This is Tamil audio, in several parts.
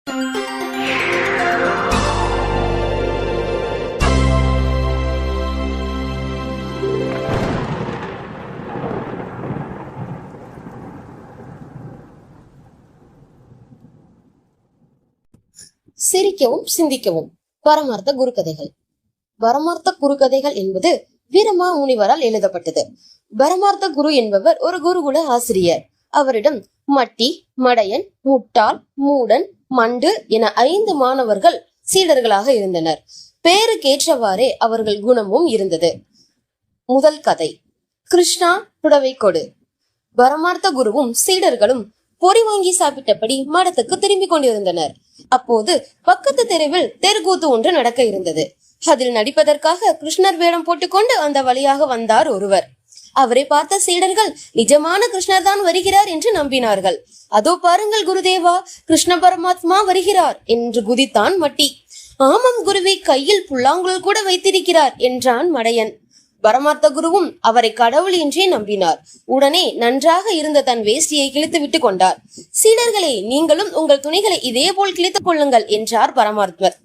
சிரிக்கவும் சிந்திக்கவும். பரமார்த்த குருகதைகள். பரமார்த்த குருகதைகள் என்பது வீரமா முனிவரால் எழுதப்பட்டது. பரமார்த்த குரு என்பவர் ஒரு குருகுல ஆசிரியர். அவரிடம் மட்டி, மடையன், முட்டாள், மூடன், மண்டு என 5 மாணவர்கள் சீடர்களாக இருந்தனர். பேருக்கேற்றவாறே அவர்கள் குணமும் இருந்தது. முதல் கதை. கிருஷ்ணா புடவை கொடு. பரமார்த்த குருவும் சீடர்களும் பொறி வாங்கி சாப்பிட்டபடி மடத்துக்கு திரும்பி கொண்டிருந்தனர். அப்போது பக்கத்து தெருவில் தெருக்கூத்து ஒன்று நடக்க இருந்தது. அதில் நடிப்பதற்காக கிருஷ்ணர் வேடம் போட்டுக்கொண்டு அந்த வழியாக வந்தார் ஒருவர். அவரை பார்த்த சீடர்கள் நிஜமான கிருஷ்ணர் தான் வருகிறார் என்று நம்பினார்கள். அதோ பாருங்கள் குருதேவா, கிருஷ்ண பரமாத்மா வருகிறார் என்று குதித்தான் மட்டி. ஆமாம் குருவே, கையில் புல்லாங்குழல் கூட வைத்திருக்கிறார் என்றான் மடையன். பரமார்த்த குருவும் அவரை கடவுள் என்றே நம்பினார். உடனே நன்றாக இருந்த தன் வேஷ்டியை கிழித்து விட்டு கொண்டார். சீடர்களே, நீங்களும் உங்கள் துணிகளை இதே போல் கிழித்துக் கொள்ளுங்கள் என்றார் பரமாத்மர்.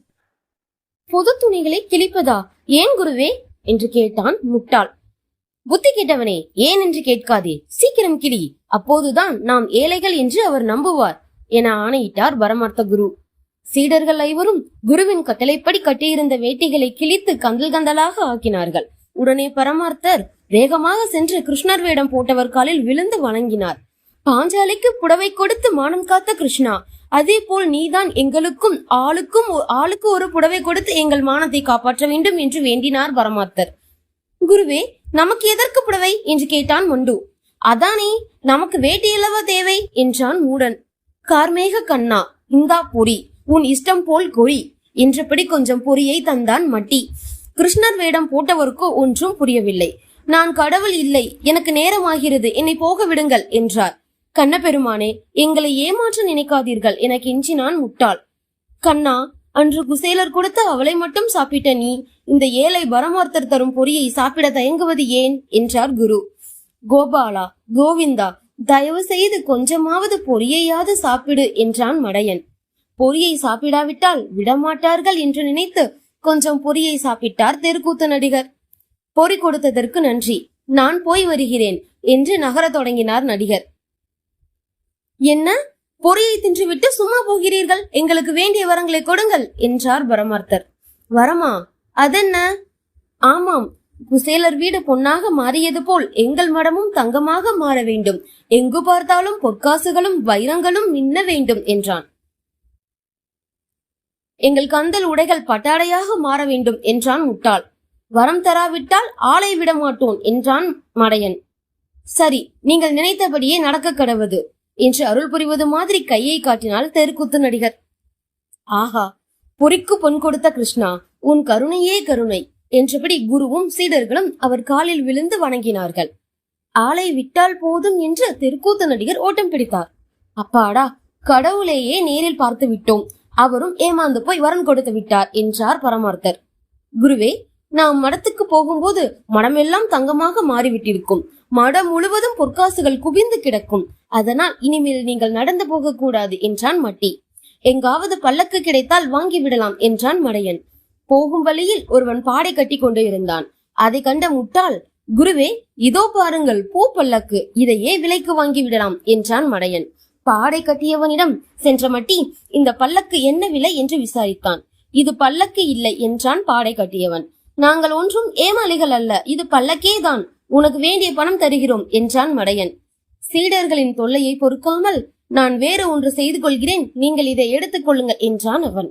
புது துணிகளை கிழிப்பதா? ஏன் குருவே என்று கேட்டான் முட்டாள். புத்தி கேட்டவனே, ஏன் என்று கேட்காதே, சீக்கிரம் கிளி, அப்போதுதான் நாம் ஏழைகள் என்று அவர் நம்புவார் என ஆணையிட்டார் பரமார்த்த குரு. சீடர்கள் ஐவரும் குருவின் கட்டளைப்படி கட்டியிருந்த வேட்டிகளை கிழித்து கந்தல் கந்தலாக ஆக்கினார்கள். உடனே பரமார்த்தர் வேகமாக சென்று கிருஷ்ணர் வேடம் போட்டவர் காலில் விழுந்து வணங்கினார். பாஞ்சாலிக்கு புடவை கொடுத்து மானம் காத்த கிருஷ்ணா, அதே போல் நீதான் எங்களுக்கும் ஆளுக்கு ஒரு புடவை கொடுத்து எங்கள் மானத்தை காப்பாற்ற வேண்டும் என்று வேண்டினார் பரமார்த்தர். குருவே, நமக்கு எதற்கு புடவை என்று கேட்டான் மண்டு. அதானே, நமக்கு வேட்டியல்லவா தேவை என்றான் மூடன். கார்மேக கண்ணா, இந்தா பொறி, உன் இஷ்டம் போல் கொறி என்றபடி கொஞ்சம் பொறியை தந்தான் மட்டி. கிருஷ்ணர் வேடம் போட்டவருக்கோ ஒன்றும் புரியவில்லை. நான் கடவுள் இல்லை, எனக்கு நேரமாகிறது, என்னை போக விடுங்கள் என்றார். கண்ணபெருமானே, எங்களை ஏமாற்ற நினைக்காதீர்கள் என கெஞ்சினான் முட்டாள். கண்ணா, அன்று குசேலர் கொடுத்த அவளை மட்டும் சாப்பிட்ட நீ இந்த ஏழை பரமார்த்தர் தரும் பொறியை சாப்பிட தயங்குவது ஏன் என்றார் குரு. கோபாலா, கோவிந்தா, தயவு செய்து கொஞ்சமாவது பொறியையாவது சாப்பிடு என்றான் மடையன். பொறியை சாப்பிடாவிட்டால் விடமாட்டார்கள் என்று நினைத்து கொஞ்சம் பொறியை சாப்பிட்டார் தெருக்கூத்து நடிகர். பொறி கொடுத்ததற்கு நன்றி, நான் போய் வருகிறேன் என்று நகர தொடங்கினார் நடிகர். என்ன, பொறியை தின்றுவிட்டு சும்மா போகிறீர்கள்? எங்களுக்கு வேண்டிய வரங்களை கொடுங்கள் என்றார் பரமார்த்தர். வரமா? அதென்ன? ஆமாம், குசேலர் வீடு பொன்னாக மாறியது போல் எங்கள் மடமும் தங்கமாக மாற வேண்டும். எங்கு பார்த்தாலும் பொற்காசுகளும் வைரங்களும் மின்ன வேண்டும் என்றான். எங்கள் கந்தல் உடைகள் பட்டாடையாக மாற வேண்டும் என்றான் முட்டாள். வரம் தராவிட்டால் ஆளை விட மாட்டோம் என்றான் மடையன். சரி, நீங்கள் நினைத்தபடியே நடக்க கடவது என்று அருள் புரிவது மாதிரி கையை காட்டினாள் தெருக்கூத்து நடிகர். ஆஹா, பொறிக்கு பொன் கொடுத்த கிருஷ்ணா, உன் கருணையே கருணை என்றபடி குருவும் சீடர்களும் அவர் காலில் விழுந்து வணங்கினார்கள். ஆளை விட்டால் போதும் என்று தெருக்கூத்து நடிகர் ஓட்டம் பிடித்தார். அப்பாடா, கடவுளையே நேரில் பார்த்து விட்டோம், அவரும் ஏமாந்து போய் வரம் கொடுத்து விட்டார் என்றார் பரமார்த்தர். குருவே, நாம் மடத்துக்கு போகும்போது மடமெல்லாம் தங்கமாக மாறிவிட்டிருக்கும். மடம் முழுவதும் பொற்காசுகள் குவிந்து கிடக்கும். அதனால் இனிமேல் நீங்கள் நடந்து போக கூடாது என்றான் மட்டி. எங்காவது பல்லக்கு கிடைத்தால் வாங்கி விடலாம் என்றான் மடையன். போகும் வழியில் ஒருவன் பாடை கட்டி கொண்டு இருந்தான். அதை கண்ட முட்டாள், குருவே, இதோ பாருங்கள் பூ பல்லக்கு, இதையே விலைக்கு வாங்கி விடலாம் என்றான் மடையன். பாடை கட்டியவனிடம் சென்ற மட்டி இந்த பல்லக்கு என்ன விலை என்று விசாரித்தான். இது பல்லக்கு இல்லை என்றான் பாடை கட்டியவன். நாங்கள் ஒன்றும் ஏமாளிகள் அல்ல, இது பல்லக்கே தான், உனக்கு வேண்டிய பணம் தருகிறோம் என்றான் மடையன். சீடர்களின் தொல்லையை பொறுக்காமல், நான் வேறு ஒன்று செய்து கொள்கிறேன், நீங்கள் இதை எடுத்துக் கொள்ளுங்கள் என்றான் அவன்.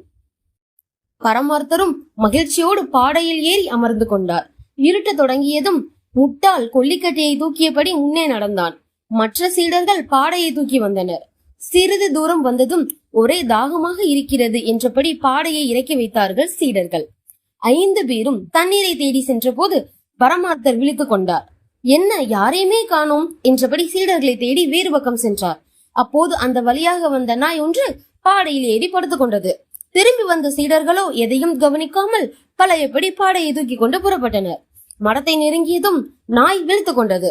பரமார்த்தரும் மகிழ்ச்சியோடு பாடையில் ஏறி அமர்ந்து கொண்டார். இருட்ட தொடங்கியதும் முட்டாள் கொல்லிக்கட்டையை தூக்கியபடி முன்னே நடந்தான். மற்ற சீடர்கள் பாடையை தூக்கி வந்தனர். சிறிது தூரம் வந்ததும் ஒரே தாகமாக இருக்கிறது என்றபடி பாடையை இறக்கி வைத்தார்கள் சீடர்கள். 5 பேரும் தண்ணீரை தேடி சென்ற போது பரமார்த்தர் விழித்துக் கொண்டார். என்ன, யாரையுமே காணோம் என்றபடி சீடர்களை தேடி வேறு பக்கம் சென்றார். அப்போது அந்த வழியாக வந்த நாய் ஒன்று பாடையில் ஏறி படுத்துக் கொண்டது. திரும்பி வந்த சீடர்களோ எதையும் கவனிக்காமல் பழையபடி பாடையை தூக்கி கொண்டு புறப்பட்டனர். மடத்தை நெருங்கியதும் நாய் விழித்துக் கொண்டது.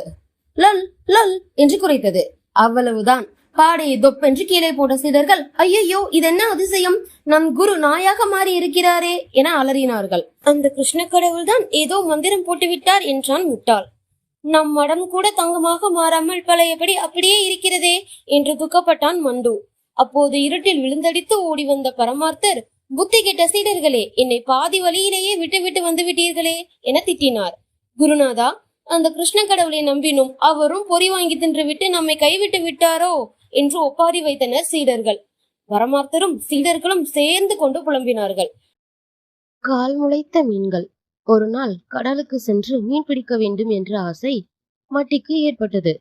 லல் லல் என்று குறைத்தது. அவ்வளவுதான். பாடையை தொப்பென்று கீழே போட்ட சீடர்கள், ஐயோ இதென்ன அதிசயம், நம் குரு நாயாக மாறி இருக்கிறாரே என அலறினார்கள். அந்த கிருஷ்ண கடவுள் தான் ஏதோ மந்திரம் போட்டு விட்டார் என்றான் முட்டாள். நம் மடம் கூட தங்கமாக மாறாமல் பழையபடி அப்படியே இருக்கிறதே என்று துக்கப்பட்டான் மண்டு. அப்போது இருட்டில் விழுந்தடித்து ஓடி வந்த பரமார்த்தர், புத்தி கெட்ட சீடர்களே, என்னை பாதி வழியிலேயே விட்டு வந்து விட்டீர்களே என திட்டினார். குருநாதா, அந்த கிருஷ்ண கடவுளை நம்பினோம், அவரும் பொறி வாங்கி தின்று விட்டு நம்மை கைவிட்டு விட்டாரோ என்று ஒப்பாரி வைத்தனர் சீடர்கள். பரமார்த்தரும் சீடர்களும் சேர்ந்து கொண்டு புலம்பினார்கள். கால் முளைத்த மீன்கள். ஒரு நாள் கடலுக்கு சென்று மீன் பிடிக்க வேண்டும் என்ற ஆசை மட்டிக்கு ஏற்பட்டது.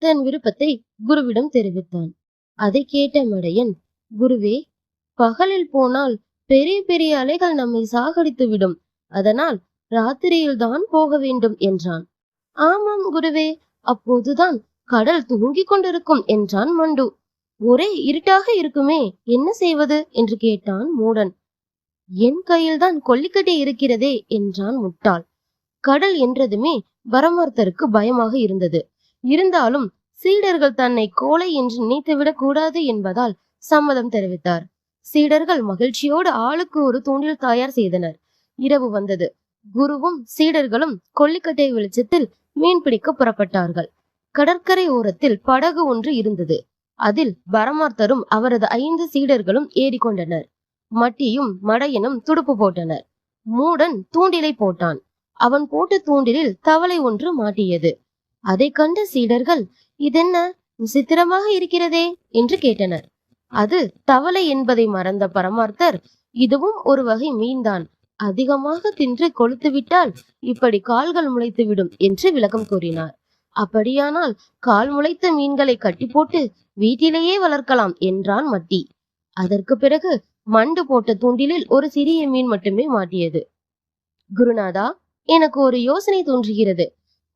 தன் விருப்பத்தை குருவிடம் தெரிவித்தான். அதை கேட்ட மடையன், குருவே, பகலில் போனால் பெரிய பெரிய அலைகள் நம்மை சாகடித்து விடும், அதனால் ராத்திரியில் தான் போக வேண்டும் என்றான். ஆமாம் குருவே, அப்போதுதான் கடல் தூங்கிக் கொண்டிருக்கும் என்றான் மண்டு. ஒரே இருட்டாக இருக்குமே, என்ன செய்வது என்று கேட்டான் மூடன். என் கையில்தான் கொல்லிக்கட்டை இருக்கிறதே என்றான் முட்டாள். கடல் என்றதுமே பரமார்த்தருக்கு பயமாக இருந்தது. இருந்தாலும் சீடர்கள் தன்னை கோழை என்று நினைத்துவிடக் கூடாது என்பதால் சம்மதம் தெரிவித்தார். சீடர்கள் மகிழ்ச்சியோடு ஆளுக்கு ஒரு தூண்டில் தயார் செய்தனர். இரவு வந்தது. குருவும் சீடர்களும் கொல்லிக்கட்டை வெளிச்சத்தில் மீன் பிடிக்க புறப்பட்டார்கள். கடற்கரை ஓரத்தில் படகு ஒன்று இருந்தது. அதில் பரமார்த்தரும் அவரது 5 சீடர்களும் ஏறிக்கொண்டனர். மட்டியும் மடையனும் துடுப்பு போட்டனர். மூடன் தூண்டிலை போட்டான். அவன் போட்ட தூண்டிலில் தவளை ஒன்று மாட்டியது. அதை கண்ட சீடர்கள், இதென்ன விசித்திரமாக இருக்கிறதே என்று கேட்டனர். அது தவளை என்பதை மறந்த பரமார்த்தர், இதுவும் ஒரு வகை மீன்தான், அதிகமாக தின்று கொளுத்து விட்டால் இப்படி கால்கள் முளைத்து விடும் என்று விளக்கம் கூறினார். அப்படியானால் கால் முளைத்த மீன்களை கட்டி போட்டு வீட்டிலேயே வளர்க்கலாம் என்றான் மட்டி. அதற்கு பிறகு மண்டு போட்ட தூண்டிலில் ஒரு சிறிய மீன் மட்டுமே மாட்டியது. குருநாதா, எனக்கு ஒரு யோசனை தோன்றுகிறது.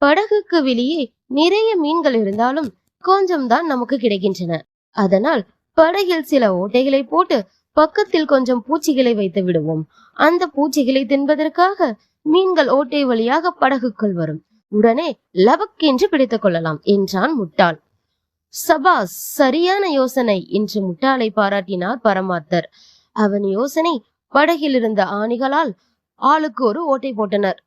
படகுக்கு வெளியே நிறைய மீன்கள் இருந்தாலும் கொஞ்சம்தான் நமக்கு கிடைக்கின்றன. அதனால் படகில் சில ஓட்டைகளை போட்டு பக்கத்தில் கொஞ்சம் பூச்சிகளை வைத்து விடுவோம். அந்த பூச்சிகளை தின்பதற்காக மீன்கள் ஓட்டை வழியாக படகுக்குள் வரும். உடனே லபக்கென்று பிடித்துக் கொள்ளலாம் என்றான் முட்டாள். சபாஸ், சரியான யோசனை என்று முட்டாளை பாராட்டினார் பரமார்த்தர். அவன் யோசனை படகில் இருந்த ஆணிகளால் ஆளுக்கு ஒரு ஓட்டை போட்டனர்.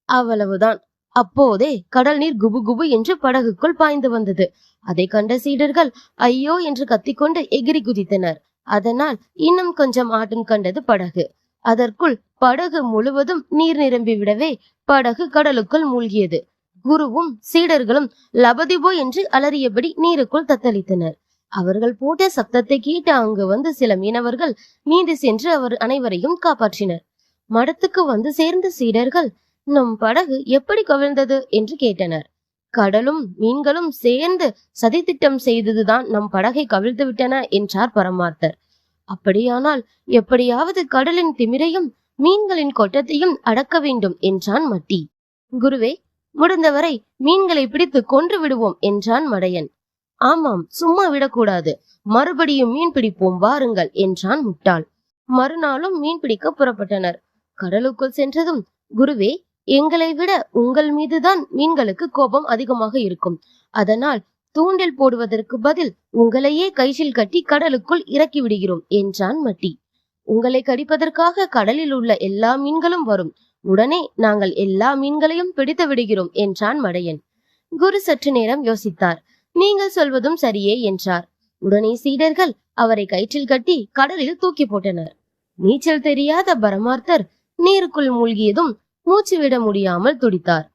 அவ்வளவுதான். அப்போதே கடல் நீர் குபு குபு என்று படகுக்குள் பாய்ந்து வந்தது. அதை கண்ட சீடர்கள் ஐயோ என்று கத்திக்கொண்டு எகிரி குதித்தனர். அதனால் இன்னும் கொஞ்சம் ஆட்டம் கண்டது படகு. அதற்குள் படகு முழுவதும் நீர் நிரம்பி விடவே படகு கடலுக்குள் மூழ்கியது. குருவும் சீடர்களும் லபதிபோ என்று அலறியபடி நீருக்குள் தத்தளித்தனர். அவர்கள் போட்ட சப்தத்தை கேட்டு அங்கு வந்து சில மீனவர்கள் நீந்தி சென்று அவர் அனைவரையும் காப்பாற்றினர். மடத்துக்கு வந்து சேர்ந்த சீடர்கள், நம் படகு எப்படி கவிழ்ந்தது என்று கேட்டனர். கடலும் மீன்களும் சேர்ந்து சதித்திட்டம் செய்ததுதான் நம் படகை கவிழ்த்து விட்டன என்றார் பரமார்த்தர். அப்படியானால் எப்படியாவது கடலின் திமிரையும் மீன்களின் கொட்டத்தையும் அடக்க வேண்டும் என்றான் மட்டி. குருவே, முடிந்தவரை மீன்களை பிடித்து கொன்று விடுவோம் என்றான் மடையன். ஆமாம், சும்மா விடக்கூடாது, மறுபடியும் மீன் பிடிப்போம் வாருங்கள் என்றான் முட்டாள். மறுநாளும் மீன் பிடிக்க புறப்பட்டனர். கடலுக்குள் சென்றதும், குருவே, எங்களை விட உங்கள் மீதுதான் மீன்களுக்கு கோபம் அதிகமாக இருக்கும். அதனால் தூண்டில் போடுவதற்கு பதில் உங்களையே கயிற்றில் கட்டி கடலுக்குள் இறக்கி விடுகிறோம் என்றான் மட்டி. உங்களை கடிப்பதற்காக கடலில் உள்ள எல்லா மீன்களும் வரும். உடனே நாங்கள் எல்லா மீன்களையும் பிடித்து விடுகிறோம் என்றான் மடையன். குரு சற்று நேரம் யோசித்தார். நீங்கள் சொல்வதும் சரியே என்றார். உடனே சீடர்கள் அவரை கயிற்றில் கட்டி கடலில் தூக்கி போட்டனர். நீச்சல் தெரியாத பரமார்த்தர் நீருக்குள் மூழ்கியதும் மூச்சு விட முடியாமல் துடித்தார்.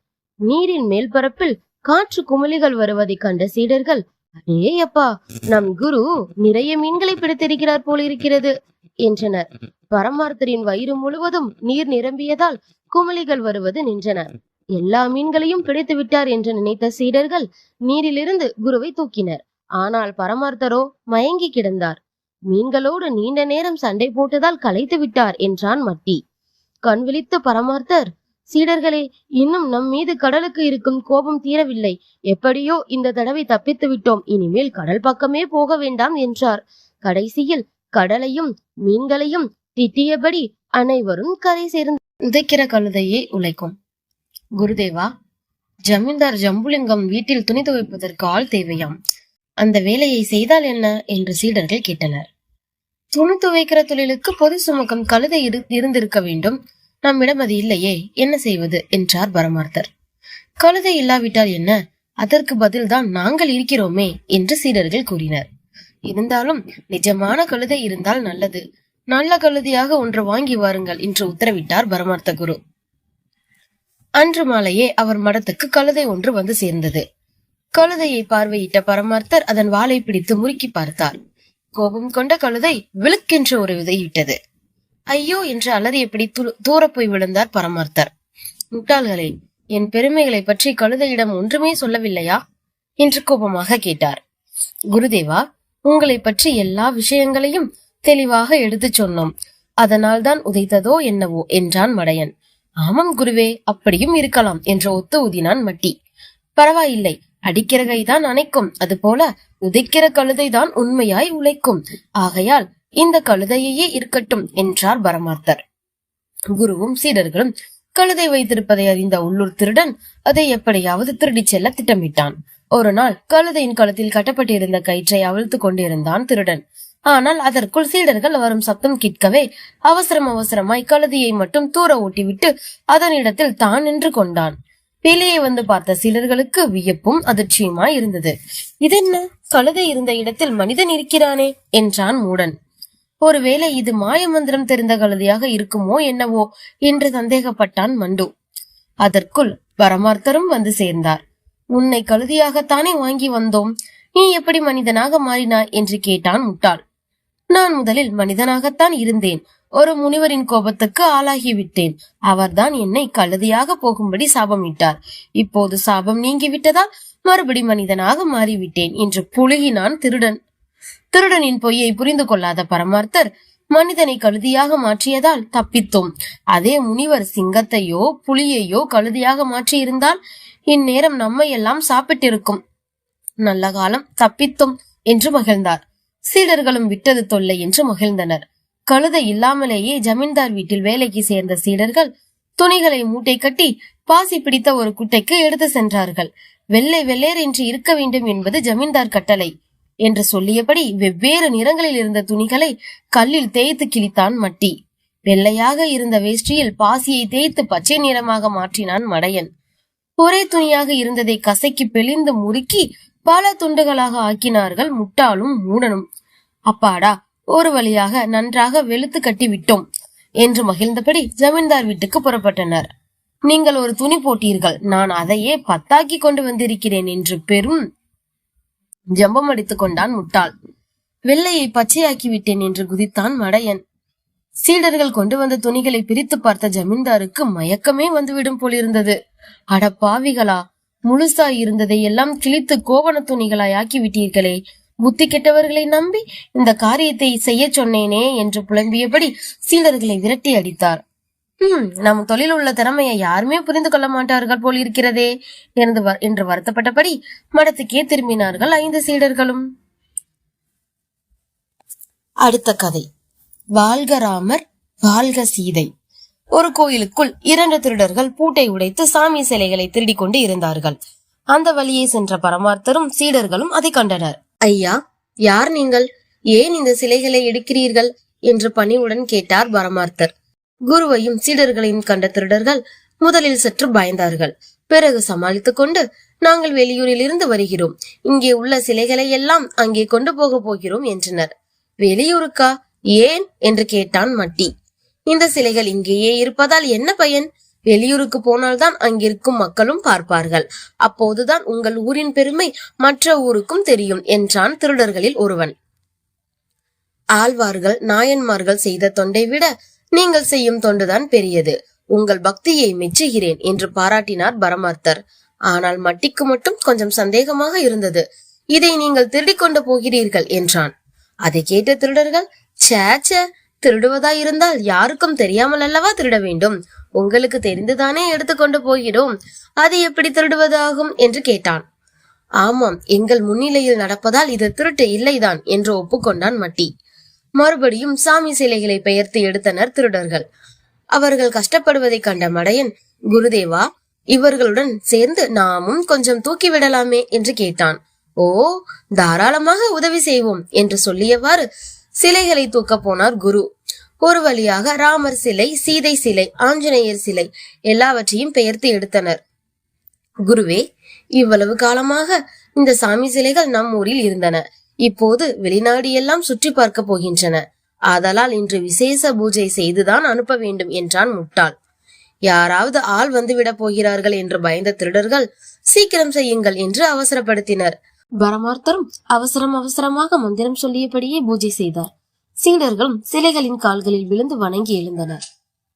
நீரின் மேல் பரப்பில் காற்று குமிழிகள் வருவதை கண்ட சீடர்கள், அடே அப்பா, நம் குரு நிறைய மீன்களை பிடித்திருக்கிறார் போல் இருக்கிறது என்றனர். பரமார்த்தரின் வயிறு முழுவதும் நீர் நிரம்பியதால் குமிழிகள் வருவது நின்றன. எல்லா மீன்களையும் பிடித்து விட்டார் என்று நினைத்த சீடர்கள் நீரிலிருந்து குருவை தூக்கினர். ஆனால் பரமார்த்தரோ மயங்கி கிடந்தார். மீன்களோடு நீண்ட நேரம் சண்டை போட்டதால் களைத்து விட்டார் என்றான் மட்டி. கண் விழித்து பரமார்த்தர், சீடர்களே, இன்னும் நம் மீது கடலுக்கு இருக்கும் கோபம் தீரவில்லை. எப்படியோ இந்த தடவை தப்பித்து விட்டோம். இனிமேல் கடல் பக்கமே போக வேண்டாம் என்றார். கடைசியில் கடலையும் மீன்களையும் திட்டியபடி அனைவரும் கரை சேர்ந்து உதைக்கிற கழுதையே உழைக்கும். குருதேவா, ஜமீன்தார் ஜம்புலிங்கம் வீட்டில் துணி துவைப்பதற்கு ஆள் தேவையாம். அந்த வேலையை செய்தால் என்ன என்று சீடர்கள் கேட்டனர். துணி துவைக்கிற தொழிலுக்கு பொது சுமக்கம் கழுதை இருந்திருக்க வேண்டும். நம்மிடம் அது இல்லையே, என்ன செய்வது என்றார் பரமார்த்தர். கழுதை இல்லாவிட்டால் என்ன, அதற்கு பதில்தான் நாங்கள் இருக்கிறோமே என்று சீடர்கள் கூறினர். இருந்தாலும் நிஜமான கழுதை இருந்தால் நல்லது. நல்ல கழுதையாக ஒன்று வாங்கி வாருங்கள் என்று உத்தரவிட்டார் பரமார்த்த குரு. அன்று மாலையே அவர் மடத்துக்கு கழுதை ஒன்று வந்து சேர்ந்தது. கழுதையை பார்வையிட்ட பரமார்த்தர் அதன் வாலை பிடித்து முறுக்கி பார்த்தார். கோபம் கொண்ட கழுதை விழுக்கென்று ஒரு விதையிட்டது. ஐயோ என்று அலறியபடி தூர போய் விழுந்தார் பரமார்த்தர். முட்டாள்களே, என் பெருமைகளை பற்றி கழுதையிடம் ஒன்றுமே சொல்லவில்லையா என்று கோபமாக கேட்டார். குருதேவா, உங்களை பற்றி எல்லா விஷயங்களையும் தெளிவாக எடுத்து சொன்னோம். அதனால்தான் உதைத்ததோ என்னவோ என்றான் மடையன். ஆமாம் குருவே, அப்படியும் இருக்கலாம் என்று ஒத்து ஊதினான் மட்டி. பரவாயில்லை, அடிக்கிற கைதான் அணைக்கும், அதுபோல உதைக்கிற கழுதைதான் உண்மையாய் உழைக்கும். ஆகையால் இந்த கழுதையே இருக்கட்டும் என்றார் பரமார்த்தர். குருவும் சீடர்களும் கழுதை வைத்திருப்பதை அறிந்த உள்ளூர் திருடன் அதை எப்படியாவது திருடி செல்ல திட்டமிட்டான். ஒரு நாள் கழுதையின் கழுத்தில் கட்டப்பட்டிருந்த கயிற்றை அவிழ்த்து கொண்டிருந்தான் திருடன். ஆனால் அதற்குள் சீடர்கள் வரும் சத்தம் கேட்கவே அவசரமாய் கழுதையை மட்டும் தூர ஓட்டிவிட்டு அதனிடத்தில் தான் நின்று கொண்டான். வெளியே வந்து பார்த்த சீடர்களுக்கு வியப்பும் அதிர்ச்சியுமாய் இருந்தது. இதென்ன, கழுதை இருந்த இடத்தில் மனிதன் இருக்கிறானே என்றான் மூடன். ஒருவேளை இது மாயமந்திரம் தெரிந்த கழுதையாக இருக்குமோ என்னவோ என்று சந்தேகப்பட்டான் மண்டு. அதற்குள் பரமார்த்தரும் வந்து சேர்ந்தார். உன்னை கழுதியாகத்தானே வாங்கி வந்தோம், நீ எப்படி மனிதனாக மாறினாய் என்று கேட்டான் முட்டாள். நான் முதலில் மனிதனாகத்தான் இருந்தேன். ஒரு முனிவரின் கோபத்துக்கு ஆளாகிவிட்டேன். அவர்தான் என்னை கழுதியாக போகும்படி சாபமிட்டார். இப்போது சாபம் நீங்கிவிட்டதால் மறுபடி மனிதனாக மாறிவிட்டேன் என்று புழுகினான் திருடன். திருடனின் பொய்யை புரிந்து கொள்ளாத பரமார்த்தர் மனிதனை கழுதியாக மாற்றியதால் தப்பித்தோம். அதே முனிவர் சிங்கத்தையோ புலியையோ கழுதியாக மாற்றி இருந்தால் இந்நேரம் நம்மை எல்லாம் சாப்பிட்டிருக்கும். நல்ல காலம், தப்பித்தோம் என்று மகிழ்ந்தார். சீடர்களும் விட்டது தொல்லை என்று மகிழ்ந்தனர். கழுதை இல்லாமலேயே ஜமீன்தார் வீட்டில் வேலைக்கு சேர்ந்த சீடர்கள் துணிகளை மூட்டை கட்டி பாசி பிடித்த ஒரு குட்டைக்கு எடுத்து சென்றார்கள். வெள்ளை வெள்ளேர் என்று இருக்க வேண்டும் என்பது ஜமீன்தார் கட்டளை என்று சொல்லியபடி வெவ்வேறு நிறங்களில் இருந்த துணிகளை கல்லில் தேய்த்து கிழித்தான் மட்டி. வெள்ளையாக இருந்த வேஷ்டியில் பாசியை தேய்த்து பச்சை நிறமாக மாற்றினான் மடையன். ஒரே துணியாக இருந்ததை கசைக்கு பிழிந்து முறுக்கி பல துண்டுகளாக ஆக்கினார்கள் முட்டாளும் மூடனும். அப்பாடா, ஒரு வழியாக நன்றாக வெளுத்து கட்டி விட்டோம் என்று மகிழ்ந்தபடி ஜமீன்தார் வீட்டுக்கு புறப்பட்டனர். நீங்கள் ஒரு துணி போட்டீர்கள், நான் அதையே 10 கொண்டு வந்திருக்கிறேன் என்று பெரும் ஜம்பம் அடித்துக் கொண்டான் முட்டாள். வெள்ளையை பச்சையாக்கி விட்டேன் என்று குதித்தான் மடையன். சீடர்கள் கொண்டு வந்த துணிகளை பிரித்து பார்த்த ஜமீன்தாருக்கு மயக்கமே வந்துவிடும் போலிருந்தது. அட பாவிகளா, முழுசாய் இருந்ததை எல்லாம் கிழித்து கோவண துணிகளாய் ஆக்கி விட்டீர்களே, புத்தி கெட்டவர்களை நம்பி இந்த காரியத்தை செய்ய சொன்னேனே என்று புலம்பியபடி சீடர்களை விரட்டி அடித்தார். நம் தொழில் உள்ள திறமையை யாருமே புரிந்து கொள்ள மாட்டார்கள் போல் இருக்கிறதே என்று வருத்தப்பட்டபடி மடத்துக்கே திரும்பினார்கள் 5 சீடர்களும். அடுத்த கதை, வாழ்க ராமர் வாழ்க சீதை. ஒரு கோயிலுக்குள் 2 திருடர்கள் பூட்டை உடைத்து சாமி சிலைகளை திருடி கொண்டு இருந்தார்கள். அந்த வழியே சென்ற பரமார்த்தரும் சீடர்களும் அதை கண்டனர். ஐயா, யார் நீங்கள்? ஏன் இந்த சிலைகளை எடுக்கிறீர்கள் என்று பணிவுடன் கேட்டார் பரமார்த்தர். குருவையும் சீடர்களையும் கண்ட திருடர்கள் முதலில் சற்று பயந்தார்கள். பிறகு சமாளித்துக் கொண்டு, நாங்கள் வெளியூரில் இருந்து வருகிறோம், இங்கே உள்ள சிலைகளை எல்லாம் அங்கே கொண்டு போகிறோம் என்றனர். வெளியூருக்கா? ஏன் என்று கேட்டான் மட்டி. இந்த சிலைகள் இங்கேயே இருப்பதால் என்ன பயன்? வெளியூருக்கு போனால்தான் அங்கிருக்கும் மக்களும் பார்ப்பார்கள். அப்போதுதான் உங்கள் ஊரின் பெருமை மற்ற ஊருக்கும் தெரியும் என்றான் திருடர்களில் ஒருவன். ஆழ்வார்கள் நாயன்மார்கள் செய்த தொண்டை விட நீங்கள் செய்யும் தொண்டுதான் பெரியது. உங்கள் பக்தியை மெச்சுகிறேன் என்று பாராட்டினார் பரமார்த்தர். ஆனால் மட்டிக்கு மட்டும் கொஞ்சம் சந்தேகமாக இருந்தது. இதை நீங்கள் திருடி கொண்டு போகிறீர்கள் என்றான். அதை கேட்ட திருடர்கள், சேச்ச, திருடுவதா இருந்தால் யாருக்கும் தெரியாமல் அல்லவா திருட வேண்டும்? உங்களுக்கு தெரிந்துதானே எடுத்துக்கொண்டு போகிறோம், அது எப்படி திருடுவதாகும் என்று கேட்டான். ஆமாம், எங்கள் முன்னிலையில் நடப்பதால் இது திருட்டு இல்லைதான் என்று ஒப்புக்கொண்டான் மட்டி. மறுபடியும் சாமி சிலைகளை பெயர்த்து எடுத்தனர் திருடர்கள். அவர்கள் கஷ்டப்படுவதை கண்ட மடையன், குருதேவா, இவர்களுடன் சேர்ந்து நாமும் கொஞ்சம் தூக்கி விடலாமே என்று கேட்டான். ஓ, தாராளமாக உதவி செய்வோம் என்று சொல்லியவாறு சிலைகளை தூக்க போனார் குரு. ஒரு வழியாக ராமர் சிலை, சீதை சிலை, ஆஞ்சநேயர் சிலை எல்லாவற்றையும் பெயர்த்து எடுத்தனர். குருவே, இவ்வளவு காலமாக இந்த சாமி சிலைகள் நம் ஊரில் இருந்தன. இப்போது வெளிநாடு எல்லாம் சுற்றி பார்க்க போகின்றன. ஆதலால் இன்று விசேஷ பூஜை செய்துதான் அனுப்ப வேண்டும் என்றான் முட்டாள். யாராவது ஆள் வந்துவிட போகிறார்கள் என்று பயந்த திருடர்கள் சீக்கிரம் செய்யுங்கள் என்று அவசரப்படுத்தினர். பரமார்த்தரும் அவசரமாக மந்திரம் சொல்லியபடியே பூஜை செய்தார். சீடர்களும் சிலைகளின் கால்களில் விழுந்து வணங்கி எழுந்தனர்.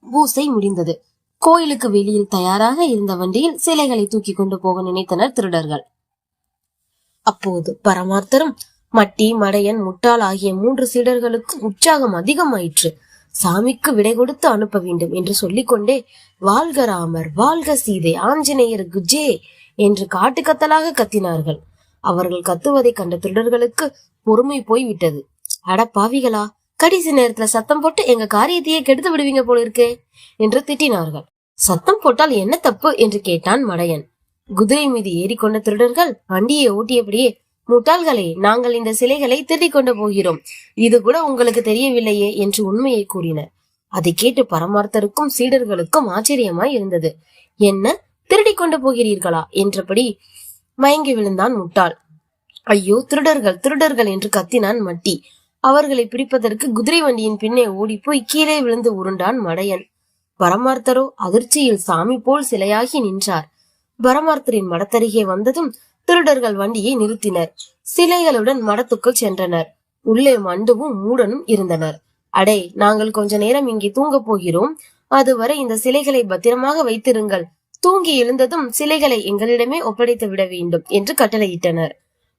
பூசை முடிந்தது. கோயிலுக்கு வெளியில் தயாராக இருந்த வண்டியில் சிலைகளை தூக்கி கொண்டு போக நினைத்தனர் திருடர்கள். அப்போது பரமார்த்தரும் மட்டி, மடையன், முட்டாள் ஆகிய 3 சீடர்களுக்கு உற்சாகம் அதிகமாயிற்று. சாமிக்கு விடை கொடுத்து அனுப்ப வேண்டும் என்று சொல்லிக்கொண்டே வாழ்க ராமர், வாழ்க சீதை, ஆஞ்சநேயர் குஜே என்று காட்டுக்கத்தலாக கத்தினார்கள். அவர்கள் கத்துவதை கண்ட திருடர்களுக்கு பொறுமை போய்விட்டது. அட பாவிகளா, கடைசி நேரத்துல சத்தம் போட்டு எங்க காரியத்தையே கெடுத்து விடுவீங்க போல இருக்கே என்று திட்டினார்கள். சத்தம் போட்டால் என்ன தப்பு என்று கேட்டான் மடையன். குதிரை மீது ஏறிக்கொண்ட திருடர்கள் வண்டியை ஓட்டியபடியே, முட்டாள்களே, நாங்கள் இந்த சிலைகளை திருடி கொண்டு போகிறோம், இது கூட உங்களுக்கு தெரியவில்லையே என்று உண்மையை கூறினர். அதை கேட்டு பரமார்த்தருக்கும் சீடர்களுக்கும் ஆச்சரியமாய் இருந்தது. என்ன, திருடி கொண்டு போகிறீர்களா என்றபடி மயங்கி விழுந்தான் முட்டாள். ஐயோ, திருடர்கள் திருடர்கள் என்று கத்தினான் மட்டி. அவர்களை பிடிப்பதற்கு குதிரை வண்டியின் பின்னே ஓடி போய் கீழே விழுந்து உருண்டான் மடையன். பரமார்த்தரோ அதிர்ச்சியில் சாமி போல் சிலையாகி நின்றார். பரமார்த்தரின் மடத்தருகே வந்ததும் திருடர்கள் வண்டியை நிறுத்தினர். சிலைகளுடன் மடத்துக்குள் சென்றனர். உள்ளே மண்டுவும் மூடனும் இருந்தனர். அடே, நாங்கள் கொஞ்ச நேரம் இங்கே தூங்க போகிறோம், அதுவரை இந்த சிலைகளை பத்திரமாக வைத்திருங்கள், தூங்கி எழுந்ததும் சிலைகளை எங்களிடமே ஒப்படைத்து விட வேண்டும் என்று கட்டளையிட்டனர்.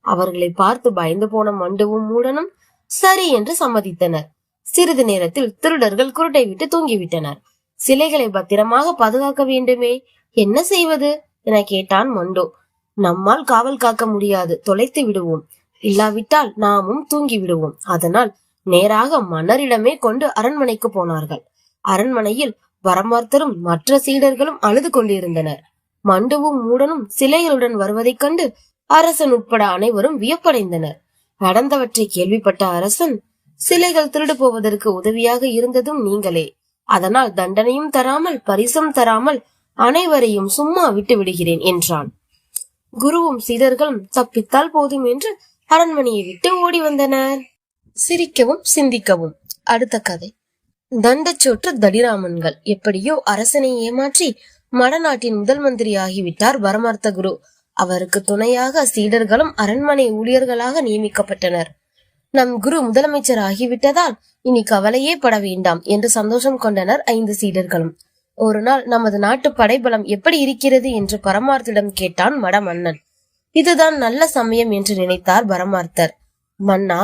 அவர்களை பார்த்து பயந்து போன மண்டுவும் மூடனும் சரி என்று சம்மதித்தனர். சிறிது நேரத்தில் திருடர்கள் குருட்டை விட்டு தூங்கிவிட்டனர். சிலைகளை பத்திரமாக பாதுகாக்க வேண்டுமே, என்ன செய்வது என கேட்டான் மண்டோ. நம்மால் காவல் காக்க முடியாது, தொலைத்து விடுவோம், இல்லாவிட்டால் நாமும் தூங்கி விடுவோம். அதனால் நேராக மன்னரிடமே கொண்டு அரண்மனைக்கு போனார்கள். அரண்மனையில் பரமார்த்தரும் மற்ற சீடர்களும் அழுது கொண்டிருந்தனர். மண்டுவும் மூடனும் சிலைகளுடன் வருவதைக் கண்டு அரசன் உட்பட அனைவரும் வியப்படைந்தனர். நடந்தவற்றை கேள்விப்பட்ட அரசன், சிலைகள் திருடு போவதற்கு உதவியாக இருந்ததும் நீங்களே, அதனால் தண்டனையும் தராமல் பரிசும் தராமல் அனைவரையும் சும்மா விட்டு விடுகிறேன் என்றான். குருவும் சீடர்களும் தப்பித்தால் போதும் என்று அரண்மனையை விட்டு ஓடி வந்தனர். சிரிக்கவும் சிந்திக்கவும். அடுத்த கதை. தண்டச்சோற்று தடிராமன்கள். எப்படியோ அரசனை ஏமாற்றி மடநாட்டின் முதல் மந்திரி ஆகிவிட்டார் பரமார்த்த குரு. அவருக்கு துணையாக சீடர்களும் அரண்மனை ஊழியர்களாக நியமிக்கப்பட்டனர். நம் குரு முதலமைச்சர் ஆகிவிட்டதால் இனி கவலையே பட வேண்டாம் என்று சந்தோஷம் கொண்டனர் 5 சீடர்களும். ஒரு நாள் நமது நாட்டு படைபலம் எப்படி இருக்கிறது என்று பரமார்த்திடம் கேட்டான் மடமன்னன். இதுதான் நல்ல சமயம் என்று நினைத்தார் பரமார்த்தர். மன்னா,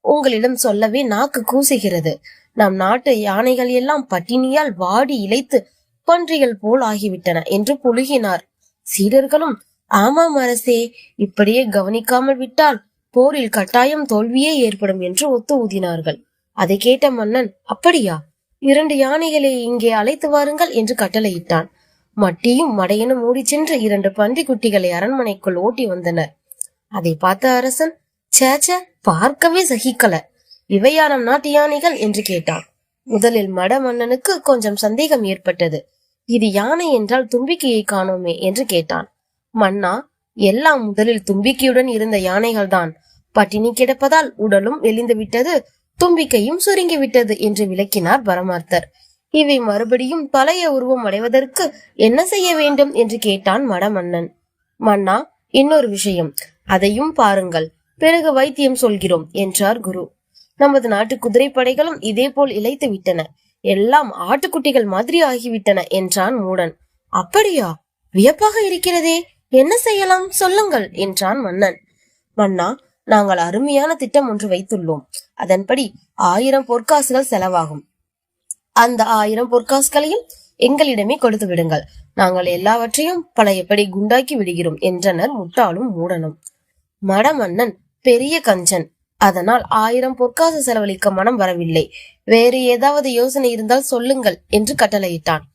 உங்களிடம் சொல்லவே நாக்கு கூசுகிறது. நம் நாட்டு யானைகள் எல்லாம் பட்டினியால் வாடி இளைத்து பன்றிகள் போல் ஆகிவிட்டன என்று புழுகினார். சீடர்களும் ஆமாம் அரசே, இப்படியே கவனிக்காமல் விட்டால் போரில் கட்டாயம் தோல்வியே ஏற்படும் என்று ஒத்து ஊதினார்கள். அதை கேட்ட மன்னன், அப்படியா, 2 யானைகளை இங்கே அழைத்து வாருங்கள் என்று கட்டளையிட்டான். மட்டியும் மடையனும் ஓடி சென்று 2 பன்றி குட்டிகளை அரண்மனைக்குள் ஓட்டி வந்தனர். அதை பார்த்த அரசன், சேச்ச, பார்க்கவே சகிக்கல, இவையா நம் நாட்டு யானைகள் என்று கேட்டான். முதலில் மட மன்னனுக்கு கொஞ்சம் சந்தேகம் ஏற்பட்டது. இது யானை என்றால் தும்பிக்கையை காணோமே என்று கேட்டான். மன்னா, எல்லாம் முதலில் தும்பிக்கையுடன் இருந்த யானைகள் தான். பட்டினி கிடப்பதால் உடலும் எலிந்து விட்டது, தும்பிக்கையும் சுருங்கி விட்டது என்று விளக்கினார் பரமார்த்தர். இவை மறுபடியும் பழைய உருவம் அடைவதற்கு என்ன செய்ய வேண்டும் என்று கேட்டான் மடமன்னன். மன்னா, இன்னொரு விஷயம், அதையும் பாருங்கள், பிறகு வைத்தியம் சொல்கிறோம் என்றார் குரு. நமது நாட்டு குதிரைப்படைகளும் இதே போல் இழைத்து விட்டன, எல்லாம் ஆட்டுக்குட்டிகள் மாதிரி ஆகிவிட்டன என்றான் மூடன். அப்படியா, வியப்பாக இருக்கிறதே, என்ன செய்யலாம் சொல்லுங்கள் என்றான் மன்னன். மன்னா, நாங்கள் அருமையான திட்டம் ஒன்று வைத்துள்ளோம். அதன்படி 1000 பொற்காசுகள் செலவாகும். அந்த 1000 பொற்காசுகளையும் எங்களிடமே கொடுத்து விடுங்கள். நாங்கள் எல்லாவற்றையும் பழையபடி குண்டாக்கி விடுகிறோம் என்றனர் முட்டாளும் மூடனும். மடமன்னன் பெரிய கஞ்சன், அதனால் 1000 பொற்காசு செலவழிக்க மனம் வரவில்லை. வேறு ஏதாவது யோசனை இருந்தால் சொல்லுங்கள் என்று கட்டளையிட்டான்.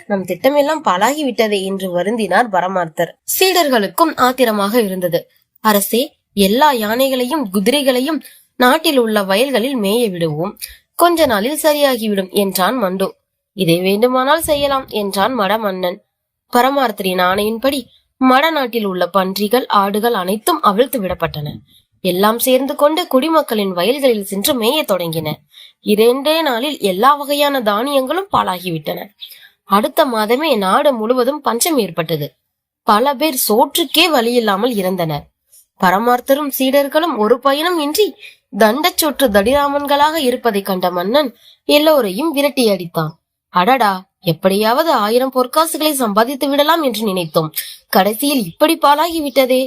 நம் திட்டம் எல்லாம் பாழாகி விட்டதே என்று வருந்தினார் பரமார்த்தர். சீடர்களுக்கும் ஆத்திரமாக இருந்தது. அரசே, எல்லா யானைகளையும் குதிரைகளையும் நாட்டில் உள்ள வயல்களில் மேய விடுவோம். கொஞ்ச நாளில் சரியாகிவிடும் என்றான் மண்டு. இதை வேண்டுமானால் செய்யலாம் என்றான் மட மன்னன். பரமார்த்தரின் ஆணையின்படி மட நாட்டில் உள்ள பன்றிகள் ஆடுகள் அனைத்தும் அவிழ்த்து விடப்பட்டன. எல்லாம் சேர்ந்து கொண்டு குடிமக்களின் வயல்களில் சென்று மேய தொடங்கின. 2 நாளில் எல்லா வகையான தானியங்களும் பாழாகிவிட்டன. அடுத்த மாதமே நாடு முழுவதும் பஞ்சம் ஏற்பட்டது. பல பேர் சோற்றுக்கே வழியில்லாமல் இறந்தனர். பரமார்த்தரும் சீடர்களும் ஒரு பயனும் இன்றி தண்டச்சோற்று தடிராமன்களாக இருப்பதை கண்ட மன்னன் எல்லோரையும் விரட்டி அடித்தான். அடடா, எப்படியாவது 1000 பொற்காசுகளை சம்பாதித்து விடலாம் என்று நினைத்தோம். கடைசியில் இப்படி பாழாகிவிட்டதே.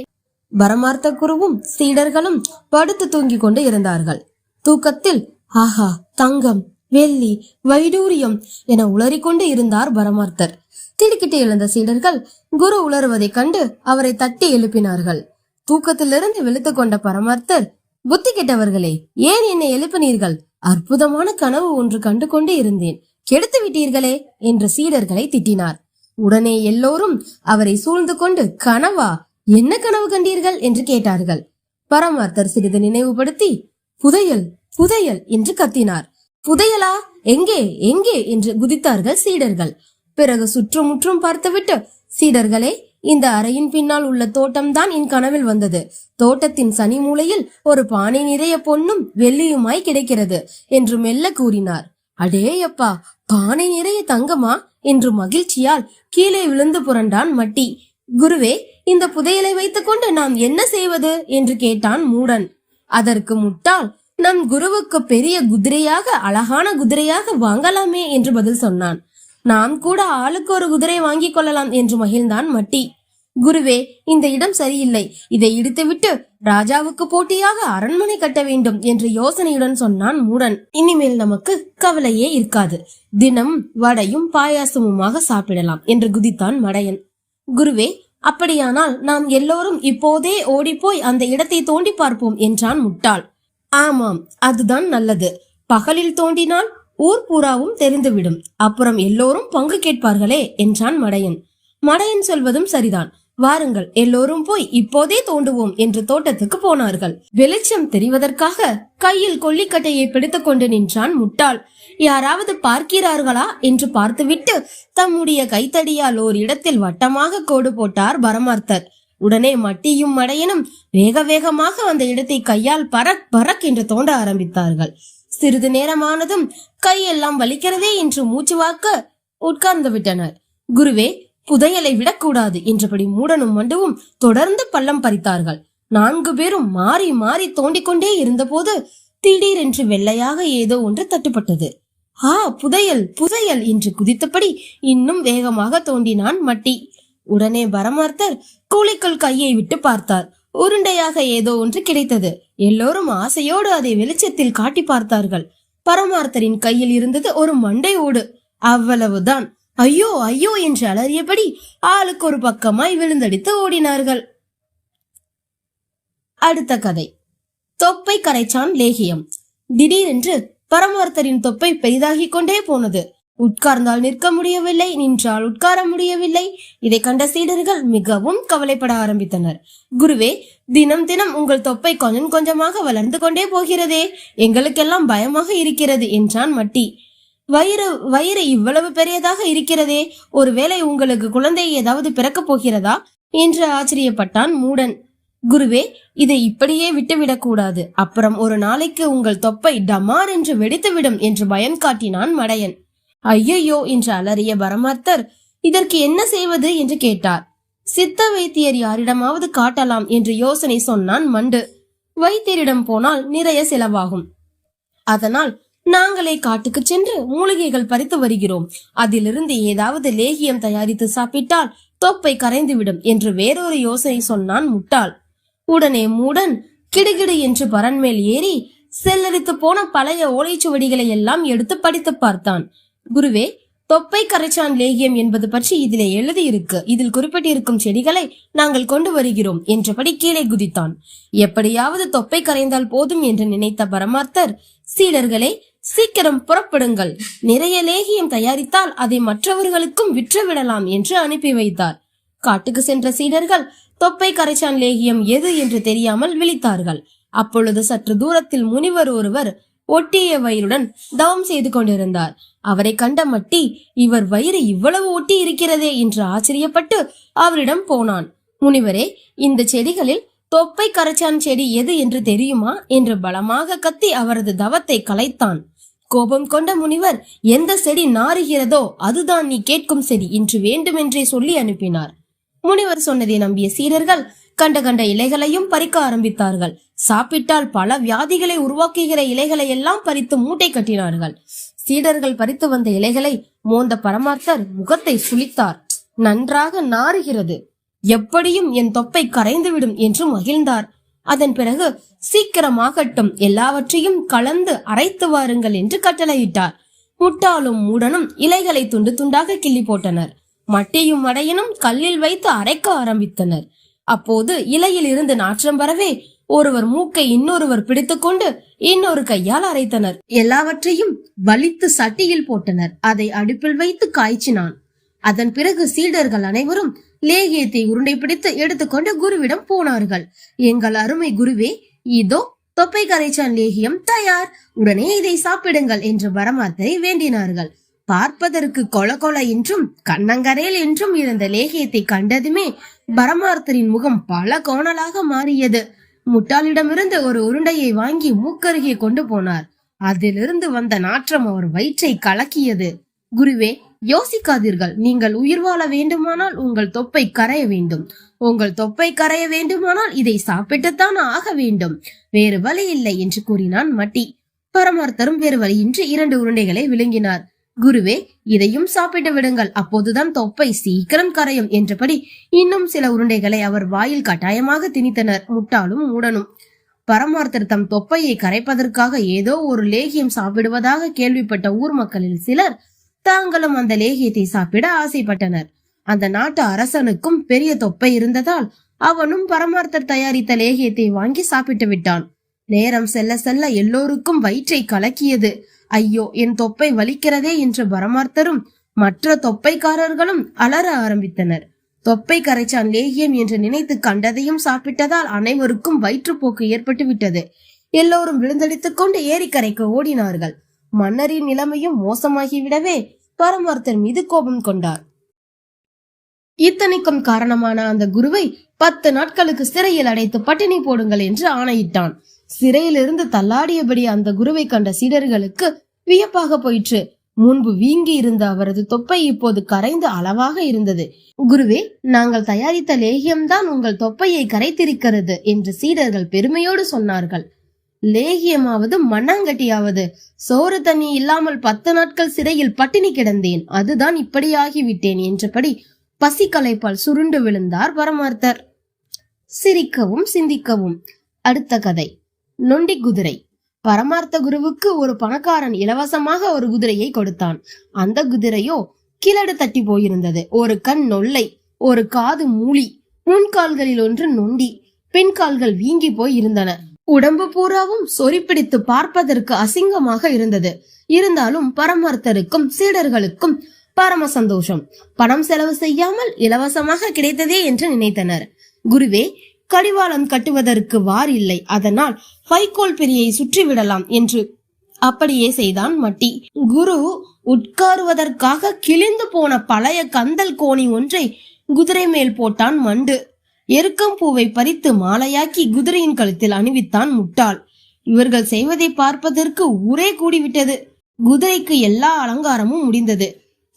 பரமார்த்த குருவும் சீடர்களும் படுத்து தூங்கிக் கொண்டு இருந்தார்கள். தூக்கத்தில் ஆஹா, தங்கம், வெள்ளி, வைடூரியம் என உளறிக்கொண்டு இருந்தார் பரமார்த்தர். திடுக்கிட்டு எழுந்த சீடர்கள் குரு உளறுவதைக் கண்டு அவரை தட்டி எழுப்பினார்கள். தூக்கத்திலிருந்து விழித்து கொண்ட பரமார்த்தர், புத்தி கெட்டவர்களே, ஏன் என்னை எழுப்பினீர்கள்? அற்புதமான கனவு ஒன்று கண்டு கொண்டு இருந்தேன், கெடுத்து விட்டீர்களே என்று சீடர்களை திட்டினார். உடனே எல்லோரும் அவரை சூழ்ந்து கொண்டு, கனவா, என்ன கனவு கண்டீர்கள் என்று கேட்டார்கள். பரமார்த்தர் சிறிது நினைவுபடுத்தி, புதையல் புதையல் என்று கத்தினார். புதையலா? எங்கே எங்கே என்று குதித்தார்கள் சீடர்கள். பிறகு சுற்றுமுற்றும் பார்த்துவிட்டு, சீடர்களே, இந்த அறையின் பின்னால் உள்ள தோட்டம்தான் என் கனவில் வந்தது. தோட்டத்தின் சனி மூலையில் ஒரு பானை நிறைய பொன்னும் வெள்ளியுமாய் கிடைக்கிறது என்று மெல்ல கூறினார். அடேயப்பா, பானை நிறைய தங்கமா என்று மகிழ்ச்சியால் கீழே விழுந்து புரண்டான் மட்டி. குருவே, இந்த புதையலை வைத்துக் கொண்டு நாம் என்ன செய்வது என்று கேட்டான் மூடன். அதற்கு முட்டாள், நம் குருவுக்கு பெரிய குதிரையாக, அழகான குதிரையாக வாங்கலாமே என்று பதில் சொன்னான். நாம் கூட ஆளுக்கு ஒரு குதிரை வாங்கிக் கொள்ளலாம் என்று மகிழ்ந்தான் மட்டி. குருவே, இந்த இடம் சரியில்லை, இதை இடித்துவிட்டு ராஜாவுக்கு போட்டியாக அரண்மனை கட்ட வேண்டும் என்று யோசனையுடன் சொன்னான் மூடன். இனிமேல் நமக்கு கவலையே இருக்காது, தினம் வடையும் பாயாசமுமாக சாப்பிடலாம் என்று குதித்தான் மடையன். குருவே, அப்படியானால் நாம் எல்லோரும் இப்போதே ஓடிப்போய் அந்த இடத்தை தோண்டி பார்ப்போம் என்றான் முட்டாள். ஆமாம், அதுதான் நல்லது. பகலில் தோண்டினால் ஊர் பூராவும் தெரிந்துவிடும், அப்புறம் எல்லோரும் பங்கு கேட்பார்களே என்றான் மடையன். மடையன் சொல்வதும் சரிதான், வாருங்கள் எல்லோரும் போய் இப்போதே தோண்டுவோம் என்று தோட்டத்துக்கு போனார்கள். வெளிச்சம் தெரிவதற்காக கையில் கொல்லிக்கட்டையை பிடித்துக் கொண்டு நின்றான் முட்டாள். யாராவது பார்க்கிறார்களா என்று பார்த்துவிட்டு தம்முடைய கைத்தடியால் ஓர் இடத்தில் வட்டமாக கோடு போட்டார் பரமார்த்தர். உடனே மட்டியும் மடையனும் வேக வேகமாக அந்த இடத்தை கையால் பரக் பரக் என்று தோண்ட ஆரம்பித்தார்கள். சிறிது நேரமானதும் கையெல்லாம் வலிக்கிறதே என்று மூச்சு வாக்க உட்கார்ந்து விட்டனர். குருவே, புதையலை விடக்கூடாது என்றபடி மூடனும் மண்டுவும் தொடர்ந்து பள்ளம் பறித்தார்கள். 4 பேரும் மாறி மாறி தோண்டிக்கொண்டே இருந்த போது திடீரென்று வெள்ளையாக ஏதோ ஒன்று தட்டுப்பட்டது. புதையல் புதையல் என்று குதித்தபடி இன்னும் வேகமாக தோண்டினான் மட்டி. உடனே பரமார்த்தர் கூலிக்குள் கையை விட்டு பார்த்தார். உருண்டையாக ஏதோ ஒன்று கிடைத்தது. எல்லோரும் ஆசையோடு அதை வெளிச்சத்தில் காட்டி பார்த்தார்கள். பரமார்த்தரின் கையில் இருந்தது ஒரு மண்டை ஓடு. அவ்வளவுதான். ஐயோ ஐயோ என்று அலறியபடி ஆளுக்கு ஒரு பக்கமாய் விழுந்தடித்து ஓடினார்கள். அடுத்த கதை. தொப்பை கரைச்சான் லேகியம். திடீரென்று பரமார்த்தரின் தொப்பை பெரிதாகிக் கொண்டே போனது. உட்கார்ந்தால் நிற்க முடியவில்லை, நின்றால் உட்கார முடியவில்லை. இதை கண்ட சீடர்கள் மிகவும் கவலைப்பட ஆரம்பித்தனர். குருவே, தினம் தினம் உங்கள் தொப்பை கொஞ்சம் கொஞ்சமாக வளர்ந்து கொண்டே போகிறதே, எங்களுக்கெல்லாம் பயமாக இருக்கிறது என்றான் மட்டி. வயிறு இவ்வளவு பெரியதாக இருக்கிறதே, ஒருவேளை உங்களுக்கு குழந்தை ஏதாவது பிறக்கப் போகிறதா என்று ஆச்சரியப்பட்டான் மூடன். குருவே, இதை இப்படியே விட்டுவிடக் கூடாது, அப்புறம் ஒரு நாளைக்கு உங்கள் தொப்பை டமார் என்று வெடித்துவிடும் என்று பயம் காட்டினான் மடையன். ஐயையோ என்று அலறிய பரமார்த்தர் இதற்கு என்ன செய்வது என்று கேட்டார். சித்த வைத்தியர் யாரிடமாவது காட்டலாம் என்று யோசனை சொன்னான் மண்டு. வைத்தியரிடம் போனால் நிறைய செலவாகும், அதனால் நாங்களே காட்டுக்கு சென்று மூலிகைகள் பறித்து வருகிறோம், அதிலிருந்து ஏதாவது லேகியம் தயாரித்து சாப்பிட்டால் தொப்பை கரைந்துவிடும் என்று வேறொரு யோசனை சொன்னான் முட்டாள். உடனே மூடன் கிடுகிடு என்று பரன்மேல் ஏறி செல்லரித்து போன பழைய ஓலைச்சுவடிகளை எல்லாம் எடுத்து படித்து பார்த்தான். குருவே, தொப்பை கரைச்சான் லேகியம் என்பது பற்றி இதிலே எழுதியிருக்கு, இதில் குறிப்பிட்டிருக்கும் செடிகளை நாங்கள் கொண்டு வருகிறோம் என்றபடி கீழே குதித்தான். எப்படியாவது தொப்பை கரைந்தால் போதும் என்று நினைத்த பரமார்த்தர், சீடர்களே சீக்கிரம் புறப்படுங்கள், நிறைய லேகியம் தயாரித்தால் அதை மற்றவர்களுக்கும் விற்றுவிடலாம் என்று அனுப்பி வைத்தார். காட்டுக்கு சென்ற சீடர்கள் தொப்பை கரைச்சான் லேகியம் எது என்று தெரியாமல் விழித்தார்கள். அப்பொழுது சற்று தூரத்தில் முனிவர் ஒருவர் ஒட்டிய வயிறுடன் தவம் செய்து கொண்டிருந்தார். அவரை கண்ட மட்டி, இவர் வயிறு இவ்வளவு ஒட்டி இருக்கிறதே என்று ஆச்சரியப்பட்டு அவரிடம் போனான். முனிவரே, இந்த செடிகளில் தொப்பை கரைச்சான் செடி எது என்று தெரியுமா என்று பலமாக கத்தி அவரது தவத்தை கலைத்தான். கோபம் கொண்ட முனிவர், எந்த செடி நாறுகிறதோ அதுதான் நீ கேட்கும் செடி என்று வேண்டுமென்றே சொல்லி அனுப்பினார். முனிவர் சொன்னதை நம்பிய சீடர்கள் கண்ட கண்ட இலைகளையும் பறிக்க ஆரம்பித்தார்கள். சாப்பிட்டால் பல வியாதிகளை உருவாக்குகிற இலைகளை எல்லாம் பறித்து மூட்டை கட்டினார்கள். சீடர்கள் பறித்து வந்த இலைகளை மோந்த பரமார்த்தர் முகத்தை சுளித்தார். நன்றாக நாறுகிறது, எப்படியும் என் தொப்பை கரைந்துவிடும் என்று மகிழ்ந்தார். அதன் பிறகு சீக்கிரமாகட்டும், எல்லாவற்றையும் கலந்து அரைத்து வாருங்கள் என்று கட்டளையிட்டார். முட்டாளும் மூடனும் இலைகளை துண்டு துண்டாக கிள்ளி போட்டனர். மட்டையும் மடையனும் கல்லில் வைத்து அரைக்க ஆரம்பித்தனர். அப்போது இலையில் இருந்து நாற்றம் வரவே ஒருவர் மூக்கை இன்னொருவர் பிடித்துக்கொண்டு இன்னொரு கையால் அரைத்தனர். எல்லாவற்றையும் வலித்து சட்டியில் போட்டனர். அதை அடுப்பில் வைத்து காய்ச்சினான். அதன் பிறகு சீடர்கள் அனைவரும் லேகியத்தை உருண்டை பிடித்து எடுத்துக்கொண்டு குருவிடம் போனார்கள். எங்கள் அருமை குருவே, இதோ தொப்பை கரைச்சான் லேகியம் தயார், உடனே இதை சாப்பிடுங்கள் என்று பரமார்த்தரை வேண்டினார்கள். பார்ப்பதற்கு கொல கொல என்றும் கண்ணங்கரேல் என்றும் இருந்த லேகியத்தை கண்டதுமே பரமார்த்தரின் முகம் பல கோணலாக மாறியது. முட்டாளிடமிருந்து ஒரு உருண்டையை வாங்கி மூக்கருகே கொண்டு போனார். அதிலிருந்து வந்த நாற்றம் அவர் வயிற்றை கலக்கியது. குருவே, யோசிக்காதீர்கள். நீங்கள் உயிர் வாழ வேண்டுமானால் உங்கள் தொப்பை கரைய வேண்டும். உங்கள் தொப்பை கரைய வேண்டுமானால் இதை சாப்பிட்டுத்தான் ஆக வேண்டும். வேறு வழி இல்லை என்று கூறினான் மட்டி. பரமார்த்தரும் வேறு வழியின்றி 2 உருண்டைகளை விழுங்கினார். குருவே, இதையும் சாப்பிட்டு விடுங்கள், அப்போதுதான் தொப்பை சீக்கிரம் கரையும் என்றபடி இன்னும் சில உருண்டைகளை அவர் வாயில் கட்டாயமாக திணித்தனர் முட்டாளும் மூடனும். பரமார்த்தர் தம் தொப்பையை கரைப்பதற்காக ஏதோ ஒரு லேகியம் சாப்பிடுவதாக கேள்விப்பட்ட ஊர் மக்களில் சிலர் தாங்களும் அந்த லேகியத்தை சாப்பிட ஆசைப்பட்டனர். அந்த நாட்டு அரசனுக்கும் பெரிய தொப்பை இருந்ததால் அவனும் பரமார்த்தர் தயாரித்த லேகியத்தை வாங்கி சாப்பிட்டு விட்டான். நேரம் செல்ல செல்ல எல்லோருக்கும் வயிற்றை கலக்கியது. ஐயோ, என் தொப்பை வலிக்கிறதே என்ற பரமார்த்தரும் மற்ற தொப்பைக்காரர்களும் அலற ஆரம்பித்தனர். தொப்பை கரைச்சான் லேகியம் என்று நினைத்து கண்டதையும் சாப்பிட்டதால் அனைவருக்கும் வயிற்றுப்போக்கு ஏற்பட்டு விட்டது. எல்லோரும் விழுந்தடித்துக் கொண்டு ஏரிக்கரைக்கு ஓடினார்கள். மன்னரின் நிலைமையும் மோசமாகிவிடவே பரமார்த்தர் மீது கோபம் கொண்டார். இத்தனைக்கும் காரணமான அந்த குருவை 10 நாட்களுக்கு சிறையில் அடைத்து பட்டினி போடுங்கள் என்று ஆணையிட்டான். சிறையிலிருந்து தள்ளாடியபடி அந்த குருவை கண்ட சீடர்களுக்கு வியப்பாக போயிற்று. முன்பு வீங்கி இருந்த அவரது தொப்பை இப்போது கரைந்து அளவாக இருந்தது. குருவே, நாங்கள் தயாரித்த லேகியம்தான் உங்கள் தொப்பையை கரைத்திருக்கிறது என்று சீடர்கள் பெருமையோடு சொன்னார்கள். லேகியமாவது மண்ணாங்கட்டியாவது, சோறு தண்ணி இல்லாமல் 10 நாட்கள் சிறையில் பட்டினி கிடந்தேன், அதுதான் இப்படி ஆகிவிட்டேன் என்றபடி பசி களைப்பால் சுருண்டு விழுந்தார் பரமார்த்தர். சிரிக்கவும் சிந்திக்கவும். அடுத்த கதை. நொண்டி குதிரை. பரமார்த்த குருவுக்கு ஒரு பணக்காரன் இலவசமாக ஒரு குதிரையை கொடுத்தான். அந்த குதிரையோ கிழடு தட்டி போயிருந்தது. ஒரு கண் நொல்லை, ஒரு காது மூளி, முன்கால்களில் ஒன்று நொண்டி, பின் கால்கள் வீங்கி போய் இருந்தன. உடம்பு பூராவும் சொறி பிடித்து பார்ப்பதற்கு அசிங்கமாக இருந்தது. இருந்தாலும் பரமார்த்தருக்கும் சீடர்களுக்கும் பரம சந்தோஷம். பணம் செலவு செய்யாமல் இலவசமாக கிடைத்ததே என்று நினைத்தனர். குருவே, கடிவாளம் கட்டுவதற்கு வார் இல்லை, அதனால் வைக்கோல் பிரியை சுற்றி விடலாம் என்று அப்படியே செய்தான் மட்டி. குரு உட்காருவதற்காக கிழிந்து போன பழைய கந்தல் கோணி ஒன்றை குதிரை மேல் போட்டான் மண்டு. எருக்கம் பூவை பறித்து மாலையாக்கி குதிரையின் கழுத்தில் அணிவித்தான் முட்டாள். இவர்கள் செய்வதை பார்ப்பதற்கு ஊரே கூடிவிட்டது. குதிரைக்கு எல்லா அலங்காரமும் முடிந்தது.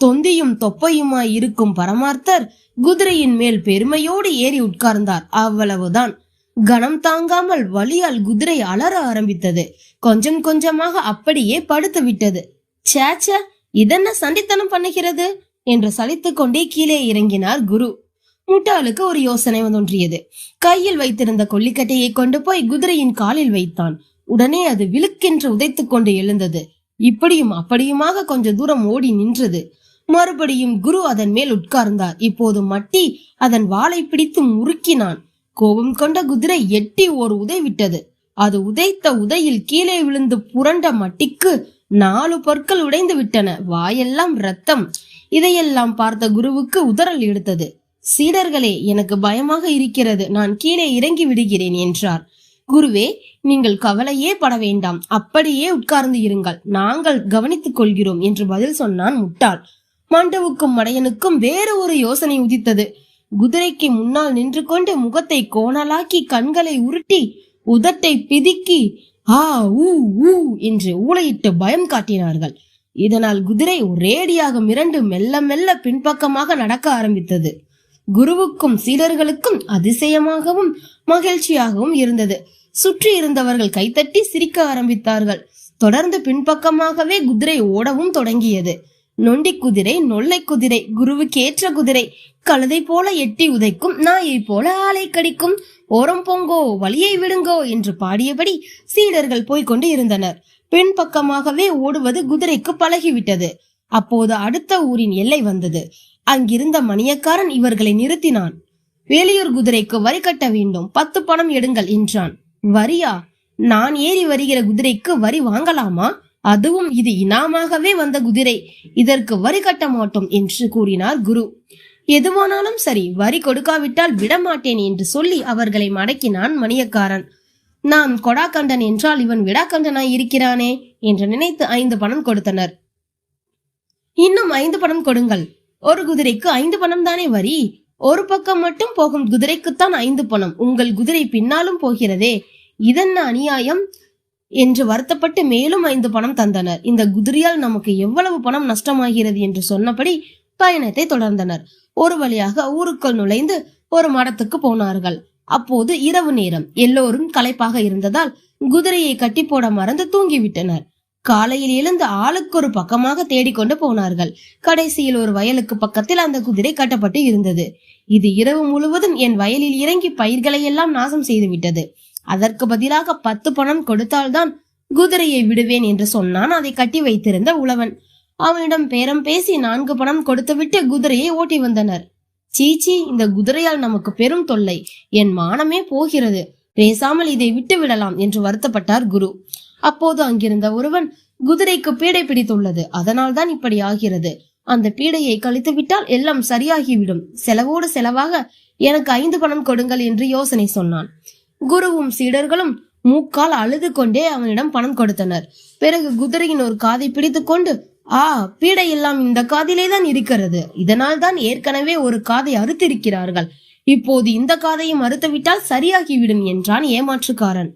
தொந்தியும் தொப்பையுமாய் இருக்கும் பரமார்த்தர் குதிரையின் மேல் பெருமையோடு ஏறி உட்கார்ந்தார். அவ்வளவுதான். கனம் தாங்காமல் வலியால் குதிரை அலற ஆரம்பித்தது. கொஞ்சம் கொஞ்சமாக அப்படியே படுத்து விட்டது. சேச்ச, இதென்ன சண்டித்தனம் பண்ணுகிறது என்று சலித்துக் கொண்டே கீழே இறங்கினார் குரு. முட்டாளுக்கு ஒரு யோசனை தோன்றியது. கையில் வைத்திருந்த கொல்லிக்கட்டையை கொண்டு போய் குதிரையின் காலில் வைத்தான். உடனே அது விழுக்கென்று உதைத்துக் கொண்டு எழுந்தது. இப்படியும் அப்படியுமாக கொஞ்ச தூரம் ஓடி நின்றது. மறுபடியும் குரு அதன் மேல் உட்கார்ந்தார். இப்போது மட்டி அதன் வாளை பிடித்து முறுக்கினான். கோபம் கொண்ட குதிரை எட்டி ஓர் உதை விட்டது. அது உதைத்த உதையில் கீழே விழுந்து புரண்ட மட்டிக்கு 4 பற்கள் உடைந்து விட்டன. வாயெல்லாம் ரத்தம். இதையெல்லாம் பார்த்த குருவுக்கு உதறல் எடுத்தது. சீடர்களே, எனக்கு பயமாக இருக்கிறது, நான் கீழே இறங்கி விடுகிறேன் என்றார். குருவே, நீங்கள் கவலையே பட வேண்டாம், அப்படியே உட்கார்ந்து இருங்கள், நாங்கள் கவனித்துக் கொள்கிறோம் என்று பதில் சொன்னான் முட்டாள். மண்டவுக்கும் மடையனுக்கும் வேறு ஒரு யோசனை உதித்தது. குதிரைக்கு முன்னால் நின்று கொண்டு முகத்தை கோணலாக்கி கண்களை உருட்டி உதட்டை பிதுக்கி ஆ ஊ ஊ என்று ஊளையிட்டு பயம் காட்டினார்கள். இதனால் குதிரை ஒரேடியாக மிரண்டு மெல்ல மெல்ல பின்பக்கமாக நடக்க ஆரம்பித்தது. குருவுக்கும் சீடர்களுக்கும் அதிசயமாகவும் மகிழ்ச்சியாகவும் இருந்தது. சுற்றி இருந்தவர்கள் கைத்தட்டி சிரிக்க ஆரம்பித்தார்கள். தொடர்ந்து பின்பக்கமாகவே குதிரை ஓடவும் தொடங்கியது. நொண்டி குதிரை, நொல்லை குதிரை, குருவுக்கு ஏற்ற குதிரை, கழுதை போல எட்டி உதைக்கும், நாயை போல ஆளை கடிக்கும், ஓரம் போங்கோ, வழியை விடுங்கோ என்று பாடியபடி சீடர்கள் போய்கொண்டு இருந்தனர். பின்பக்கமாகவே ஓடுவது குதிரைக்கு பழகிவிட்டது. அப்போது அடுத்த ஊரின் எல்லை வந்தது. அங்கிருந்த மணியக்காரன் இவர்களை நிறுத்தினான். வேலியூர் குதிரைக்கு வரி கட்ட வேண்டும், 10 பணம் எடுங்கள் என்றான். வரியா? நான் ஏறி வருகிற குதிரைக்கு வரி வாங்கலாமா? அதுவும் இது இனாமாகவே வந்த குதிரை, இதற்கு வரி கட்ட மாட்டோம் என்று கூறினார் குரு. எதுவானாலும் சரி, வரி கொடுக்காவிட்டால் விடமாட்டேன் என்று சொல்லி அவர்களை மடக்கினான் மணியக்காரன். நான் கொடாக்கண்டன் என்றால் இவன் விடாக்கண்டனாய் இருக்கிறானே என்று நினைத்து 5 பணம் கொடுத்தனர். இன்னும் 5 பணம் கொடுங்கள். ஒரு குதிரைக்கு 5 பணம் தானே வரி? ஒரு பக்கம் மட்டும் போகும் குதிரைக்குத்தான் 5 பணம். உங்கள் குதிரை பின்னாலும் போகிறதே, இதென்ன அநியாயம் என்று வருத்தப்பட்டு மேலும் 5 பணம் தந்தனர். இந்த குதிரையால் நமக்கு எவ்வளவு பணம் நஷ்டமாகிறது என்று சொன்னபடி பயணத்தை தொடர்ந்தனர். ஒரு வழியாக ஊருக்குள் நுழைந்து ஒரு மடத்துக்கு போனார்கள். அப்போது இரவு நேரம். எல்லோரும் களைப்பாக இருந்ததால் குதிரையை கட்டி போட மறந்து தூங்கிவிட்டனர். காலையில் எழுந்து ஆளுக்கு ஒரு பக்கமாக தேடிக்கொண்டு போனார்கள். கடைசியில் ஒரு வயலுக்கு பக்கத்தில் அந்த குதிரை கட்டப்பட்டு இருந்தது. இது இரவு முழுவதும் என் வயலில் இறங்கி பயிர்களை எல்லாம் நாசம் செய்து விட்டது. அதற்கு பதிலாக 10 பணம் கொடுத்தால்தான் குதிரையை விடுவேன் என்று சொன்னான் அதை கட்டி வைத்திருந்த உழவன். அவனிடம் பேரம் பேசி 4 பணம் கொடுத்துவிட்டு குதிரையை ஓட்டி வந்தனர். சீச்சி, இந்த குதிரையால் நமக்கு பெரும் தொல்லை, என் மானமே போகிறது, பேசாமல் இதை விட்டு விடலாம் என்று வருத்தப்பட்டார் குரு. அப்போது அங்கிருந்த ஒருவன், குதிரைக்கு பீடை பிடித்துள்ளது, அதனால் தான் இப்படி ஆகிறது, அந்த பீடையை கழித்து விட்டால் எல்லாம் சரியாகிவிடும், செலவோடு செலவாக எனக்கு 5 பணம் கொடுங்கள் என்று யோசனை சொன்னான். குருவும் சீடர்களும் மூக்கால் அழுது கொண்டே அவனிடம் பணம் கொடுத்தனர். பிறகு குதிரையின் ஒரு காதை பிடித்து கொண்டு, பீடை எல்லாம் இந்த காதிலே தான் இருக்கிறது, இதனால் தான் ஏற்கனவே ஒரு காதை அறுத்திருக்கிறார்கள், இப்போது இந்த காதையும் அறுத்துவிட்டால் சரியாகிவிடும் என்றான் ஏமாற்றுக்காரன்.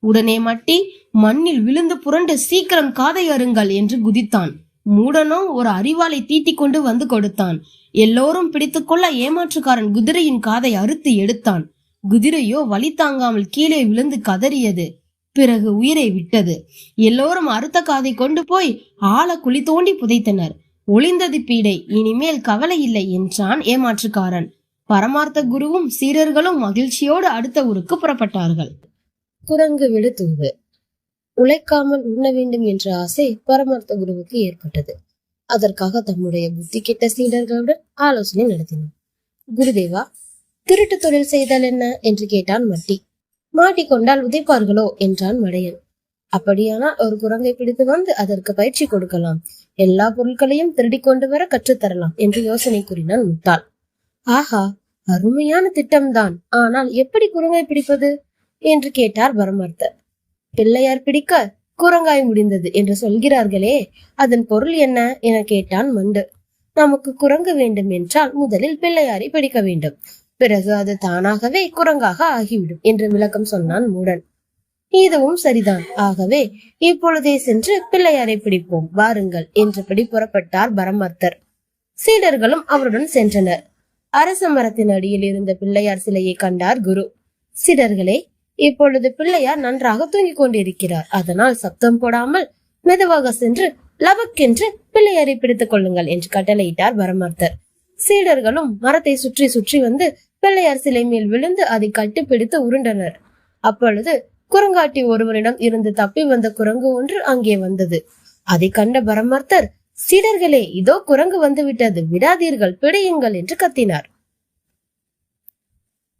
உடனே மட்டி மண்ணில் விழுந்து புரண்டு சீக்கிரம் காதை அருங்கள் என்று குதித்தான். மூடனோ ஒரு அரிவாளை தீட்டிக் கொண்டு வந்து கொடுத்தான். எல்லோரும் பிடித்துக்கொள்ள ஏமாற்றுக்காரன் குதிரையின் காதை அறுத்து எடுத்தான். குதிரையோ வலி தாங்காமல் கீழே விழுந்து கதறியது. பிறகு உயிரை விட்டது. எல்லோரும் அறுத்த காதை கொண்டு போய் ஆழ குழி தோண்டி புதைத்தனர். ஒளிந்தது பீடை, இனிமேல் கவலை இல்லை என்றான் ஏமாற்றுக்காரன். பரமார்த்த குருவும் சீடர்களும் மகிழ்ச்சியோடு அடுத்த ஊருக்கு புறப்பட்டார்கள். குரங்கு விடு தூது. உழைக்காமல் உண்ண வேண்டும் என்ற ஆசை பரமார்த்த குருவுக்கு ஏற்பட்டது. அதற்காக தம்முடைய புத்தி கெட்ட சீடர்களுடன் ஆலோசனை நடத்தினார். குருதேவா, திருட்டு தொழில் செய்தால் என்ன என்று கேட்டான் மட்டி. மாட்டிக்கொண்டால் உதைப்பார்களோ என்றான் மடையன். அப்படியானால் ஒரு குரங்கை பிடித்து வந்து அதற்கு பயிற்சி கொடுக்கலாம், எல்லா பொருட்களையும் திருடி கொண்டு வர கற்றுத்தரலாம் என்று யோசனை கூறினான் முட்டாள். ஆஹா, அருமையான திட்டம்தான், ஆனால் எப்படி குரங்கை பிடிப்பது என்று கேட்டார் பரமார்த்தர். பிள்ளையார் பிடிக்க குரங்காய் முடிந்தது என்று சொல்கிறார்களே, அதன் பொருள் என்ன என கேட்டான் மண்டு. நமக்கு குரங்கு வேண்டும் என்றால் முதலில் பிள்ளையாரை பிடிக்க வேண்டும், பிறகு அது தானாகவே குரங்காக ஆகிவிடும் என்று விளக்கம் சொன்னான் மூடன். இதுவும் சரிதான், ஆகவே இப்பொழுதே சென்று பிள்ளையாரை பிடிப்போம், வாருங்கள் என்றபடி புறப்பட்டார் பரமார்த்தர். சீடர்களும் அவருடன் சென்றனர். அரச மரத்தின் அடியில் இருந்த பிள்ளையார் சிலையை கண்டார் குரு. சீடர்களே, இப்பொழுது பிள்ளையார் நன்றாக தூங்கிக் கொண்டிருக்கிறார், அதனால் சப்தம் போடாமல் மெதுவாக சென்று லபக்கென்று பிள்ளையாரை பிடித்துக் கொள்ளுங்கள் என்று கட்டளையிட்டார் பரமார்த்தர். சீடர்களும் மரத்தை சுற்றி சுற்றி வந்து பிள்ளையார் சிலை மேல் விழுந்து அதை கட்டிப்பிடித்து உருண்டனர். அப்பொழுது குரங்காட்டி ஒருவரிடம் இருந்து தப்பி வந்த குரங்கு ஒன்று அங்கே வந்தது. அதை கண்ட பரமார்த்தர், சீடர்களே, இதோ குரங்கு வந்து விட்டது, விடாதீர்கள், பிடியுங்கள் என்று கத்தினார்.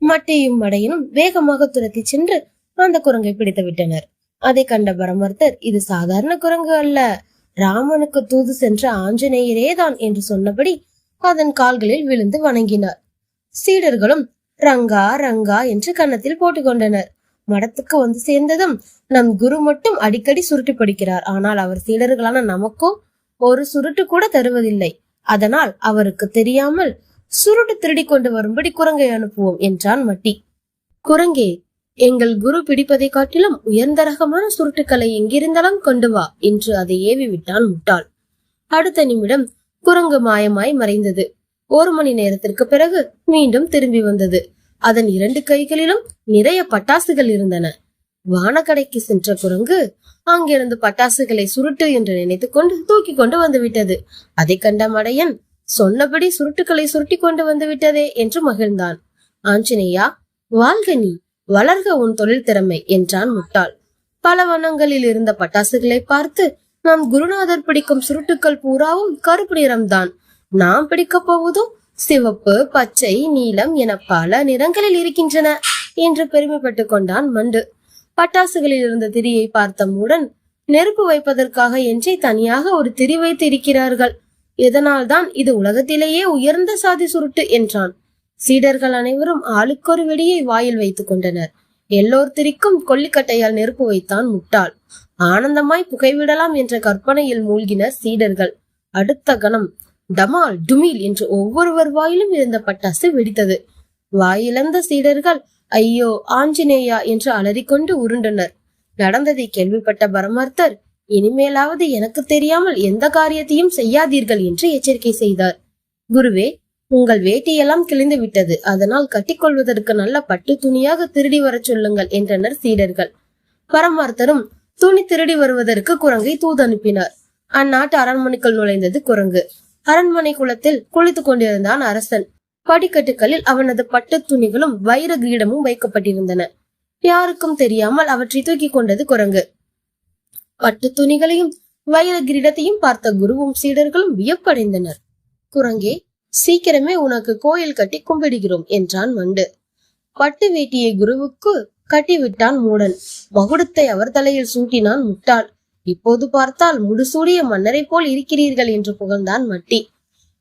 மட்டையும் மடையனும் வேகமாக துரத்தி சென்று அந்த குரங்கை பிடித்து விட்டனர். அதை கண்ட பரமார்த்தர், இது சாதாரண குரங்கு அல்ல, ராமனுக்கு தூது சென்ற ஆஞ்சநேயரே தான் என்று சொன்னபடி அதன் கால்களில் விழுந்து வணங்கினார். சீடர்களும் ரங்கா ரங்கா என்று கன்னத்தில் போட்டுக்கொண்டனர். மடத்துக்கு வந்து சேர்ந்ததும் நம் குரு மட்டும் அடிக்கடி சுருட்டு படிக்கிறார். ஆனால் அவர் சீடர்களான நமக்கோ ஒரு சுருட்டு கூட தருவதில்லை. அதனால் அவருக்கு தெரியாமல் சுருட்டு திருடி கொண்டு வரும்படி குரங்கை அனுப்புவோம் என்றான் மட்டி. குரங்கே, எங்கள் குரு பிடிப்பதை காட்டிலும் உயர்ந்த ரகமான சுருட்டுக்களை எங்கிருந்தாலும் கொண்டு வா என்று அதை ஏவி விட்டான் முட்டாள். அடுத்த நிமிடம் குரங்கு மாயமாய் மறைந்தது. 1 மணி நேரத்திற்கு பிறகு மீண்டும் திரும்பி வந்தது. அதன் 2 கைகளிலும் நிறைய பட்டாசுகள் இருந்தன. வானக்கடைக்கு சென்ற குரங்கு அங்கிருந்து பட்டாசுகளை சுருட்டு என்று நினைத்துக் கொண்டு தூக்கி கொண்டு வந்து விட்டது. அதை கண்ட மடையன், சொன்னபடி சுருட்டுக்களை சுருட்டி கொண்டு வந்து விட்டதே என்று மகிழ்ந்தான். ஆஞ்சநேயா, வாழ்க நீ, வளர்க உன் தொழில் திறமை என்றான் முட்டாள். பல வண்ணங்களில் இருந்த பட்டாசுகளை பார்த்து, நம் குருநாதர் பிடிக்கும் சுருட்டுக்கள் பூராவும் கருப்பு நிறம்தான். நாம் பிடிக்க போவதோ சிவப்பு, பச்சை, நீலம் என பல நிறங்களில் இருக்கின்றன என்று பெருமைப்பட்டுக் கொண்டான் மண்டு. பட்டாசுகளில் இருந்த திரியை பார்த்த மூடன், நெருப்பு வைப்பதற்காக என்றே தனியாக ஒரு திரி வைத்து இருக்கிறார்கள். இதனால்தான் இது உலகத்திலேயே உயர்ந்த சாதி சுருட்டு என்றான். சீடர்கள் அனைவரும் ஆளுக்கொரு வெடியை வாயில் வைத்துக் கொண்டனர். எல்லோர் திரிக்கும் கொல்லிக்கட்டையால் நெருப்பு வைத்தான் முட்டாள். ஆனந்தமாய் புகைவிடலாம் என்ற கற்பனையில் மூழ்கினர் சீடர்கள். அடுத்த கணம் டமால் டுமில் என்று ஒவ்வொருவர் வாயிலும் இருந்த பட்டாசு வெடித்தது. வாயிழந்த சீடர்கள் ஐயோ ஆஞ்சநேயா என்று அலறிக்கொண்டு உருண்டனர். நடந்ததை கேள்விப்பட்ட பரமார்த்தர், இனிமேலாவது எனக்கு தெரியாமல் எந்த காரியத்தையும் செய்யாதீர்கள் என்று எச்சரிக்கை செய்தார். குருவே, உங்கள் வேட்டியெல்லாம் கிழிந்து விட்டது. அதனால் கட்டிக்கொள்வதற்கு நல்ல பட்டு துணியாக திருடி வர சொல்லுங்கள் என்றனர் சீடர்கள். பரமார்த்தரும் துணி திருடி வருவதற்கு குரங்கை தூது அனுப்பினார். அந்நாட்டு அரண்மனைக்குள் நுழைந்தது குரங்கு. அரண்மனை குளத்தில் குளித்துக் கொண்டிருந்தான் அரசன். படிக்கட்டுகளில் அவனது பட்டு துணிகளும் வைர கிரீடமும் வைக்கப்பட்டிருந்தன. யாருக்கும் தெரியாமல் அவற்றை தூக்கி கொண்டது குரங்கு. பட்டு துணிகளையும் வைர கிரீடத்தையும் பார்த்த குருவும் சீடர்களும் வியப்படைந்தனர். குரங்கே, சீக்கிரமே உனக்கு கோயில் கட்டி கும்பிடுகிறோம் என்றான் மண்டு. பட்டு வேட்டியை குருவுக்கு கட்டிவிட்டான் மூடன். மகுடத்தை அவர் தலையில் சூட்டினான் முட்டாள். இப்போது பார்த்தால் முடிசூடிய மன்னரை போல் இருக்கிறீர்கள் என்று புகழ்ந்தான் மட்டி.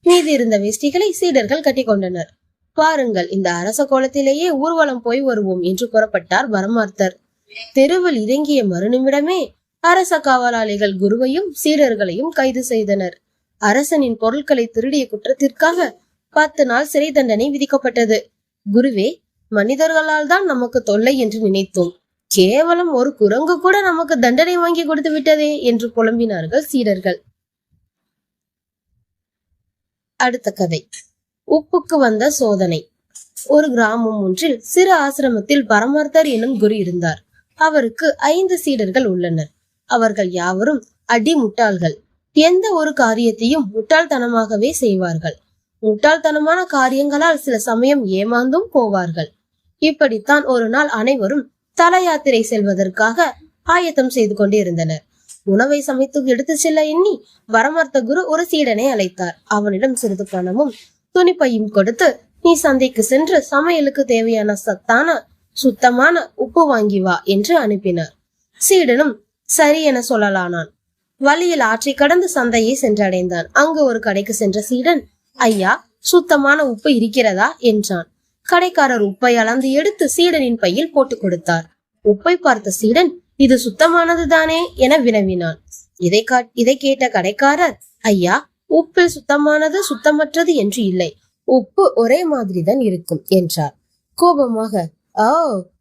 மீதி இருந்த வேஷ்டிகளை சீடர்கள் கட்டி கொண்டனர். பாருங்கள், இந்த அரச கோலத்திலேயே ஊர்வலம் போய் வருவோம் என்று புறப்பட்டார் பரமார்த்தர். தெருவில் இறங்கிய மறுநிமிடமே அரச காவலாளிகள் குருவையும் சீடர்களையும் கைது செய்தனர். அரசனின் பொருட்களை திருடிய குற்றத்திற்காக 10 நாள் சிறை தண்டனை விதிக்கப்பட்டது. குருவே, மனிதர்களால் தான் நமக்கு தொல்லை என்று நினைத்தோம். கேவலம் ஒரு குரங்கு கூட நமக்கு தண்டனை வாங்கி கொடுத்து விட்டதே என்று புலம்பினார்கள் சீடர்கள். அடுத்த கதை, உப்புக்கு வந்த சோதனை. ஒரு கிராமம் ஒன்றில் சிறு ஆசிரமத்தில் பரமார்த்தர் எனும் குரு இருந்தார். அவருக்கு 5 சீடர்கள் உள்ளனர். அவர்கள் யாவரும் அடி முட்டாள்கள். எந்த ஒரு காரியத்தையும் முட்டாள்தனமாகவே செய்வார்கள். முட்டாள்தனமான காரியங்களால் சில சமயம் ஏமாந்தும் போவார்கள். இப்படித்தான் ஒரு நாள் அனைவரும் தல யாத்திரை செல்வதற்காக ஆயத்தம் செய்து கொண்டிருந்தனர். உணவை சமைத்து எடுத்து செல்ல எண்ணி பரமார்த்த குரு ஒரு சீடனை அழைத்தார். அவனிடம் சிறிது பணமும் துணிப்பையும் கொடுத்து, நீ சந்தைக்கு சென்று சமையலுக்கு தேவையான சத்தான சுத்தமான உப்பு வாங்கி வா என்று அனுப்பினார். சீடனும் சரி என சொல்லலானான். வழியில் ஆற்றை கடந்து சந்தையை சென்றடைந்தான். அங்கு ஒரு கடைக்கு சென்ற சீடன், ஐயா, சுத்தமான உப்பு இருக்கிறதா என்றான். கடைக்காரர் உப்பை அளந்து எடுத்து சீடனின் பையில் போட்டு கொடுத்தார். உப்பை பார்த்த சீடன், இது சுத்தமானது தானே என வினவினான். இதை கேட்ட கடைக்காரர், ஐயா, உப்பில் சுத்தமானது சுத்தமற்றது என்று இல்லை, உப்பு ஒரே மாதிரிதான் இருக்கும் என்றார். கோபமாக, ஓ,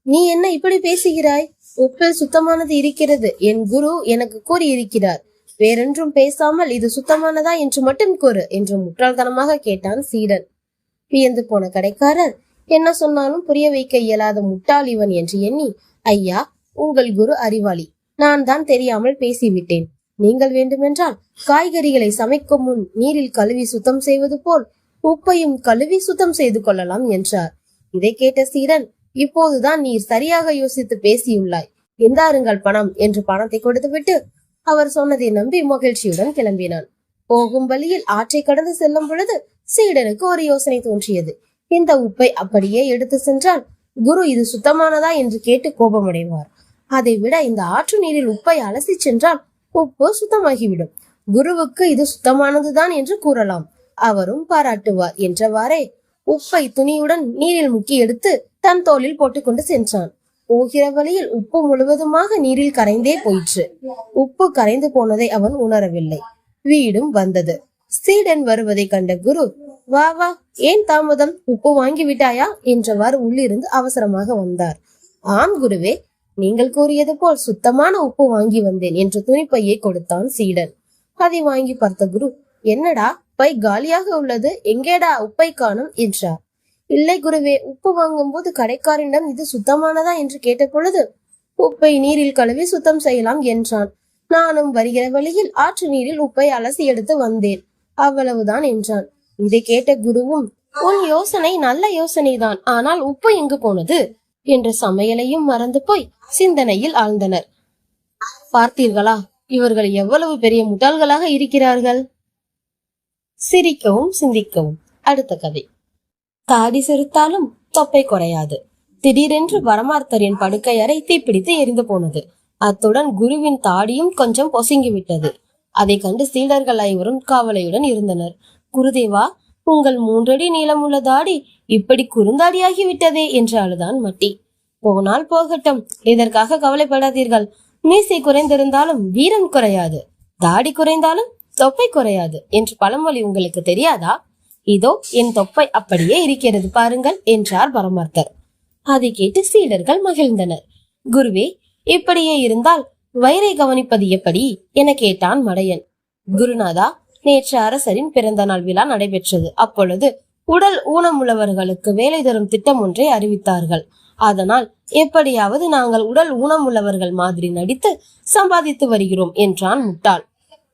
நீ என்ன இப்படி பேசுகிறாய்? உப்பில் சுத்தமானது இருக்கிறது, என் குரு எனக்கு கூறி இருக்கிறார். வேறென்றும் பேசாமல் இது சுத்தமானதா என்று மட்டும் கூறு என்று முட்டாள்தனமாக கேட்டான் சீடன். வியந்து போன கடைக்காரர், என்ன சொன்னாலும் புரிய வைக்க இயலாத முட்டாள் இவன் என்று எண்ணி, ஐயா, உங்கள் குரு அறிவாளி, நான் தான் தெரியாமல் பேசிவிட்டேன். நீங்கள் வேண்டுமென்றால் காய்கறிகளை சமைக்கும் முன் நீரில் கழுவி சுத்தம் செய்வது போல் உப்பையும் கழுவி சுத்தம் செய்து கொள்ளலாம் என்றார். இதை கேட்ட சீடன், இப்போதுதான் நீர் சரியாக யோசித்து பேசியுள்ளாய், இந்தாருங்கள் பணம் என்று பணத்தை கொடுத்துவிட்டு அவர் சொன்னதை நம்பி மகிழ்ச்சியுடன் கிளம்பினான். போகும் வழியில் ஆற்றை கடந்து செல்லும் பொழுது சீடனுக்கு ஒரு யோசனை தோன்றியது. இந்த உப்பை அப்படியே எடுத்து சென்றால் குரு இது சுத்தமானதா என்று கேட்டு கோபமடைவார். அதை விட இந்த ஆற்று நீரில் உப்பை அலசி சென்றால் உப்பு சுத்தமாகிவிடும். குருவுக்கு இது சுத்தமானதுதான் என்று கூறலாம், அவரும் பாராட்டுவார் என்றவாறே உப்பை துணியுடன் நீரில் முக்கி எடுத்து தன் தோளில் போட்டுக்கொண்டு சென்றான். போகிற வழியில் உப்பு முழுவதுமாக நீரில் கரைந்தே போயிற்று. உப்பு கரைந்து போனதை அவன் உணரவில்லை. வீடும் வந்தது. சீடன் வருவதை கண்ட குரு, வா வா, ஏன் தாமதம், உப்பு வாங்கி விட்டாயா என்றவாறு உள்ளிருந்து அவசரமாக வந்தார். ஆம் குருவே, நீங்கள் கூறியது போல் சுத்தமான உப்பு வாங்கி வந்தேன் என்று துணிப்பையை கொடுத்தான் சீடன். அதை வாங்கி பார்த்த குரு, என்னடா பை காலியாக உள்ளது, எங்கேடா உப்பை காணும் என்றார். இல்லை குருவே, உப்பு வாங்கும் போது கடைக்காரனிடம் இது சுத்தமானதா என்று கேட்ட பொழுது உப்பை நீரில் கழுவி சுத்தம் செய்யலாம் என்றான். நானும் வருகிற வழியில் ஆற்று நீரில் உப்பை அலசி எடுத்து வந்தேன், அவ்வளவுதான் என்றான். இதை கேட்ட குருவும், உன் யோசனை நல்ல யோசனைதான், ஆனால் உப்பு எங்கு போனது என்ற சமையலையும் மறந்து போய் சிந்தனையில் ஆழ்ந்தனர். பார்த்தீர்களா, இவர்கள் எவ்வளவு பெரிய முட்டாள்களாக இருக்கிறார்கள். சிரிக்கவும் சிந்திக்கவும். அடுத்த கதை. தாடி சிறுத்தாலும் தொப்பை குறையாது. திடீரென்று பரமார்த்தரின் படுக்கை அறை தீப்பிடித்து எரிந்து போனது. அத்துடன் குருவின் தாடியும் கொஞ்சம் பொசுங்கிவிட்டது. அதை கண்டு சீடர்கள் ஐவரும் காவலையுடன் இருந்தனர். குருதேவா, உங்கள் 3 அடி நீளமுள்ள தாடி இப்படி குறுந்தாடியாகிவிட்டதே என்று அழுதான் மட்டி. போனால் போகட்டும், இதற்காக கவலைப்படாதீர்கள். மீசை குறைந்திருந்தாலும் வீரம் குறையாது, தாடி குறைந்தாலும் தொப்பை குறையாது என்று பழமொழி உங்களுக்கு தெரியாதா? இதோ என் தொப்பை அப்படியே இருக்கிறது பாருங்கள் என்றார் பரமார்த்தர். அதை கேட்டு சீடர்கள் மகிழ்ந்தனர். குருவே, இப்படியே இருந்தால் வயிறை கவனிப்பது எப்படி என கேட்டான் மடையன். குருநாதா, நேற்று அரசரின் பிறந்த நாள் விழா நடைபெற்றது. அப்பொழுது உடல் ஊனமுள்ளவர்களுக்கு வேலை தரும் திட்டம் ஒன்றை அறிவித்தார்கள். அதனால் எப்படியாவது நாங்கள் உடல் ஊனமுள்ளவர்கள் மாதிரி நடித்து சம்பாதித்து வருகிறோம் என்றான் முட்டாள்.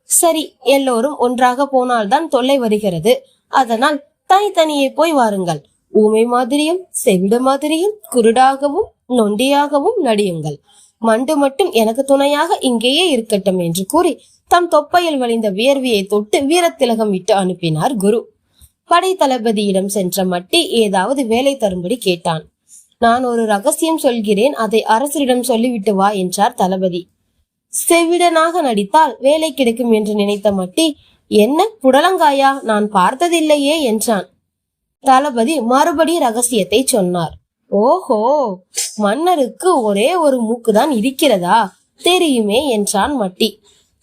சரி, எல்லோரும் ஒன்றாக போனால்தான் தொல்லை வருகிறது. அதனால் தனித்தனியே போய் வாருங்கள். ஊமை மாதிரியும் செவிடு மாதிரியும் குருடாகவும் நொண்டியாகவும் நடியுங்கள். மண்டு மட்டும் எனக்கு துணையாக இங்கேயே இருக்கட்டும் என்று கூறி தம் தொப்பையில் வழிந்த வியர்வியை தொட்டு வீரத்திலகம் விட்டு அனுப்பினார் குரு. படை தளபதியிடம் சென்ற மட்டி ஏதாவது வேலை தரும்படி கேட்டான். நான் ஒரு ரகசியம் சொல்கிறேன், அதை அரசரிடம் சொல்லிவிட்டு வா என்றார் தளபதி. செவிடனாக நடித்தால் வேலை கிடைக்கும் என்று நினைத்த மட்டி, என்ன புடலங்காயா, நான் பார்த்ததில்லையே என்றான். தளபதி மறுபடி ரகசியத்தை சொன்னார். ஓஹோ, மன்னருக்கு ஒரே ஒரு மூக்குதான் இருக்கிறதா, தெரியுமே என்றான் மட்டி.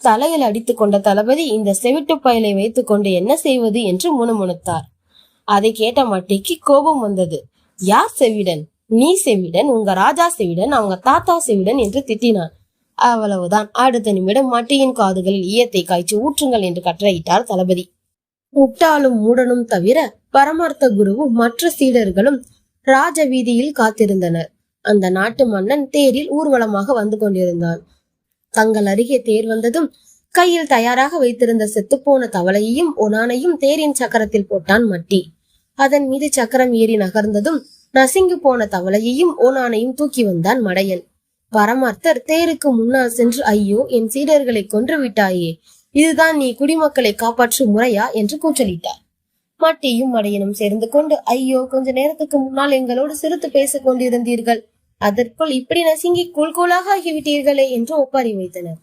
தலையில் அடித்துக் கொண்ட தளபதி இந்த செவிட்டு பயலை வைத்துக் கொண்டு என்ன செய்வது என்று முணுமுணுத்தார். அதை கேட்ட மட்டிக்கு கோபம் வந்தது. யார் செவிடன்? நீ செவிடன், உங்க ராஜா செவிடன், அவங்க தாத்தா செவிடன் என்று திட்டினான். அவ்வளவுதான். அடுத்த நிமிடம் மட்டியின் காதுகளில் ஈயத்தை காய்ச்சி ஊற்றுங்கள் என்று கட்டளையிட்டார் தளபதி. முட்டாளும் மூடனும் தவிர பரமார்த்த குருவும் மற்ற சீடர்களும் ராஜ வீதியில் காத்திருந்தனர். அந்த நாட்டு மன்னன் தேரில் ஊர்வலமாக வந்து கொண்டிருந்தான். தங்கள் அருகே தேர் வந்ததும் கையில் தயாராக வைத்திருந்த செத்துப்போன தவளையையும் ஒனானையும் தேரின் சக்கரத்தில் போட்டான் மட்டி. அதன் மீது சக்கரம் ஏறி நகர்ந்ததும் நசுங்கி போன தவளையையும் ஓனானையும் தூக்கி வந்தான் மடையன். பரமார்த்தர் தேருக்கு முன்னால் சென்று, ஐயோ, என் சீடர்களை கொன்று விட்டாயே, இதுதான் நீ குடிமக்களை காப்பாற்றும் முறையா என்று கூச்சலிட்டார். மட்டியும் மடையனும் சேர்ந்து கொண்டு, ஐயோ, கொஞ்ச நேரத்துக்கு முன்னால் எங்களோடு சிரித்து பேசிக் கொண்டிருந்தீர்கள், அதற்குள் இப்படி நசுங்கி கூழ்கூழாக ஆகிவிட்டீர்களே என்று ஒப்பாரி வைத்தனர்.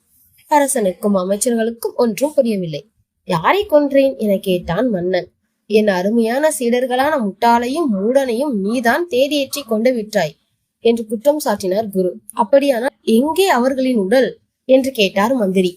அரசனுக்கும் அமைச்சர்களுக்கும் ஒன்றும் புரியவில்லை. யாரை கொன்றேன் என கேட்டான் மன்னன். என் அருமையான சீடர்களான முட்டாளையும் மூடனையும் நீதான் தேடியேற்றி கொண்டு விட்டாய் என்று குற்றம் சாட்டினார் குரு. அப்படியானால் எங்கே அவர்களின் உடல் என்று கேட்டார் மந்திரி.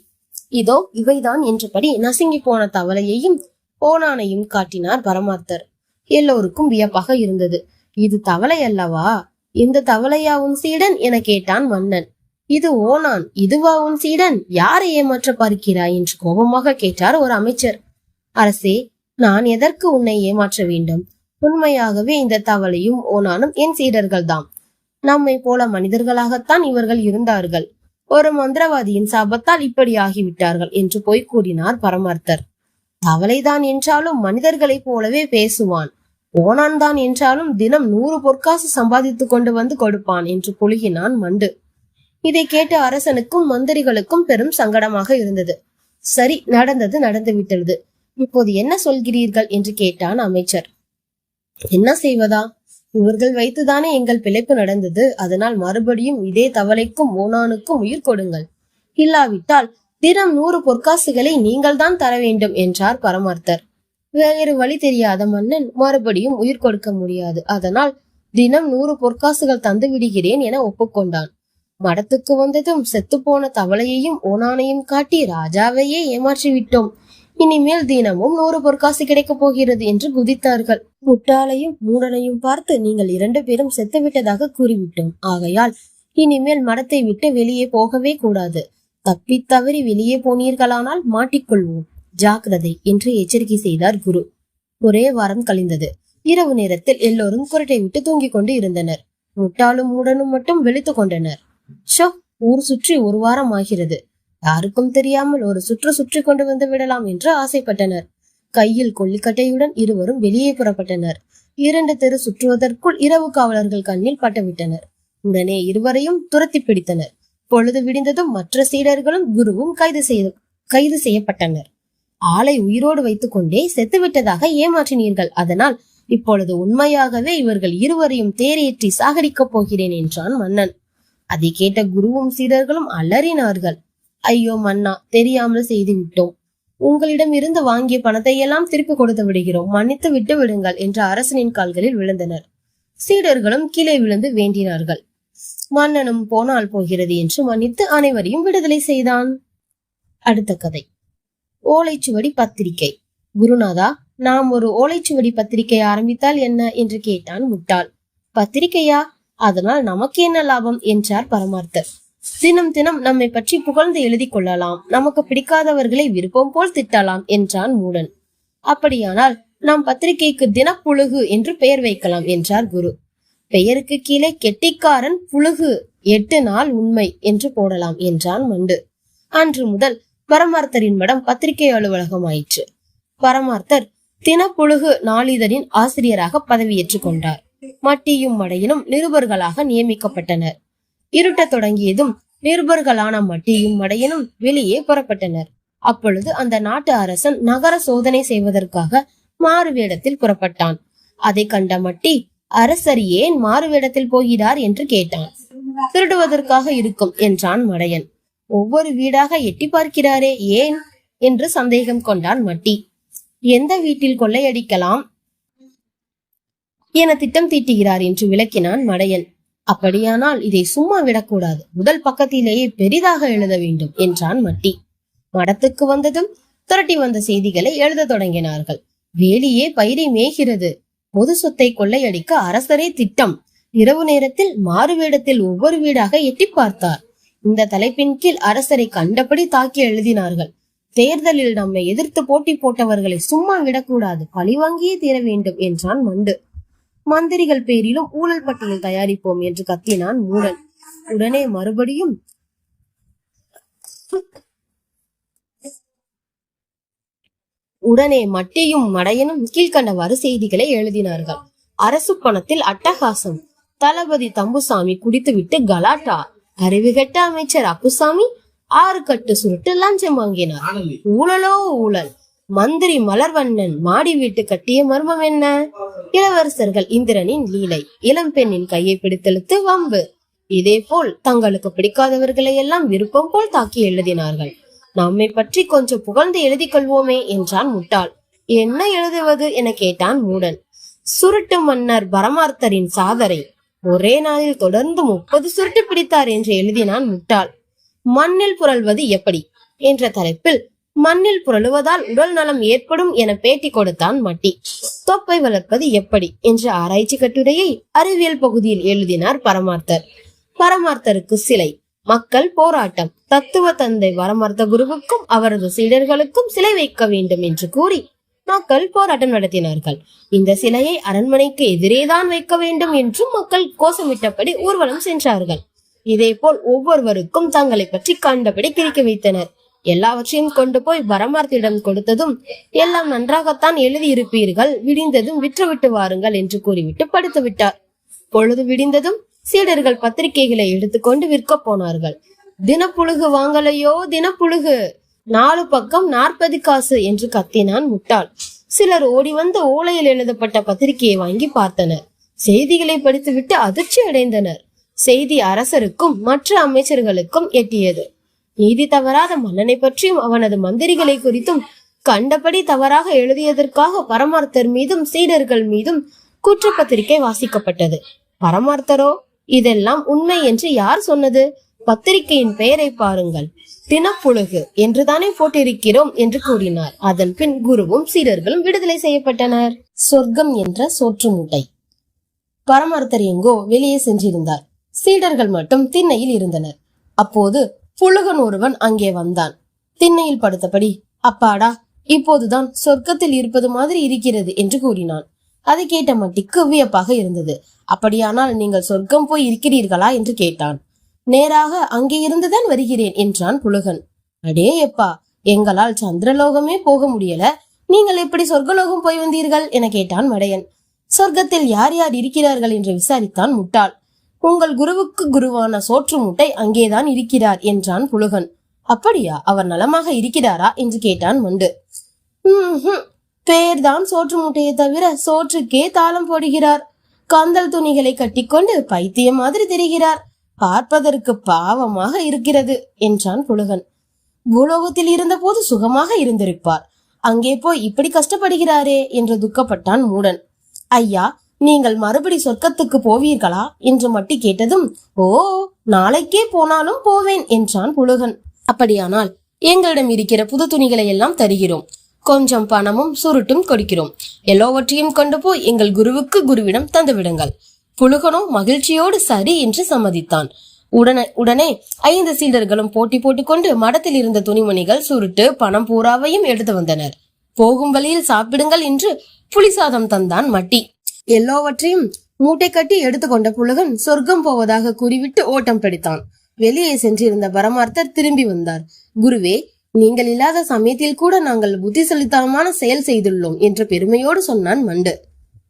இதோ இவைதான் என்றபடி நசுங்கி போன தவளையையும் ஓனானையும் காட்டினார் பரமார்த்தர். எல்லோருக்கும் வியப்பாக இருந்தது. இது தவளை அல்லவா? இந்த தவளையா உன் சீடன் என கேட்டான் மன்னன். இது ஓனான், இதுவா உன் சீடன்? யாரை ஏமாற்ற பார்க்கிறாய் என்று கோபமாக கேட்டார் ஒரு அமைச்சர். அரசே, நான் எதற்கு உன்னை ஏமாற்ற வேண்டும்? உண்மையாகவே இந்த தவளையும் ஓனானும் என் சீடர்கள் தாம். நம்மை போல மனிதர்களாகத்தான் இவர்கள் இருந்தார்கள். ஒரு மந்திரவாதியின் சாபத்தால் இப்படி ஆகிவிட்டார்கள் என்று போய் கூறினார் பரமார்த்தர். தவளைதான் என்றாலும் மனிதர்களைப் போலவே பேசுவான், ஓனான் தான் என்றாலும் தினம் 100 பொற்காசு சம்பாதித்துக் கொண்டு வந்து கொடுப்பான் என்று புழுகினான் மண்டு. இதை கேட்டு அரசனுக்கும் மந்திரிகளுக்கும் பெரும் சங்கடமாக இருந்தது. சரி, நடந்தது நடந்து விட்டது, இப்போது என்ன சொல்கிறீர்கள் என்று கேட்டான் அமைச்சர். என்ன செய்வதா? இவர்கள் வைத்துதானே எங்கள் பிழைப்பு நடந்தது. அதனால் மறுபடியும் இதே தவளைக்கும் ஓனானுக்கும் உயிர் கொடுங்கள். இல்லாவிட்டால் தினம் 100 பொற்காசுகளை நீங்கள் தான் தர வேண்டும் என்றார் பரமார்த்தர். வேறு வழி தெரியாத மன்னன் மறுபடியும் உயிர் கொடுக்க முடியாது. அதனால் தினம் 100 பொற்காசுகள் தந்து விடுகிறேன் என ஒப்புக்கொண்டான். மடத்துக்கு வந்ததும் செத்துப்போன தவளையையும் ஓனானையும் காட்டி ராஜாவையே ஏமாற்றி விட்டோம். இனிமேல் தினமும் 100 பொற்காசு கிடைக்கப் போகிறது என்று குதித்தார்கள். முட்டாளையும் மூடனையும் பார்த்து, நீங்கள் 2 பேரும் செத்துவிட்டதாக கூறிவிட்டோம். ஆகையால் இனிமேல் மடத்தை விட்டு வெளியே போகவே கூடாது. தப்பி தவறி வெளியே போனீர்களானால் மாட்டிக்கொள்வோம், ஜாக்கிரதை என்று எச்சரிக்கை செய்தார் குரு. ஒரே வாரம் கழிந்தது. இரவு நேரத்தில் எல்லோரும் குரட்டை விட்டு தூங்கிக் கொண்டு இருந்தனர். முட்டாளும் மூடனும் மட்டும் விழித்துக் கொண்டனர். ஊர் சுற்றி 1 வாரம் ஆகிறது. யாருக்கும் தெரியாமல் ஒரு சுற்றி கொண்டு வந்து விடலாம் என்று ஆசைப்பட்டனர். கையில் கொல்லிக்கட்டையுடன் இருவரும் வெளியே புறப்பட்டனர். 2 தெரு சுற்றுவதற்குள் இரவு காவலர்கள் கண்ணில் பட்டுவிட்டனர். உடனே இருவரையும் துரத்தி பிடித்தனர். பொழுது விடிந்ததும் மற்ற சீடர்களும் குருவும் கைது செய்யப்பட்டனர். ஆளை உயிரோடு வைத்துக் கொண்டே செத்துவிட்டதாக ஏமாற்றினீர்கள். அதனால் இப்பொழுது உண்மையாகவே இவர்கள் இருவரையும் தேரேற்றி சாகடிக்கப் போகிறேன் என்றான் மன்னன். அதை கேட்ட குருவும் சீடர்களும் அலறினார்கள். ஐயோ மன்னா, தெரியாமல் செய்து விட்டோம். உங்களிடம் இருந்து வாங்கிய பணத்தை எல்லாம் திருப்பி கொடுத்து விடுகிறோம், மன்னித்து விட்டு விடுங்கள் என்று அரசனின் கால்களில் விழுந்தனர். சீடர்களும் கீழே விழுந்து வேண்டினார்கள். மன்னனும் போனால் போகிறது என்று மன்னித்து அனைவரையும் விடுதலை செய்தான். அடுத்த கதை. ஓலைச்சுவடி பத்திரிகை. குருநாதா, நாம் ஒரு ஓலைச்சுவடி பத்திரிகை ஆரம்பித்தால் என்ன என்று கேட்டான் முட்டாள். பத்திரிகையா? அதனால் நமக்கு என்ன லாபம் என்றார் பரமார்த்தர். தினம் தினம் நம்மை பற்றி புகழ்ந்து எழுதி கொள்ளலாம், நமக்கு பிடிக்காதவர்களை விருப்பம் போல் திட்டலாம் என்றான் மூடன். அப்படியானால் நாம் பத்திரிகைக்கு தினப்புழுகு என்று பெயர் வைக்கலாம் என்றார் குரு. பெயருக்கு கீழே கெட்டிக்காரன் புழுகு 8 நாள் உண்மை என்று போடலாம் என்றான் மண்டு. அன்று முதல் பரமார்த்தரின் மடம் பத்திரிகை அலுவலகம் ஆயிற்று. பரமார்த்தர் தினப்புழுகு நாளிதழின் ஆசிரியராக பதவியேற்றுக் கொண்டார். மட்டியும் மடையனும் நிருபர்களாக நியமிக்கப்பட்டனர். இருட்டத் தொடங்கியதும் நிருபர்களான மட்டியும் மடையனும் வெளியே புறப்பட்டனர். அப்பொழுது அந்த நாட்டு அரசன் நகர சோதனை செய்வதற்காக மாறுவேடத்தில் புறப்பட்டான். அதை கண்ட மட்டி, அரசர் ஏன் மாறுவேடத்தில் போகிறார் என்று கேட்டான். திருடுவதற்காக இருக்கும் என்றான் மடையன். ஒவ்வொரு வீடாக எட்டி பார்க்கிறாரே, ஏன் என்று சந்தேகம் கொண்டான் மட்டி. எந்த வீட்டில் கொள்ளையடிக்கலாம் என திட்டம் தீட்டுகிறார் என்று விளக்கினான் மடையன். அப்படியானால் இதை சும்மா விடக்கூடாது, முதல் பக்கத்திலேயே பெரிதாக எழுத வேண்டும் என்றான் மட்டி. மடத்துக்கு வந்ததும் திரட்டி வந்த செய்திகளை எழுத தொடங்கினார்கள். வேலியே பயிரை மேய்கிறது, பொது சொத்தை கொள்ளையடிக்க அரசரே திட்டம், இரவு நேரத்தில் மாறுவேடத்தில் ஒவ்வொரு வீடாக எட்டி பார்த்தார். இந்த தலைப்பின் கீழ் அரசரை கண்டபடி தாக்கி எழுதினார்கள். தேர்தலில் நம்மை எதிர்த்து போட்டி போட்டவர்களை சும்மா விடக்கூடாது, பழிவாங்கியே தீர வேண்டும் என்றான் மண்டு. மந்திரிகள் பேரிலும் ஊழல் பட்டியல் தயாரிப்போம் என்று கத்தினான் மூடன். உடனே மட்டியும் மடையனும் கீழ்கண்டவாறு செய்திகளை எழுதினார்கள். அரசு பணத்தில் அட்டகாசம், தளபதி தம்புசாமி குடித்துவிட்டு கலாட்டா, அறிவுகெட்ட அமைச்சர் அப்புசாமி 6 கட்டு சுருட்டு லஞ்சம் வாங்கினார், ஊழலோ ஊழல், மந்திரி மலர்வண்ணன் மாடி வீட்டு கட்டிய மர்மம் என்ன, இளவரசர்கள் இந்திரனின் லீலை, இளம்பெண்ணின் கையை பிடித்தெழுத்து வம்பு. இதே போல் தங்களுக்கு பிடிக்காதவர்களை எல்லாம் விருப்பம் போல் தாக்கி எழுதினார்கள். நம்மை பற்றி கொஞ்சம் புகழ்ந்து எழுதி கொள்வோமே என்றான் முட்டாள். என்ன எழுதுவது என கேட்டான் மூடன். சுருட்டு மன்னர் பரமார்த்தரின் சாதனை, ஒரே நாளில் தொடர்ந்து 30 சுருட்டு பிடித்தார் என்று எழுதினான் முட்டாள். மண்ணில் புரள்வது எப்படி என்ற தலைப்பில் மண்ணில் புரளுவதால் உடல் நலம் ஏற்படும் என பேட்டி கொடுத்தான் மட்டி. தொப்பை வளர்ப்பது எப்படி என்ற ஆராய்ச்சி கட்டுரையை அறிவியல் பகுதியில் எழுதினார் பரமார்த்தர். பரமார்த்தருக்கு சிலை, மக்கள் போராட்டம், தத்துவ தந்தை பரமார்த்த குருவுக்கும் அவரது சீடர்களுக்கும் சிலை வைக்க வேண்டும் என்று கூறி மக்கள் போராட்டம் நடத்தினார்கள். இந்த சிலையை அரண்மனைக்கு எதிரேதான் வைக்க வேண்டும் என்றும் மக்கள் கோஷமிட்டபடி ஊர்வலம் சென்றார்கள். இதே போல் ஒவ்வொருவருக்கும் தங்களை பற்றி கண்டபடி கிறுக்கி வைத்தனர். எல்லாவற்றையும் கொண்டு போய் பரமார்த்திடம் கொடுத்ததும், எல்லாம் நன்றாகத்தான் எழுதியிருப்பீர்கள், விடிந்ததும் விற்றுவிட்டு வாருங்கள் என்று கூறிவிட்டு படுத்து விட்டார். பொழுது விடிந்ததும் சீடர்கள் பத்திரிகைகளை எடுத்துக்கொண்டு விற்க போனார்கள். தினப்புழுகு வாங்கலையோ தினப்புழுகு, 4 பக்கம் 40 காசு என்று கத்தினான் முட்டாள். சிலர் ஓடி வந்து ஓலையில் எழுதப்பட்ட பத்திரிகையை வாங்கி பார்த்தனர். செய்திகளை படித்துவிட்டு அதிர்ச்சி அடைந்தனர். செய்தி அரசருக்கும் மற்ற அமைச்சர்களுக்கும் எட்டியது. நீதி தவறாத மன்னனை பற்றியும் அவனது மந்திரிகளை குறித்தும் கண்டபடி தவறாக எழுதியதற்காக பரமார்த்தர் மீதும் சீடர்கள் மீதும் குற்றப்பத்திரிகை வாசிக்கப்பட்டது. பரமார்த்தரோ இதெல்லாம் உண்மை என்று யார் சொன்னது? பத்திரிகையின் பெயரை பாருங்கள், தினப்புழுகு என்றுதானே போட்டிருக்கிறோம் என்று கூறினார். அதன் பின் குருவும் சீடர்களும் விடுதலை செய்யப்பட்டனர். சொர்க்கம் என்ற சோற்று மூட்டை. பரமார்த்தர் எங்கோ வெளியே சென்றிருந்தார். சீடர்கள் மட்டும் திண்ணையில் இருந்தனர். அப்போது புழுகன் ஒருவன் அங்கே வந்தான். திண்ணையில் படுத்தபடி, அப்பாடா, இப்போதுதான் சொர்க்கத்தில் இருப்பது மாதிரி இருக்கிறது என்று கூறினான். அதை கேட்ட மட்டிக்கு வியப்பாக இருந்தது. அப்படியானால் நீங்கள் சொர்க்கம் போய் இருக்கிறீர்களா என்று கேட்டான். நேராக அங்கே இருந்துதான் வருகிறேன் என்றான் புழுகன். அடே எப்பா, எங்களால் சந்திரலோகமே போக முடியல, நீங்கள் எப்படி சொர்க்கலோகம் போய் வந்தீர்கள் என கேட்டான் மடையன். சொர்க்கத்தில் யார் யார் இருக்கிறார்கள் என்று விசாரித்தான் முட்டாள். உங்கள் குருவுக்கு குருவான சோற்று மூட்டை அங்கேதான் இருக்கிறார் என்றான் புழுகன். அப்படியா, அவர் நலமாக இருக்கிறாரா என்று கேட்டான் மண்டு. பேர்தான் சோற்று மூட்டையை தவிர சோற்றுக்கே தாளம் போடுகிறார். கந்தல் துணிகளை கட்டிக்கொண்டு பைத்தியம் மாதிரி தெரிகிறார். பார்ப்பதற்கு பாவமாக இருக்கிறது என்றான் புழுகன். பூலோகத்தில் இருந்த போது சுகமாக இருந்திருப்பார், அங்கே போய் இப்படி கஷ்டப்படுகிறாரே என்று துக்கப்பட்டான் மூடன். ஐயா, நீங்கள் மறுபடி சொர்க்கத்துக்கு போவீர்களா என்று மட்டி கேட்டதும், ஓ, நாளைக்கே போனாலும் போவேன் என்றான் புழுகன். அப்படியானால் எங்களிடம் இருக்கிற புது துணிகளை எல்லாம் தருகிறோம், கொஞ்சம் பணமும் சுருட்டும் கொடுக்கிறோம், எல்லாவற்றையும் கொண்டு போய் எங்கள் குருவுக்கு குருவிடம் தந்து விடுங்கள். புழுகனோ மகிழ்ச்சியோடு சரி என்று சம்மதித்தான். உடனே 5 சீடர்களும் போட்டி போட்டுக்கொண்டு மடத்தில் இருந்த துணிமணிகள், சுருட்டு, பணம் பூராவையும் எடுத்து வந்தனர். போகும் வழியில் சாப்பிடுங்கள் என்று புளிசாதம் தந்தான் மட்டி. எல்லாவற்றையும் மூட்டை கட்டி எடுத்துக்கொண்ட புழுகன் சொர்க்கம் போவதாக கூறிவிட்டு ஓட்டம் பிடித்தான். வெளியே சென்றிருந்த பரமார்த்தர் திரும்பி வந்தார். குருவே, நீங்கள் இல்லாத சமயத்தில் கூட நாங்கள் புத்திசலித்தனமான செயல் செய்துள்ளோம் என்று பெருமையோடு சொன்னான் மண்டு.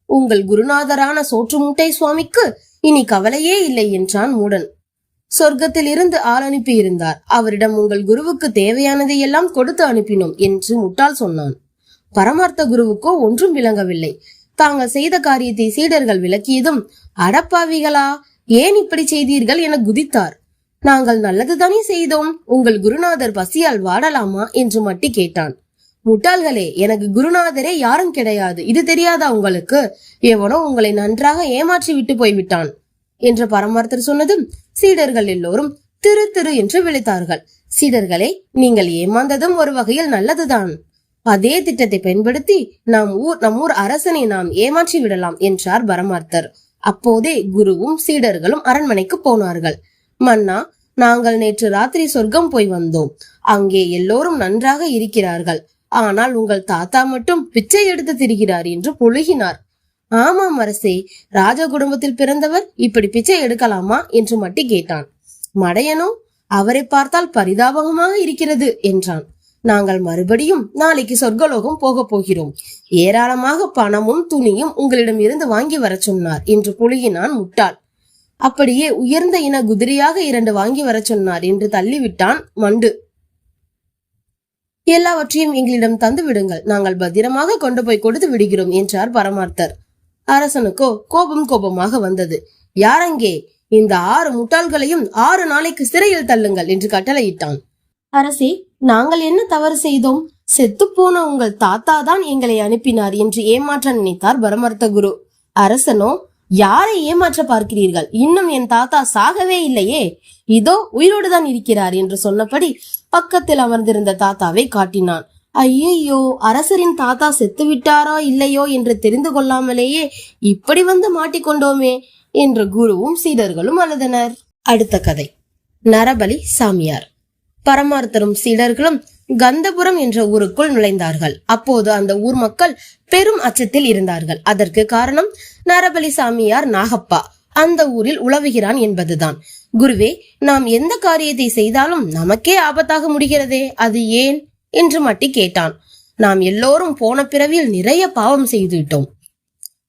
உங்கள் குருநாதரான சோற்று மூட்டை சுவாமிக்கு இனி கவலையே இல்லை என்றான் மூடன். சொர்க்கத்தில் இருந்து ஆள் அனுப்பி இருந்தார், அவரிடம் உங்கள் குருவுக்கு தேவையானதை எல்லாம் கொடுத்து அனுப்பினோம் என்று முட்டாள் சொன்னான். பரமார்த்த குருவுக்கோ ஒன்றும் விளங்கவில்லை. தாங்கள் செய்த காரியத்தை சீடர்கள் விளக்கியதும், அடப்பாவிகளா, ஏன் இப்படி செய்தீர்கள் என குதித்தார். நாங்கள் நல்லதுதானே செய்தோம், உங்கள் குருநாதர் பசியால் வாடலாமா என்று மட்டி கேட்டான். முட்டாள்களே, எனக்கு குருநாதரே யாரும் கிடையாது, இது தெரியாதா உங்களுக்கு? எவனோ உங்களை நன்றாக ஏமாற்றி விட்டு போய்விட்டான் என்று பரமார்த்தர் சொன்னதும் சீடர்கள் எல்லோரும் திரு திரு என்று விழித்தார்கள். சீடர்களே, நீங்கள் ஏமாந்ததும் ஒரு வகையில் நல்லதுதான். அதே திட்டத்தை பயன்படுத்தி நம் ஊர் அரசனை நாம் ஏமாற்றி விடலாம் என்றார் பரமார்த்தர். அப்போதே குருவும் சீடர்களும் அரண்மனைக்கு போனார்கள். மன்னா, நாங்கள் நேற்று ராத்திரி சொர்க்கம் போய் வந்தோம். அங்கே எல்லோரும் நன்றாக இருக்கிறார்கள். ஆனால் உங்கள் தாத்தா மட்டும் பிச்சை எடுத்து திரிகிறார் என்று புழுகினார். ஆமாம் அரசே, ராஜ குடும்பத்தில் பிறந்தவர் இப்படி பிச்சை எடுக்கலாமா என்று மட்டி கேட்டான். மடையனோ, அவரை பார்த்தால் பரிதாபமாக இருக்கிறது என்றான். நாங்கள் மறுபடியும் நாளைக்கு சொர்க்கலோகம் போக போகிறோம். ஏராளமாக பணமும் துணியும் உங்களிடம் இருந்து வாங்கி வர சொன்னார் என்று புழுகினான் முட்டாள். அப்படியே உயர்ந்த இன குதிரையாக 2 வாங்கி வர சொன்னார் என்று தள்ளிவிட்டான் மண்டு. எல்லாவற்றையும் எங்களிடம் தந்து விடுங்கள், நாங்கள் பத்திரமாக கொண்டு போய் கொடுத்து விடுகிறோம் என்றார் பரமார்த்தர். அரசனுக்கோ கோபமாக வந்தது. யாரங்கே? இந்த 6 முட்டாள்களையும் 6 நாளைக்கு சிறையில் தள்ளுங்கள் என்று கட்டளையிட்டான். அரசே, நாங்கள் என்ன தவறு செய்தோம்? செத்து போன உங்கள் தாத்தா தான் எங்களை அனுப்பினார் என்று ஏமாற்ற நினைத்தார் பரமார்த்த குரு. அரசனோ, யாரை ஏமாற்ற பார்க்கிறீர்கள்? இன்னும் என் தாத்தா சாகவே இல்லையே, இதோ உயிரோடுதான் இருக்கிறார் என்று சொன்னபடி பக்கத்தில் அமர்ந்திருந்த தாத்தாவை காட்டினான். ஐயோ, அரசரின் தாத்தா செத்து விட்டாரோ இல்லையோ என்று தெரிந்து கொள்ளாமலேயே இப்படி வந்து மாட்டிக்கொண்டோமே என்று குருவும் சீடர்களும் அழுதனர். அடுத்த கதை. நரபலி சாமியார். பரமார்த்தரும் சீடர்களும் கந்தபுரம் என்ற ஊருக்குள் நுழைந்தார்கள். அப்போது அந்த ஊர் மக்கள் பெரும் அச்சத்தில் இருந்தார்கள். அதற்கு காரணம் நரபலி சாமியார் நாகப்பா அந்த ஊரில் உலவுகிறான் என்பதுதான். குருவே, நாம் எந்த காரியத்தை செய்தாலும் நமக்கே ஆபத்தாக முடிகிறதே, அது ஏன் என்று மட்டி கேட்டான். நாம் எல்லோரும் போன பிறவியில் நிறைய பாவம் செய்துவிட்டோம்,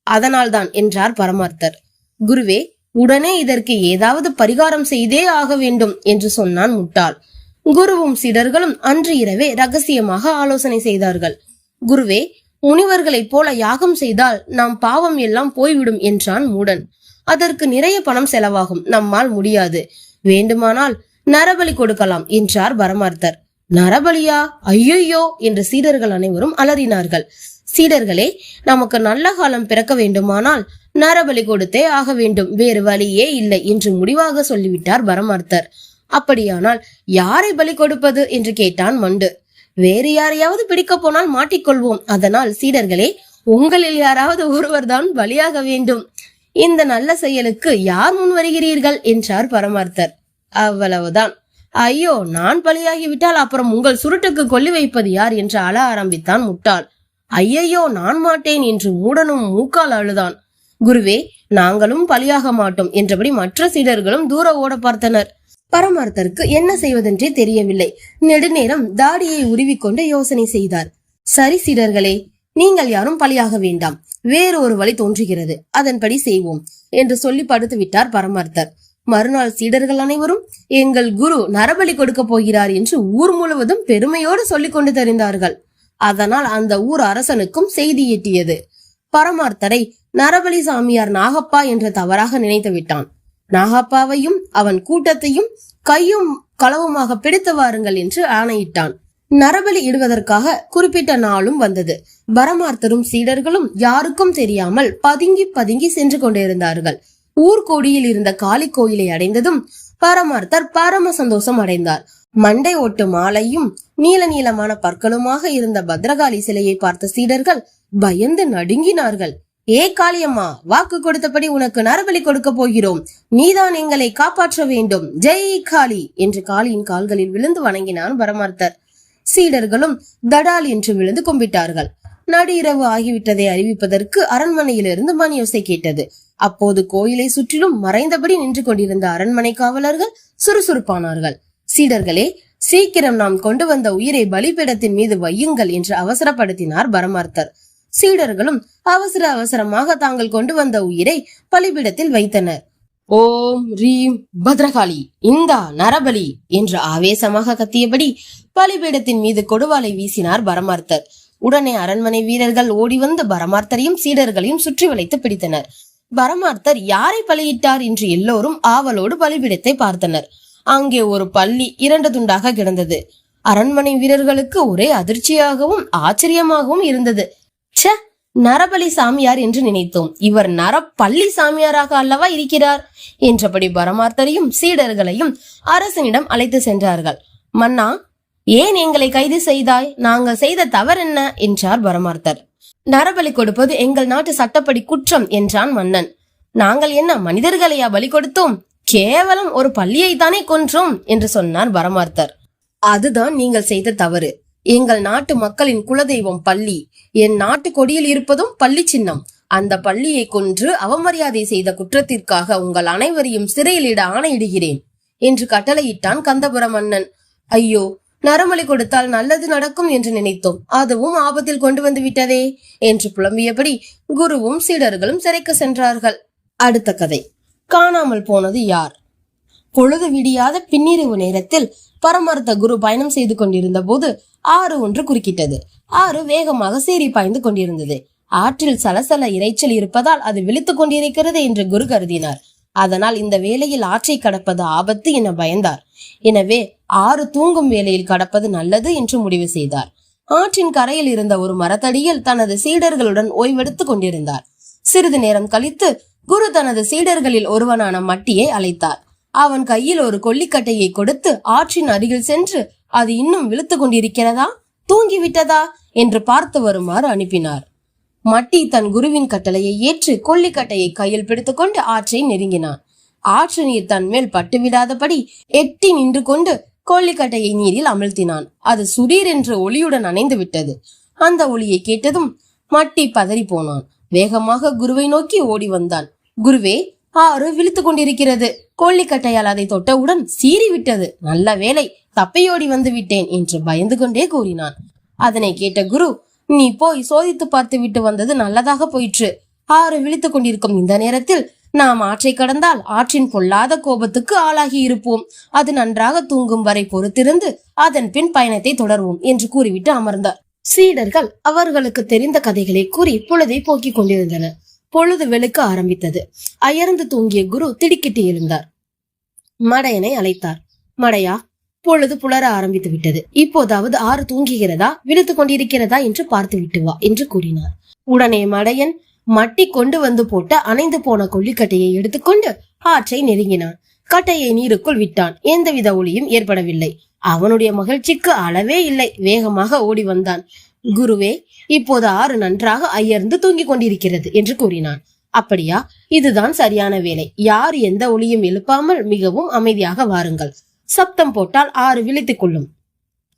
அதனால்தான் என்றார் பரமார்த்தர். குருவே, உடனே இதற்கு ஏதாவது பரிகாரம் செய்தே ஆக வேண்டும் என்று சொன்னான் முட்டாள். குருவும் சீடர்களும் அன்று இரவே ரகசியமாக ஆலோசனை செய்தார்கள். குருவே, முனிவர்களைப் போல யாகம் செய்தால் நாம் பாவம் எல்லாம் போய்விடும் என்றான் மூடன். அதற்கு நிறைய பணம் செலவாகும், நம்மால் முடியாது. வேண்டுமானால் நரபலி கொடுக்கலாம் என்றார் பரமார்த்தர். நரபலியா? ஐயையோ என்று சீடர்கள் அனைவரும் அலறினார்கள். சீடர்களே, நமக்கு நல்ல காலம் பிறக்க வேண்டுமானால் நரபலி கொடுத்தே ஆக வேண்டும், வேறு வழியே இல்லை என்று முடிவாக சொல்லிவிட்டார் பரமார்த்தர். அப்படியானால் யாரை பலி கொடுப்பது என்று கேட்டான் மண்டு. வேறு யாரையாவது பிடிக்க போனால் மாட்டிக்கொள்வோம். அதனால் சீடர்களே, உங்களில் யாராவது ஒருவர் தான் பலியாக வேண்டும். இந்த நல்ல செயலுக்கு யார் முன் வருகிறீர்கள் என்றார் பரமார்த்தர். அவ்வளவுதான். ஐயோ, நான் பலியாகிவிட்டால் அப்புறம் உங்கள் சுருட்டுக்கு கொல்லி வைப்பது யார் என்று அழ ஆரம்பித்தான் முட்டாள். ஐயையோ, நான் மாட்டேன் என்று மூடனும் மூக்கால் அழுதான். குருவே, நாங்களும் பலியாக மாட்டோம் என்றபடி மற்ற சீடர்களும் தூர ஓட பார்த்தனர். பரமார்த்தருக்கு என்ன செய்வதென்றே தெரியவில்லை. நெடுநேரம் தாடியை உருவிக்கொண்டு யோசனை செய்தார். சரி சீடர்களே, நீங்கள் யாரும் பலியாக வேண்டாம், வேறு ஒரு வழி தோன்றுகிறது, அதன்படி செய்வோம் என்று சொல்லி படுத்து விட்டார் பரமார்த்தர். மறுநாள் சீடர்கள் அனைவரும் எங்கள் குரு நரபலி கொடுக்க போகிறார் என்று ஊர் முழுவதும் பெருமையோடு சொல்லிக் கொண்டு தெரிந்தார்கள். அதனால் அந்த ஊர் அரசனுக்கும் செய்தி எட்டியது. பரமார்த்தரை நரபலி சாமியார் நாகப்பா என்று தவறாக நினைத்து விட்டான். நாகப்பாவையும் அவன் கூட்டத்தையும் கையும் களவுமாக பிடித்து வாருங்கள் என்று ஆணையிட்டான். நரபலி இடுவதற்காக குறிப்பிட்ட நாளும் வந்தது. பரமார்த்தரும் சீடர்களும் யாருக்கும் தெரியாமல் பதுங்கி பதுங்கி சென்று கொண்டிருந்தார்கள். ஊர்கோடியில் இருந்த காளி கோயிலை அடைந்ததும் பரமார்த்தர் பரம சந்தோஷம் அடைந்தார். மண்டை ஓட்டு மாலையும் நீல நீளமான பற்களுமாக இருந்த பத்ரகாளி சிலையை பார்த்த சீடர்கள் பயந்து நடுங்கினார்கள். ஏ காளியம்மா, வாக்கு கொடுத்தபடி உனக்கு நரபலி கொடுக்க போகிறோம், நீதான் எங்களை காப்பாற்ற வேண்டும், ஜெய் காளி என்று காளியின் கால்களில் விழுந்து வணங்கினான் பரமார்த்தர். சீடர்களும் தடால் என்று விழுந்து கும்பிட்டார்கள். நடு இரவு ஆகிவிட்டதை அறிவிப்பதற்கு அரண்மனையிலிருந்து மணியோசை கேட்டது. அப்போது கோயிலை சுற்றிலும் மறைந்தபடி நின்று கொண்டிருந்த அரண்மனை காவலர்கள் சுறுசுறுப்பானார்கள். சீடர்களே, சீக்கிரம் நாம் கொண்டு வந்த உயிரை பலிபீடத்தின் மீது வையுங்கள் என்று அவசரப்படுத்தினார் பரமார்த்தர். சீடர்களும் அவசர அவசரமாக தாங்கள் கொண்டு வந்த உயிரை பலிபீடத்தில் வைத்தனர். ஓம் ரீம் பத்ரகாளி, இந்தா நரபலி என்று ஆவேசமாக கத்தியபடி பலிபீடத்தின் மீது கொடுவாளை வீசினார் பரமார்த்தர். உடனே அரண்மனை வீரர்கள் ஓடி வந்து பரமார்த்தரையும் சீடர்களையும் சுற்றி வளைத்து பிடித்தனர். பரமார்த்தர் யாரை பலியிட்டார் என்று எல்லோரும் ஆவலோடு பலிபீடத்தை பார்த்தனர். அங்கே ஒரு பல்லி 2 துண்டாக கிடந்தது. அரண்மனை வீரர்களுக்கு ஒரே அதிர்ச்சியாகவும் ஆச்சரியமாகவும் இருந்தது. ச்சே, நரபலி சாமியார் என்று நினைத்தோம், இவர் நரப்பள்ளி சாமியாராக அல்லவா இருக்கிறார் என்றபடி பரமார்த்தரையும் சீடர்களையும் அரசனிடம் அழைத்து சென்றார்கள். மன்னா, ஏன் எங்களை கைது செய்தாய்? நாங்கள் செய்த தவறென்ன என்றார் பரமார்த்தர். நரபலி கொடுப்பது எங்கள் நாட்டு சட்டப்படி குற்றம் என்றான் மன்னன். நாங்கள் என்ன மனிதர்களையா பலி கொடுத்தோம்? கேவலம் ஒரு பள்ளியை தானே கொன்றோம் என்று சொன்னார் பரமார்த்தர். அதுதான் நீங்கள் செய்த தவறு. எங்கள் நாட்டு மக்களின் குலதெய்வம் பள்ளி, என் நாட்டு கொடியில் இருப்பதும் பள்ளி சின்னம். அந்த பள்ளியை கொன்று அவமரியாதை செய்த குற்றத்திற்காக உங்கள் அனைவரையும் சிறையிலிட ஆணையிடுகிறேன் என்று கட்டளையிட்டான் கந்தபுர மன்னன். ஐயோ, நரபலி கொடுத்தால் நல்லது நடக்கும் என்று நினைத்தோம், அதுவும் ஆபத்தில் கொண்டு வந்து விட்டதே என்று புலம்பியபடி குருவும் சீடர்களும் சிறைக்கு சென்றார்கள். அடுத்த கதை. காணாமல் போனது யார்? பொழுது விடியாத பின்னிரவு நேரத்தில் பரமார்த்த குரு பயணம் செய்து கொண்டிருந்த போது ஆறு ஒன்று குறுக்கிட்டது. ஆறு வேகமாக சீறி பாய்ந்து கொண்டிருந்தது. ஆற்றில் சலசல இறைச்சல் இருப்பதால் அது விழித்துக் கொண்டிருக்கிறது என்று குரு கருதினார். அதனால் இந்த வேளையில் ஆற்றை கடப்பது ஆபத்து என பயந்தார். எனவே ஆறு தூங்கும் வேளையில் கடப்பது நல்லது என்று முடிவு செய்தார். ஆற்றின் கரையில் இருந்த ஒரு மரத்தடியில் தனது சீடர்களுடன் ஓய்வெடுத்துக் கொண்டிருந்தார். சிறிது நேரம் கழித்து குரு தனது சீடர்களில் ஒருவனான மட்டியை அழைத்தார். அவன் கையில் ஒரு கொல்லிக்கட்டையை கொடுத்து ஆற்றின் அருகில் சென்று அது இன்னும் விழுத்துக் கொண்டிருக்கிறதா, தூங்கிவிட்டதா என்று பார்த்து வருமாறு அனுப்பினார். மட்டி தன் குருவின் கட்டளையை ஏற்று கொல்லிக்கட்டையை கையில் பிடித்துக் கொண்டு ஆற்றை நெருங்கினான். ஆற்று நீர் தன் மேல் பட்டுவிடாதபடி எட்டி நின்று கொண்டு கொல்லிக்கட்டையை நீரில் அமிழ்த்தினான். அது சுடீர் என்ற ஒளியுடன் அணைந்து விட்டது. அந்த ஒளியை கேட்டதும் மட்டி பதறி போனான். வேகமாக குருவை நோக்கி ஓடி வந்தான். குருவே, ஆறு விழித்துக் கொண்டிருக்கிறது. கொல்லிக்கட்டையால் அதை தொட்டவுடன் சீறிவிட்டது. நல்ல வேளை, தப்பையோடி வந்து விட்டேன் என்று பயந்து கொண்டே கூறினான். அதனை கேட்ட குரு, நீ போய் சோதித்து பார்த்து விட்டு வந்தது நல்லதாக போயிற்று. ஆறு விழித்துக் கொண்டிருக்கும் இந்த நேரத்தில் நாம் ஆற்றை கடந்தால் ஆற்றின் பொல்லாத கோபத்துக்கு ஆளாகி இருப்போம். அது நன்றாக தூங்கும் வரை பொறுத்திருந்து அதன் பின் பயணத்தை தொடர்வோம் என்று கூறிவிட்டு அமர்ந்தார். சீடர்கள் அவர்களுக்கு தெரிந்த கதைகளை கூறி பொழுதை போக்கிக் கொண்டிருந்தனர். பொழுது வெளுக்க ஆரம்பித்தது. அயர்ந்து தூங்கிய குரு திடுக்கிட்டு எழுந்தார். மடையனை அழைத்தார். மடையா, பொழுது புலர ஆரம்பித்து விட்டது. இப்போதாவது ஆறு தூங்குகிறதா விழித்துக் கொண்டிருக்கிறதா என்று பார்த்து விட்டு வா என்று கூறினார். உடனே மடையன் மட்டி கொண்டு வந்து போட்ட அணைந்து போன கொல்லிக்கட்டையை எடுத்துக்கொண்டு ஆற்றை நெருங்கினான். கட்டையை நீருக்குள் விட்டான். எந்தவித ஒளியும் ஏற்படவில்லை. அவனுடைய மகிழ்ச்சிக்கு அளவே இல்லை. வேகமாக ஓடி வந்தான். குருவே, இப்போது ஆறு நன்றாக அயர்ந்து தூங்கிக் கொண்டிருக்கிறது என்று கூறினான். அப்படியா? இதுதான் சரியான வேலை. யார் எந்த ஒளியும் எழுப்பாமல் மிகவும் அமைதியாக வாருங்கள். சப்தம் போட்டால் ஆறு விழித்துக் கொள்ளும்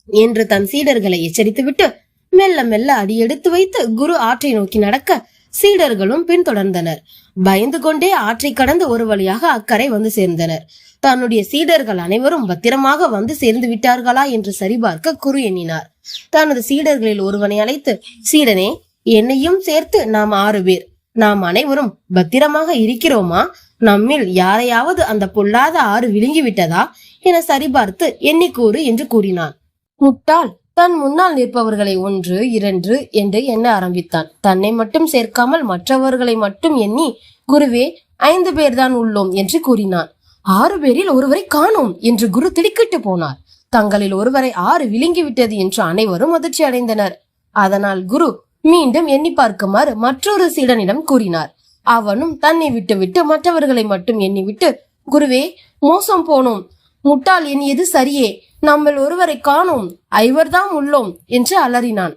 என்று தன் சீடர்களை எச்சரித்துவிட்டு மெல்ல மெல்ல அடியெடுத்து வைத்து குரு ஆற்றை நோக்கி நடக்க சீடர்களும் பின்தொடர்ந்தனர். பயந்து கொண்டே ஆற்றை கடந்து ஒரு வழியாக அக்கறை வந்து சேர்ந்தனர். தன்னுடைய சீடர்கள் அனைவரும் பத்திரமாக வந்து சேர்ந்து விட்டார்களா என்று சரிபார்க்க குரு எண்ணினார். தனது சீடர்களில் ஒருவனை அழைத்து, சீடனே, என்னையும் சேர்த்து நாம் 6 பேர். நாம் அனைவரும் பத்திரமாக இருக்கிறோமா? நம்மில் யாரையாவது அந்த பொல்லாத ஆறு விழுங்கி விட்டதா என சரிபார்த்து எண்ணி கூறு என்று கூறினான். முட்டாள் தன் முன்னால் நிற்பவர்களை 1, 2 என்று எண்ண ஆரம்பித்தான். தன்னை மட்டும் சேர்க்காமல் மற்றவர்களை மட்டும் எண்ணி, குருவே, 5 பேர்தான் உள்ளோம் என்று கூறினான். 6 பேரில் ஒருவரை காணோம் என்று குரு திடுக்கிட்டு போனார். தங்களில் ஒருவரை ஆறு விழுங்கிவிட்டது என்று அனைவரும் அதிர்ச்சி அடைந்தனர். அதனால் குரு மீண்டும் எண்ணி பார்க்குமாறு மற்றொரு சீடனிடம் கூறினார். அவனும் தன்னை விட்டுவிட்டு மற்றவர்களை மட்டும் எண்ணிவிட்டு, குருவே, மோசம் போனோம். முட்டாள் எண்ணியது சரியே. நம்மில் ஒருவரை காணோம். 5 தான் உள்ளோம் என்று அலறினான்.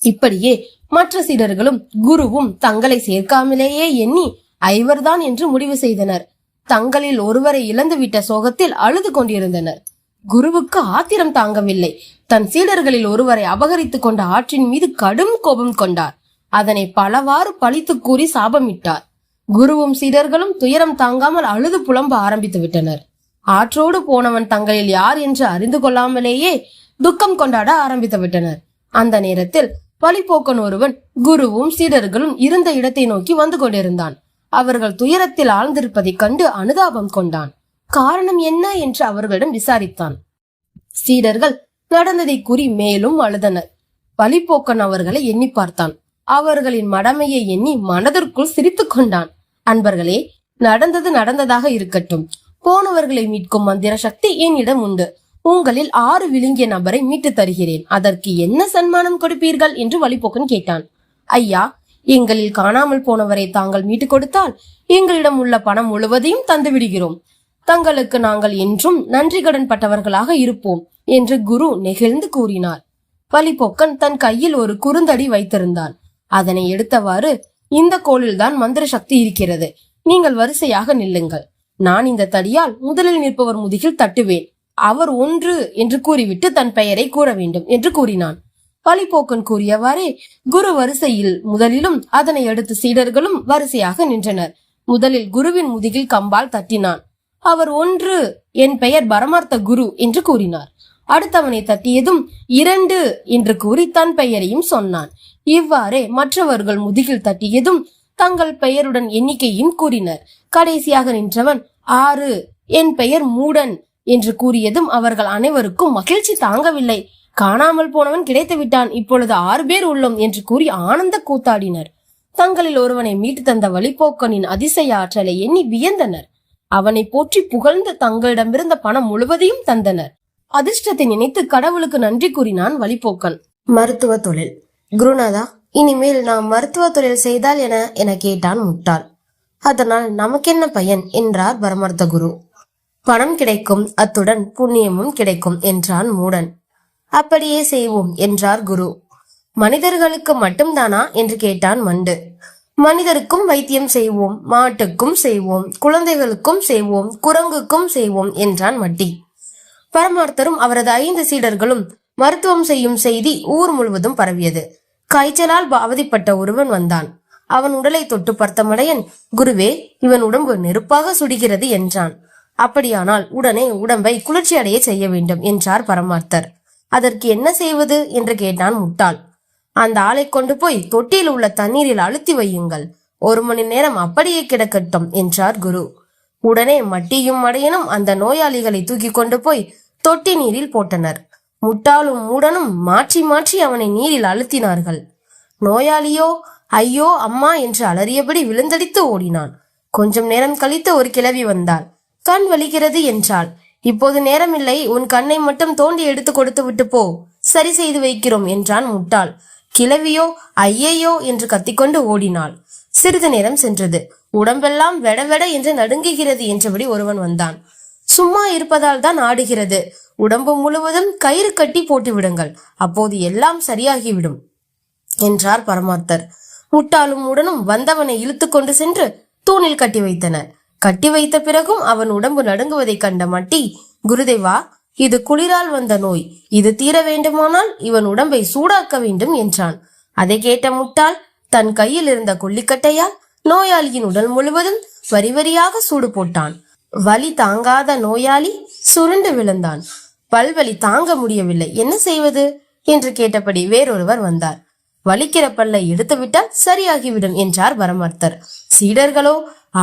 இப்படியே மற்ற சீடர்களும் குருவும் தங்களை சேர்க்காமலேயே எண்ணி 5 தான் என்று முடிவு செய்தனர். தங்களில் ஒருவரை இழந்துவிட்ட சோகத்தில் அழுது கொண்டிருந்தனர். குருவுக்கு ஆத்திரம் தாங்கவில்லை. தன் சீடர்களில் ஒருவரை அபகரித்துக் கொண்ட ஆற்றின் மீது கடும் கோபம் கொண்டார். அதனை பலவாறு பழித்து கூறி சாபமிட்டார். குருவும் சீடர்களும் துயரம் தாங்காமல் அழுது புலம்ப ஆரம்பித்து விட்டனர். ஆற்றோடு போனவன் தங்களில் யார் என்று அறிந்து கொள்ளாமலேயே துக்கம் கொண்டாட ஆரம்பித்து விட்டனர். அந்த நேரத்தில் வழிபோக்கன் ஒருவன் குருவும் சீடர்களும் இருந்த இடத்தை நோக்கி வந்து கொண்டிருந்தான். அவர்கள் துயரத்தில் ஆழ்ந்திருப்பதைக் கண்டு அனுதாபம் கொண்டான். காரணம் என்ன என்று அவர்களிடம் விசாரித்தான். சீடர்கள் நடந்ததை கூறி மேலும் அழுதனர். வழிபோக்கன் அவர்களை எண்ணி பார்த்தான். அவர்களின் மடமையை எண்ணி மனதிற்குள் சிரித்துக் கொண்டான். அன்பர்களே, நடந்தது நடந்ததாக இருக்கட்டும். போனவர்களை மீட்கும் மந்திர சக்தி என்னிடம் உண்டு. உங்களில் 6 விழுங்கிய நபரை மீட்டு தருகிறேன். அதற்கு என்ன சன்மானம் கொடுப்பீர்கள் என்று வழிபோக்கன் கேட்டான். ஐயா, எங்களில் காணாமல் போனவரை தாங்கள் மீட்டு கொடுத்தால் எங்களிடம் உள்ள பணம் முழுவதையும் தந்து விடுகிறோம். தங்களுக்கு நாங்கள் என்றும் நன்றி கடன் பட்டவர்களாக இருப்போம் என்று குரு நெகிழ்ந்து கூறினார். வழிபோக்கன் தன் கையில் ஒரு குறுந்தடி வைத்திருந்தான். அதனை எடுத்தவாறு, இந்த கோளில்தான் மந்திர சக்தி இருக்கிறது. நீங்கள் வரிசையாக நில்லுங்கள். நான் இந்த தடியால் முதலில் நிற்பவர் முதுகில் தட்டுவேன். அவர் 1 என்று கூறிவிட்டு தன் பெயரை கூற வேண்டும் என்று கூறினான். வழிபோக்கன் கூறியவாறே குரு வரிசையில் முதலிலும் அதனை அடுத்து சீடர்களும் வரிசையாக நின்றனர். முதலில் குருவின் முதுகில் கம்பால் தட்டினான். அவர் 1, என் பெயர் பரமார்த்த குரு என்று கூறினார். அடுத்தவனை தட்டியதும் 2 என்று கூறி தன் பெயரையும் சொன்னான். இவ்வாறே மற்றவர்கள் முதுகில் தட்டியதும் தங்கள் பெயருடன் எண்ணிக்கையும் கூறினர். கடைசியாக நின்றவன் 6, என் பெயர் மூடன் என்று கூறியதும் அவர்கள் அனைவருக்கும் மகிழ்ச்சி தாங்கவில்லை. காணாமல் போனவன் கிடைத்து விட்டான், இப்பொழுது 6 பேர் உள்ளோம் என்று கூறி ஆனந்த கூத்தாடினர். தங்களில் ஒருவனை மீட்டு தந்த வழிபோக்கனின் அதிசய ஆற்றலை எண்ணி வியந்தனர். அவனை போற்றி புகழ்ந்து தங்களிடமிருந்த பணம் முழுவதையும் தந்தனர். அதிர்ஷ்டத்தை நினைத்து கடவுளுக்கு நன்றி கூறினான் வழிபோக்கன். மருத்துவ தொழில். குருநாதா, இனிமேல் நாம் மருத்துவ தொழில் செய்தால் என கேட்டான் முட்டாள். அதனால் நமக்கென்ன பயன் என்றார் பரமார்த்த குரு. பணம் கிடைக்கும், அத்துடன் புண்ணியமும் கிடைக்கும் என்றான் மூடன். அப்படியே செய்வோம் என்றார் குரு. மனிதர்களுக்கு மட்டும்தானா என்று கேட்டான் மண்டு. மனிதருக்கும் வைத்தியம் செய்வோம், மாட்டுக்கும் செய்வோம், குழந்தைகளுக்கும் செய்வோம், குரங்குக்கும் செய்வோம் என்றான் மட்டி. பரமார்த்தரும் அவரது 5 சீடர்களும் மருத்துவம் செய்யும் செய்தி ஊர் முழுவதும் பரவியது. காய்ச்சலால் அவதிப்பட்ட ஒருவன் வந்தான். அவன் உடலை தொட்டு பார்த்த மடையன், குருவே, இவன் உடம்பு நெருப்பாக சுடுகிறது என்றான். அப்படியானால் உடனே உடம்பை குளிர்ச்சி அடைய செய்ய வேண்டும் என்றார் பரமார்த்தர். அதற்கு என்ன செய்வது என்று கேட்டான் முட்டாள். அந்த ஆளை கொண்டு போய் தொட்டியில் உள்ள தண்ணீரில் அழுத்தி வையுங்கள். 1 மணி நேரம் அப்படியே கிடக்கட்டும் என்றார் குரு. உடனே மட்டியும் மடையனும் அந்த நோயாளிகளை தூக்கி கொண்டு போய் தொட்டி நீரில் போட்டனர். முட்டாளும் மூடனும் மாற்றி மாற்றி அவனை நீரில் அழுத்தினார்கள். நோயாளியோ ஐயோ அம்மா என்று அலறியபடி விழுந்தடித்து ஓடினான். கொஞ்சம் நேரம் கழித்து ஒரு கிழவி வந்தாள். கண் வலிக்கிறது என்றாள். இப்போது நேரமில்லை, உன் கண்ணை மட்டும் தோண்டி எடுத்து கொடுத்து விட்டு போ, சரி செய்து வைக்கிறோம் என்றான் முட்டாள். கிழவியோ ஐயையோ என்று கத்திக்கொண்டு ஓடினாள். சிறிது நேரம் சென்றது. உடம்பெல்லாம் வெடவெட என்று நடுங்குகிறது என்றபடி ஒருவன் வந்தான். சும்மா இருப்பதால் தான் ஆடுகிறது, உடம்பு முழுவதும் கயிறு கட்டி போட்டு விடுங்கள், அப்போது எல்லாம் சரியாகிவிடும் என்றார் பரமார்த்தர். முட்டாளும் உடனும் வந்தவனை இழுத்து கொண்டு சென்று தூணில் கட்டி வைத்தனர். கட்டி வைத்த பிறகும் அவன் உடம்பு நடுங்குவதை கண்ட மட்டி, குருதேவா, இது குளிரால் வந்த நோய், இது தீர வேண்டுமானால் இவன் உடம்பை சூடாக்க வேண்டும் என்றான். அதை கேட்ட முட்டாள் தன் கையில் இருந்த கொல்லிக்கட்டையால் நோயாளியின் உடல் முழுவதும் வரி வரியாக சூடு போட்டான். வலி தாங்காத நோயாளி சுருண்டு விழுந்தான். பல்வலி தாங்க முடியவில்லை, என்ன செய்வது என்று கேட்டபடி வேறொருவர் வந்தார். வலிக்கிற பல்லை எடுத்து விட்டால் சரியாகிவிடும் என்றார் பரமார்த்தர். சீடர்களோ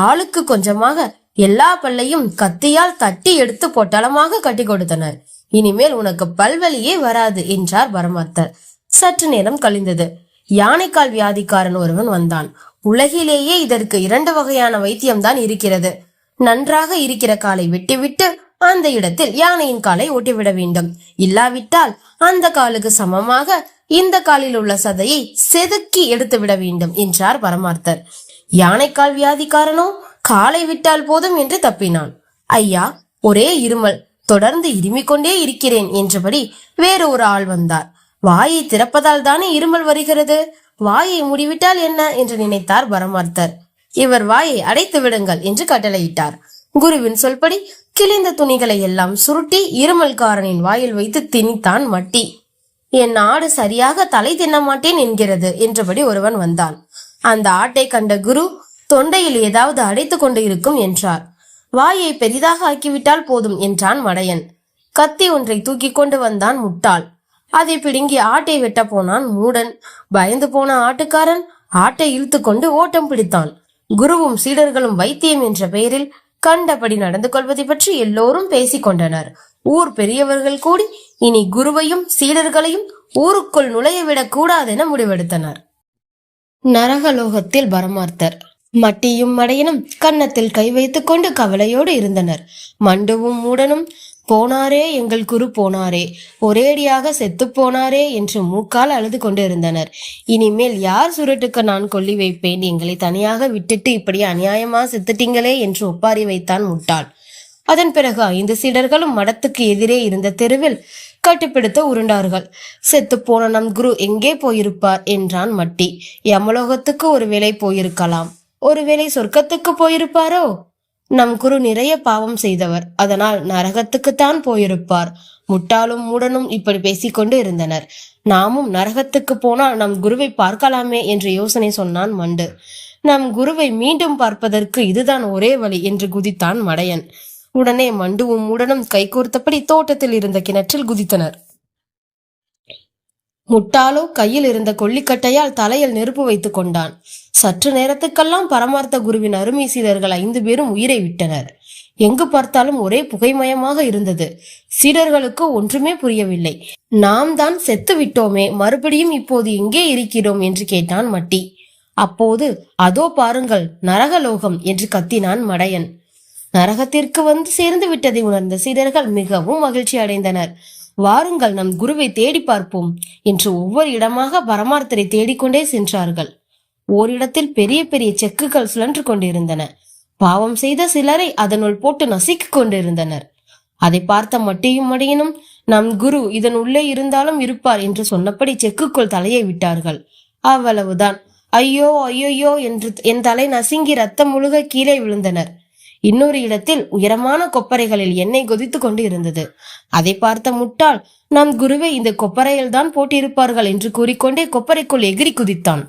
ஆளுக்கு கொஞ்சமாக எல்லா பல்லையும் கத்தியால் தட்டி எடுத்து பொட்டலமாக கட்டி கொடுத்தனர். இனிமேல் உனக்கு பல்வலியே வராது என்றார் பரமார்த்தர். சற்று நேரம் கழிந்தது. யானைக்கால் வியாதிக்காரன் ஒருவன் வந்தான். உலகிலேயே இதற்கு 2 வகையான வைத்தியம்தான் இருக்கிறது. நன்றாக இருக்கிற காலை வெட்டிவிட்டு அந்த இடத்தில் யானையின் காலை ஓட்டிவிட வேண்டும். இல்லாவிட்டால் அந்த காலுக்கு சமமாக இந்த காலில் உள்ள சதையை செதுக்கி எடுத்து விட வேண்டும் என்றார் பரமார்த்தர். யானைக்கால் வியாதிக்காரனோ காலை விட்டால் போதும் என்று தப்பினான். ஐயா, ஒரே இருமல், தொடர்ந்து இருமிக் கொண்டே இருக்கிறேன் என்றபடி வேறு ஒரு ஆள் வந்தார். வாயை திறப்பதால் தானே இருமல் வருகிறது, வாயை மூடிவிட்டால் என்ன என்று நினைத்தார் பரமார்த்தர். இவர் வாயை அடைத்து விடுங்கள் என்று கட்டளையிட்டார். குருவின் சொல்படி கிழிந்த துணிகளை எல்லாம் சுருட்டி இருமல்காரனின் வாயில் வைத்து திணித்தான் மட்டி. என் ஆடு சரியாக தலை தின்ன மாட்டேன் என்கிறது என்றபடி ஒருவன் வந்தான். அந்த ஆட்டை கண்ட குரு தொண்டையில் ஏதாவது அடைத்து கொண்டு இருக்கும் என்றார். வாயை பெரிதாக ஆக்கிவிட்டால் போதும் என்றான் மடையன். கத்தி ஒன்றை தூக்கி கொண்டு வந்தான் முட்டாள். அதை பிடுங்கி ஆட்டை வெட்ட போனான் மூடன். பயந்து போன ஆட்டுக்காரன் ஆட்டை இழுத்து கொண்டு ஓட்டம் பிடித்தான். குருவும் சீடர்களும் வைத்தியம் என்ற பெயரில் கண்டபடி நடந்து கொள்வதை பற்றி எல்லோரும் பேசிக் கொண்டனர். ஊர் பெரியவர்கள் கூடி இனி குருவையும் சீடர்களையும் ஊருக்குள் நுழையவிடக் கூடாதென முடிவெடுத்தனர். நரகலோகத்தில் பரமார்த்தர். மட்டியும் மடையனும் கன்னத்தில் கை வைத்துக் கொண்டு கவலையோடு இருந்தனர். மண்டுவும் மூடனும் போனாரே எங்கள் குரு போனாரே, ஒரேடியாக செத்து போனாரே என்று மூக்கால் அழுது கொண்டு இருந்தனர். இனிமேல் யார் சுருட்டுக்கு நான் கொல்லி வைப்பேன், எங்களை தனியாக விட்டுட்டு இப்படி அநியாயமா செத்துட்டீங்களே என்று ஒப்பாரி வைத்தான் முட்டாள். அதன் பிறகு 5 சீடர்களும் மடத்துக்கு எதிரே இருந்த தெருவில் கட்டிப்பிடித்து உருண்டார்கள். செத்து போன நம் குரு எங்கே போயிருப்பார் என்றான் மட்டி. யமலோகத்துக்கு ஒருவேளை போயிருக்கலாம், ஒருவேளை சொர்க்கத்துக்கு போயிருப்பாரோ? நம் குரு நிறைய பாவம் செய்தவர், அதனால் நரகத்துக்குத்தான் போயிருப்பார். முட்டாளும் மூடனும் இப்படி பேசிக்கொண்டு இருந்தனர். நாமும் நரகத்துக்கு போனால் நம் குருவை பார்க்கலாமே என்று யோசனை சொன்னான் மண்டு. நம் குருவை மீண்டும் பார்ப்பதற்கு இதுதான் ஒரே வழி என்று குதித்தான் மடையன். உடனே மண்டுவும் மூடனும் கைகோர்த்தபடி தோட்டத்தில் இருந்த கிணற்றில் குதித்தனர். முட்டாளோ கையில் இருந்த கொல்லிக்கட்டையால் தலையில் நெருப்பு வைத்துக் கொண்டான். சற்று நேரத்துக்கெல்லாம் பரமார்த்த குருவின் அருமை சீடர்கள் 5 பேரும் உயிரை விட்டனர். எங்கு பார்த்தாலும் ஒரே புகைமயமாக இருந்தது. சீடர்களுக்கு ஒன்றுமே புரியவில்லை. நாம் தான் செத்து விட்டோமே, மறுபடியும் இப்போது எங்கே இருக்கிறோம் என்று கேட்டான் மட்டி. அப்போது அதோ பாருங்கள் நரகலோகம் என்று கத்தினான் மடையன். நரகத்திற்கு வந்து சேர்ந்து விட்டதை உணர்ந்த சீடர்கள் மிகவும் மகிழ்ச்சி அடைந்தனர். வாருங்கள் நம் குருவை தேடி பார்ப்போம் என்று ஒவ்வொரு இடமாக பரமார்த்தரை தேடிக்கொண்டே சென்றார்கள். ஓரிடத்தில் பெரிய பெரிய செக்குகள் சுழன்று கொண்டிருந்தன. பாவம் செய்த சிலரை அதனுள் போட்டு நசுக்கிக் கொண்டிருந்தனர். அதை பார்த்த மட்டியும் மடியனும் நம் குரு இதன் உள்ளே இருந்தாலும் இருப்பார் என்று சொன்னபடி செக்குக்குள் தலையை விட்டார்கள். அவ்வளவுதான். ஐயோ ஐயோயோ என்று என் தலை நசுங்கி ரத்தம் முழுக கீழே விழுந்தனர். இன்னொரு இடத்தில் உயரமான கொப்பரைகளில் எண்ணெய் கொதித்து கொண்டு இருந்தது. அதை பார்த்த முட்டாள் நம் குருவை இந்த கொப்பரையில் தான் போட்டிருப்பார்கள் என்று கூறிக்கொண்டே கொப்பரைக்குள் எகிரி குதித்தான்.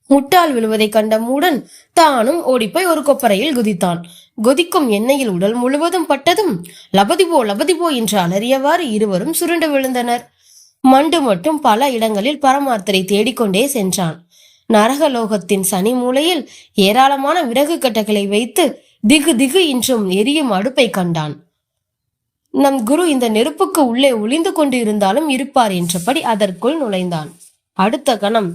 முட்டாள் விழுவதை கண்ட மூடன் தானும் ஓடிப்போய் ஒரு கொப்பரையில் குதித்தான். கொதிக்கும் எண்ணெயில் உடல் முழுவதும் பட்டதும் லபதிபோ லபதிபோ என்று அலறியவாறு இருவரும் சுருண்டு விழுந்தனர். மண்டு மட்டும் பல இடங்களில் பரமார்த்தரை தேடிக்கொண்டே சென்றான். நரகலோகத்தின் சனி மூலையில் ஏராளமான விறகு கட்டைகளை வைத்து திகு திகு என்றும் எரியும் அடுப்பை கண்டான். நம் குரு இந்த நெருப்புக்கு உள்ளே ஒளிந்து கொண்டு இருந்தாலும் இருப்பார் என்றபடி அதற்குள் நுழைந்தான். அடுத்த கணம்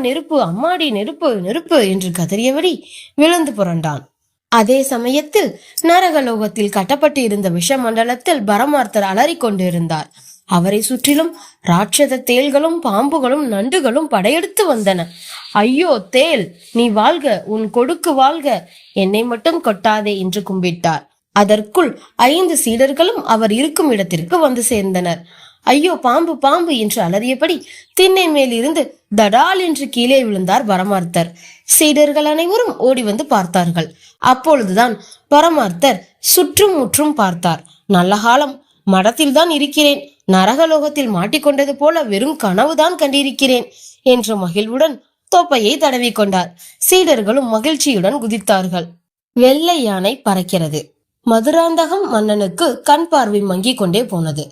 நெருப்பு, அம்மாடி நெருப்பு நெருப்பு என்று கதறியபடி விழுந்து புரண்டான். அதே சமயத்தில் நரகலோகத்தில் கட்டப்பட்டு இருந்த விஷமண்டலத்தில் பரமார்த்தர் அலறிக் கொண்டிருந்தார். அவரை சுற்றிலும் ராட்சத தேள்களும் பாம்புகளும் நண்டுகளும் படையெடுத்து வந்தன. ஐயோ தேள், நீ வாழ்க, உன் கொடுக்கு வாழ்க, என்னை மட்டும் கொட்டாதே என்று கும்பிட்டார். அதற்குள் 5 சீடர்களும் அவர் இருக்கும் இடத்திற்கு வந்து சேர்ந்தனர். ஐயோ பாம்பு பாம்பு என்று அலறியபடி திண்ணை மேல் இருந்து தடால் என்று கீழே விழுந்தார் பரமார்த்தர். சீடர்கள் அனைவரும் ஓடி வந்து பார்த்தார்கள். அப்பொழுதுதான் பரமார்த்தர் சுற்றும் முற்றும் பார்த்தார். நல்ல காலம், மடத்தில் தான் இருக்கிறேன், நரகலோகத்தில் மாட்டிக்கொண்டது போல வெறும் கனவுதான் கண்டிருக்கிறேன் என்ற மகிழ்வுடன் தோப்பையை தடவி கொண்டார். சீடர்களும் மகிழ்ச்சியுடன் குதித்தார்கள். வெள்ளை யானை பறக்கிறது. மதுராந்தகம் மன்னனுக்கு கண் பார்வை மங்கிக் கொண்டே போனது.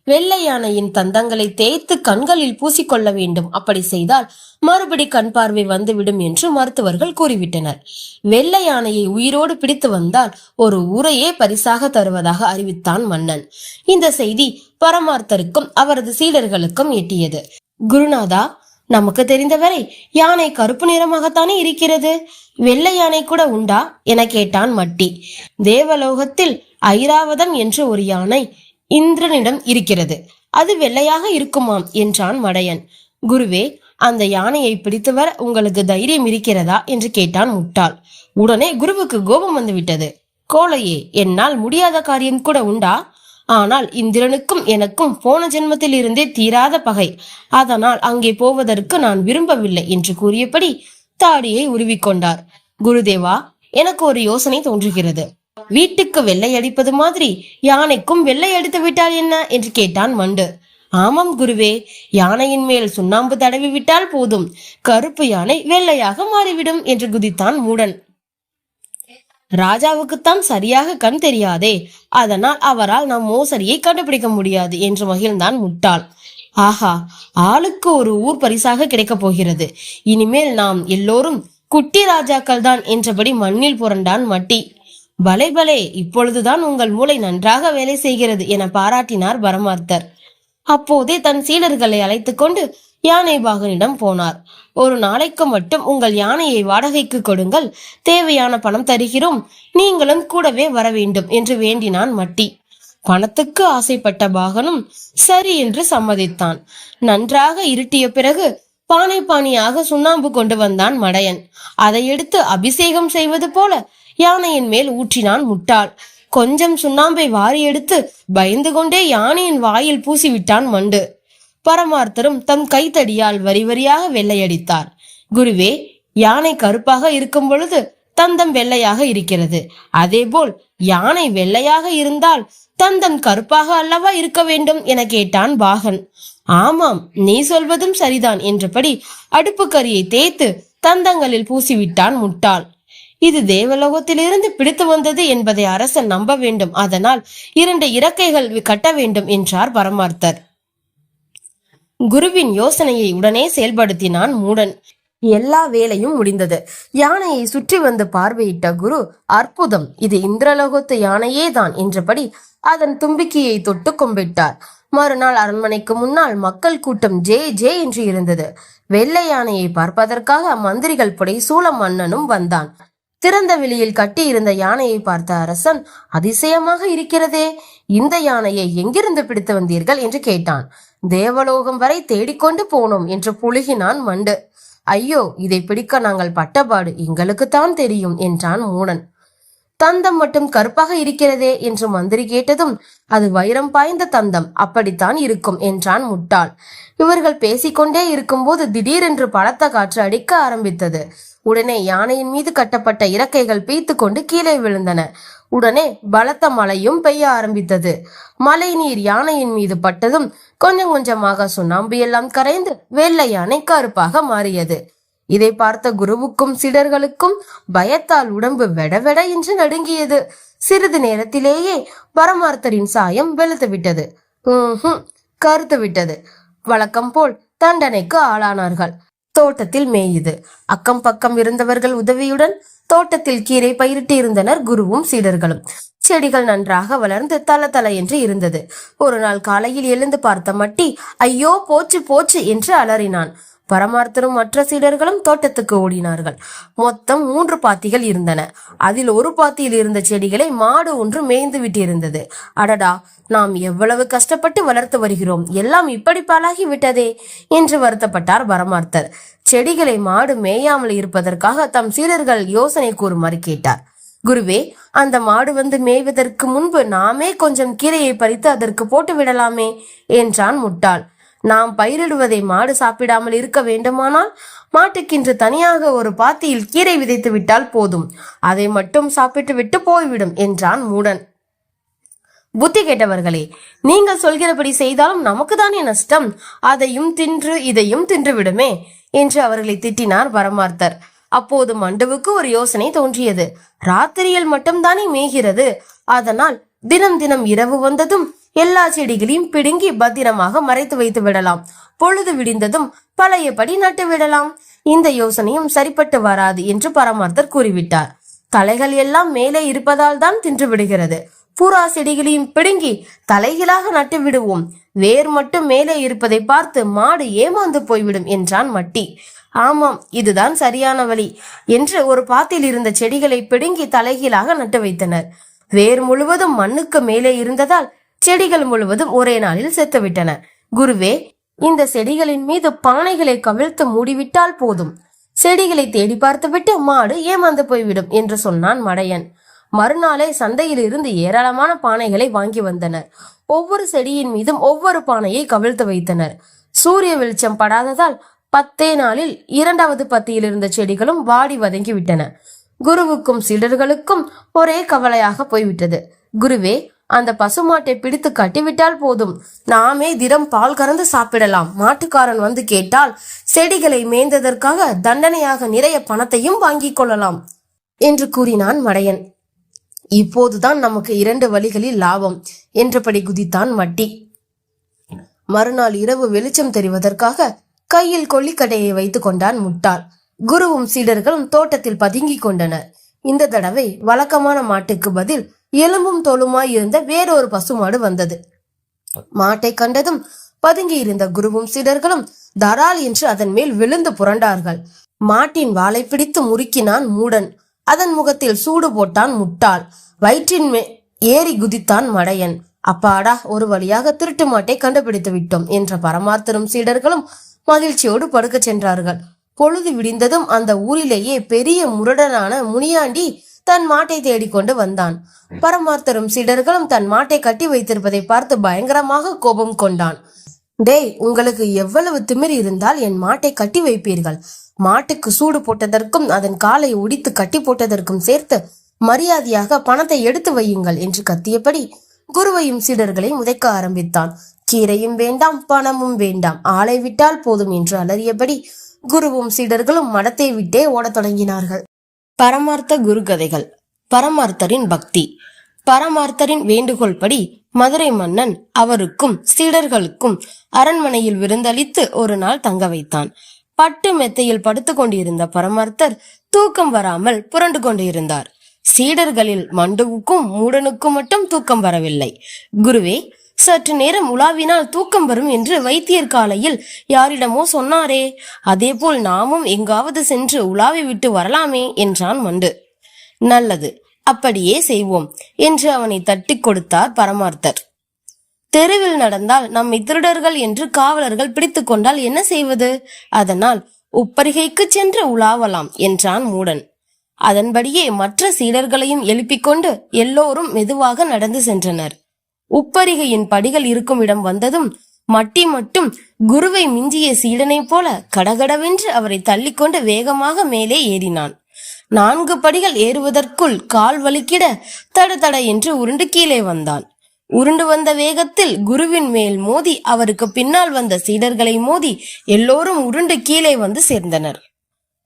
வெள்ளை யானையின் தந்தங்களை தேய்த்து கண்களில் பூசிக்கொள்ள வேண்டும், அப்படி செய்தால் மறுபடி கண் பார்வை வந்துவிடும் என்று மருத்துவர்கள் கூறிவிட்டனர். வெள்ளை யானையை உயிரோடு பிடித்து வந்தால் ஒரு ஊரையே பரிசாக தருவதாக அறிவித்தான் மன்னன். இந்த செய்தி பரமார்த்தருக்கும் அவரது சீடர்களுக்கும் எட்டியது. குருநாதா, நமக்கு தெரிந்தவரை யானை கருப்பு நிறமாகத்தானே இருக்கிறது, வெள்ளை யானை கூட உண்டா என கேட்டான் மட்டி. தேவலோகத்தில் ஐராவதம் என்று ஒரு யானை இந்திரனிடம் இருக்கிறது, அது வெள்ளையாக இருக்குமாம் என்றான் மடையன். குருவே, அந்த யானையை பிடித்து வர உங்களுக்கு தைரியம் இருக்கிறதா என்று கேட்டான் முட்டாள். உடனே குருவுக்கு கோபம் வந்துவிட்டது. கோழையே, என்னால் முடியாத காரியம் கூட உண்டா? ஆனால் இந்திரனுக்கும் எனக்கும் போன ஜென்மத்தில் இருந்தே தீராத பகை, அதனால் அங்கே போவதற்கு நான் விரும்பவில்லை என்று கூறியபடி தாடியை உருவிக்கொண்டார். குருதேவா, எனக்கு ஒரு யோசனை தோன்றுகிறது. வீட்டுக்கு வெள்ளை அடிப்பது மாதிரி யானைக்கும் வெள்ளை அடித்து விட்டால் என்ன என்று கேட்டான் மண்டு. ஆமாம் குருவே, யானையின் மேல் சுண்ணாம்பு தடவி விட்டால் போதும், கருப்பு யானை வெள்ளையாக மாறிவிடும் என்று குதித்தான் மூடன். ராஜாவுக்குத்தான் சரியாக கண் தெரியாதே, அதனால் அவரால் நம் மோசடியை கண்டுபிடிக்க முடியாது என்று மகிழ்ந்தான் முட்டாள். ஆஹா, ஆளுக்கு ஒரு ஊர் பரிசாக கிடைக்கப் போகிறது. இனிமேல் நாம் எல்லோரும் குட்டி ராஜாக்கள் தான் என்றபடி மண்ணில் புரண்டான் மட்டி. பலே பலே, இப்பொழுதுதான் உங்கள் மூளை நன்றாக வேலை செய்கிறது என பாராட்டினார் பரமார்த்தர். அப்போதே தன் சீடர்களை அழைத்து கொண்டு யானை பாகனிடம் போனார். ஒரு நாளைக்கு மட்டும் உங்கள் யானையை வாடகைக்கு கொடுங்கள், தேவையான பணம் தருகிறோம், நீங்களும் கூடவே வர வேண்டும் என்று வேண்டினான் மட்டி. பணத்துக்கு ஆசைப்பட்ட பாகனும் சரி என்று சம்மதித்தான். நன்றாக இருட்டிய பிறகு பானை பானியாக சுண்ணாம்பு கொண்டு வந்தான் மடையன். அதை எடுத்து அபிஷேகம் செய்வது போல யானையின் மேல் ஊற்றினான் முட்டாள். கொஞ்சம் சுண்ணாம்பை வாரி எடுத்து பயந்து கொண்டே யானையின் வாயில் பூசிவிட்டான் மண்டு. பரமார்த்தரும் தம் கைத்தடியால் வரி வரியாக வெள்ளையடித்தார். குருவே, யானை கருப்பாக இருக்கும் பொழுது தந்தம் வெள்ளையாக இருக்கிறது, அதேபோல் யானை வெள்ளையாக இருந்தால் தந்தம் கருப்பாக அல்லவா இருக்க வேண்டும் என கேட்டான் பாகன். ஆமாம், நீ சொல்வதும் சரிதான் என்றபடி அடுப்பு கரியை தேய்த்து தந்தங்களில் பூசிவிட்டான் முட்டாள். இது தேவலோகத்திலிருந்து பிடித்து வந்தது என்பதை அரசன் நம்ப வேண்டும், அதனால் 2 இறக்கைகள் கட்ட வேண்டும் என்றார் பரமார்த்தர். குருவின் யோசனையை உடனே செயல்படுத்தினான் மூடன். எல்லா வேலையும் முடிந்தது. யானையை சுற்றி வந்து பார்வையிட்ட குரு, அற்புதம், இது இந்திரலோகத்து யானையே தான் என்றபடி அதன் தும்பிக்கையை தொட்டு கும்பிட்டார். மறுநாள் அரண்மனைக்கு முன்னால் மக்கள் கூட்டம் ஜே ஜே என்று இருந்தது. வெள்ளை யானையை பார்ப்பதற்காக மந்திரிகள் புடைசூழ மன்னனும் வந்தான். திறந்த வெளியில் கட்டி இருந்த யானையை பார்த்த அரசன், அதிசயமாக இருக்கிறதே, இந்த யானையை எங்கிருந்து பிடித்து வந்தீர்கள் என்று கேட்டான். தேவலோகம் வரை தேடிக்கொண்டு போனோம் என்று புழுகினான் மண்டு. ஐயோ, இதை பிடிக்க நாங்கள் பட்டபாடு எங்களுக்குத்தான் தெரியும் என்றான் மூடன். தந்தம் மட்டும் கருப்பாக இருக்கிறதே என்று மந்திரி கேட்டதும், அது வைரம் பாய்ந்த தந்தம், அப்படித்தான் இருக்கும் என்றான் முட்டாள். இவர்கள் பேசிக்கொண்டே இருக்கும்போது திடீரென்று பலத்த காற்று அடிக்க ஆரம்பித்தது. உடனே யானையின் மீது கட்டப்பட்ட இறக்கைகள் பீத்து கொண்டு கீழே விழுந்தன. உடனே பலத்த மழையும் பெய்ய ஆரம்பித்தது. மழை நீர் யானையின் மீது பட்டதும் கொஞ்சம் கொஞ்சமாக சுண்ணாம்பு எல்லாம் கரைந்து வெள்ளை யானை கருப்பாக மாறியது. இதை பார்த்த குருவுக்கும் சீடர்களுக்கும் பயத்தால் உடம்பு வெடவெட என்று நடுங்கியது. சிறிது நேரத்திலேயே பரமார்த்தரின் சாயம் வெளுத்து விட்டது, கருத்து விட்டது. வழக்கம் போல் தண்டனைக்கு ஆளானார்கள். தோட்டத்தில் மேயுது. அக்கம் பக்கம் இருந்தவர்கள் உதவியுடன் தோட்டத்தில் கீரை பயிரிட்டு இருந்தனர் குருவும் சீடர்களும். செடிகள் நன்றாக வளர்ந்து தல தல என்று இருந்தது. ஒரு நாள் காலையில் எழுந்து பார்த்த மட்டி, ஐயோ போச்சு போச்சு என்று அலறினான். பரமார்த்தரும் மற்ற சீடர்களும் தோட்டத்துக்கு ஓடினார்கள். மொத்தம் 3 பாத்திகள் இருந்தன. அதில் ஒரு பாத்தியில் இருந்த செடிகளை மாடு ஒன்று மேய்ந்து விட்டிருந்தது. அடடா, நாம் எவ்வளவு கஷ்டப்பட்டு வளர்த்து வருகிறோம், எல்லாம் இப்படி பாழாகி விட்டதே என்று வருத்தப்பட்டார் பரமார்த்தர். செடிகளை மாடு மேயாமல் இருப்பதற்காக தம் சீடர்கள் யோசனை கூறுமாறு கேட்டார். குருவே, அந்த மாடு வந்து மேய்வதற்கு முன்பு நாமே கொஞ்சம் கீரையை பறித்து அதற்கு போட்டு விடலாமே என்றான் முட்டாள். நாம் பயிரிடுவதை மாடு சாப்பிடாமல் இருக்க வேண்டுமானால் மாட்டுக்கென்று தனியாக ஒரு பாத்தியில் கீரை விதைத்து விட்டால் போதும், அதை மட்டும் சாப்பிட்டு விட்டு போய்விடும் என்றான் மூடன். புத்தி கேட்டவர்களே, நீங்கள் சொல்கிறபடி செய்தாலும் நமக்கு தானே நஷ்டம், அதையும் தின்று இதையும் தின்று விடுமே என்று அவர்களை திட்டினார் பரமார்த்தர். அப்போது மண்டுவுக்கு ஒரு யோசனை தோன்றியது. ராத்திரியில் மட்டும்தானே மேய்கிறது, அதனால் தினம் தினம் இரவு வந்ததும் எல்லா செடிகளையும் பிடுங்கி பத்திரமாக மறைத்து வைத்து விடலாம். பொழுது விடிந்ததும் பழையபடி நட்டு விடலாம். இந்த யோசனையும் சரிப்பட்டு வராது என்று பரமார்த்தர் கூறிவிட்டார். தலைகள் எல்லாம் மேலே இருப்பதால் தான் தின்று விடுகிறது. பூரா செடிகளையும் பிடுங்கி தலைகளாக நட்டு விடுவோம். வேர் மட்டும் மேலே இருப்பதை பார்த்து மாடு ஏமாந்து போய்விடும் என்றான் மட்டி. ஆமாம், இதுதான் சரியான வழி என்று ஒரு பாத்தில் இருந்த செடிகளை பிடுங்கி தலைகீழாக நட்டு வைத்தனர். வேர் முழுவதும் மண்ணுக்கு மேலே இருந்ததால் செடிகள் முழுவதும் ஒரே நாளில் செத்துவிட்டன. குருவே, இந்த செடிகளின் மீது பானைகளை கவிழ்த்து மூடிவிட்டால் போதும். செடிகளை தேடி பார்த்துவிட்டு மாடு ஏமாந்து போய்விடும் என்று சொன்னான் மடையன். மறுநாளே சந்தையில் இருந்து ஏராளமான பானைகளை வாங்கி வந்தனர். ஒவ்வொரு செடியின் மீதும் ஒவ்வொரு பானையை கவிழ்த்து வைத்தனர். சூரிய வெளிச்சம் படாததால் 10 நாளில் 2வது பத்தியில் இருந்த செடிகளும் வாடி வதங்கி விட்டன. குருவுக்கும் சீடர்களுக்கும் ஒரே கவலையாக போய்விட்டது. குருவே, அந்த பசுமாட்டை பிடித்து கட்டிவிட்டால் போதும், நாமே தினம் பால் கறந்து சாப்பிடலாம். மாட்டுக்காரன் வந்து கேட்டால் செடிகளை மேய்ந்ததற்காக தண்டனையாக நிறைய பணத்தையும் வாங்கிக் கொள்ளலாம் என்று கூறினான் மடையன். இப்போதுதான் நமக்கு 2 வழிகளில் லாபம் என்றபடி குதித்தான் மட்டி. மறுநாள் இரவு வெளிச்சம் தெரிவதற்காக கையில் கொல்லிக்கட்டையை வைத்துக் கொண்டான் முட்டாள். குருவும் சீடர்களும் தோட்டத்தில் பதுங்கி கொண்டனர். இந்த தடவை வழக்கமான மாட்டுக்கு பதில் எலும்பும் தோலுமாய் இருந்த வேறொரு பசுமாடு வந்தது. மாட்டை கண்டதும் பதுங்கி இருந்த குருவும் சீடர்களும் தரால் என்று அதன் மேல் விழுந்து புரண்டார்கள். மாட்டின் வாலை பிடித்து முறுக்கினான் மூடன். அதன் முகத்தில் சூடு போட்டான் முட்டாள். வயிற்றின் ஏறி குதித்தான் மடையன். அப்பாடா, ஒரு வழியாக திருட்டு மாட்டை கண்டுபிடித்து விட்டோம் என்ற பரமார்த்தரும் சீடர்களும் மகிழ்ச்சியோடு படுக்க சென்றார்கள். பொழுது விடிந்ததும் அந்த ஊரிலேயே பெரிய முரடனான முனியாண்டி தன் மாட்டை தேடிக்கொண்டு வந்தான். பரமார்த்தரும் சீடர்களும் தன் மாட்டை கட்டி வைத்திருப்பதை பார்த்து பயங்கரமாக கோபம் கொண்டான். டேய், உங்களுக்கு எவ்வளவு திமிர் இருந்தால் என் மாட்டை கட்டி வைப்பீர்கள்? மாட்டுக்கு சூடு போட்டதற்கும் அதன் காலை ஒடித்து கட்டி போட்டதற்கும் சேர்த்து மரியாதையாக பணத்தை எடுத்து வையுங்கள் என்று கத்தியபடி குருவையும் சீடர்களையும் உதைக்க ஆரம்பித்தான். கீரையும் வேண்டாம், பணமும் வேண்டாம், ஆளை விட்டால் போதும் என்று அலறியபடி குருவும் சீடர்களும் மடத்தை விட்டே ஓடத் தொடங்கினார்கள். பரமார்த்த குரு கதைகள். பரமார்த்தரின் பக்தி. பரமார்த்தரின் வேண்டுகோள் படி மதுரை மன்னன் அவருக்கும் சீடர்களுக்கும் அரண்மனையில் விருந்தளித்து ஒரு நாள் தங்க வைத்தான். பட்டு மெத்தையில் படுத்து கொண்டிருந்த பரமார்த்தர் தூக்கம் வராமல் புரண்டு கொண்டிருந்தார். சீடர்களில் மண்டுவுக்கும் மூடனுக்கும் மட்டும் தூக்கம் வரவில்லை. குருவே, சற்று நேரம் உலாவினால் தூக்கம் வரும் என்று வைத்தியர் காலையில் யாரிடமோ சொன்னாரே, அதேபோல் நாமும் எங்காவது சென்று உலாவி விட்டு வரலாமே என்றான் மண்டு. நல்லது, அப்படியே செய்வோம் என்று அவனை தட்டி கொடுத்தார் பரமார்த்தர். தெருவில் நடந்தால் நம்மை திருடர்கள் என்று காவலர்கள் பிடித்து கொண்டால் என்ன செய்வது? அதனால் உப்பரிகைக்கு சென்று உலாவலாம் என்றான் மூடன். அதன்படியே மற்ற சீடர்களையும் எழுப்பிக் கொண்டு எல்லோரும் மெதுவாக நடந்து சென்றனர். உப்பரிகையின் படிகள் இருக்கும் இடம் வந்ததும் மட்டி மட்டும் குருவை மிஞ்சிய சீடனை போல கடகடவென்று அவரை தள்ளிக்கொண்டு வேகமாக மேலே ஏறினான். 4 படிகள் ஏறுவதற்குள் கால் வலிக்கிட தட என்று உருண்டு கீழே வந்தான். உருண்டு வந்த வேகத்தில் குருவின் மேல் மோதி அவருக்கு பின்னால் வந்த சீடர்களை மோதி எல்லோரும் உருண்டு கீழே வந்து சேர்ந்தனர்.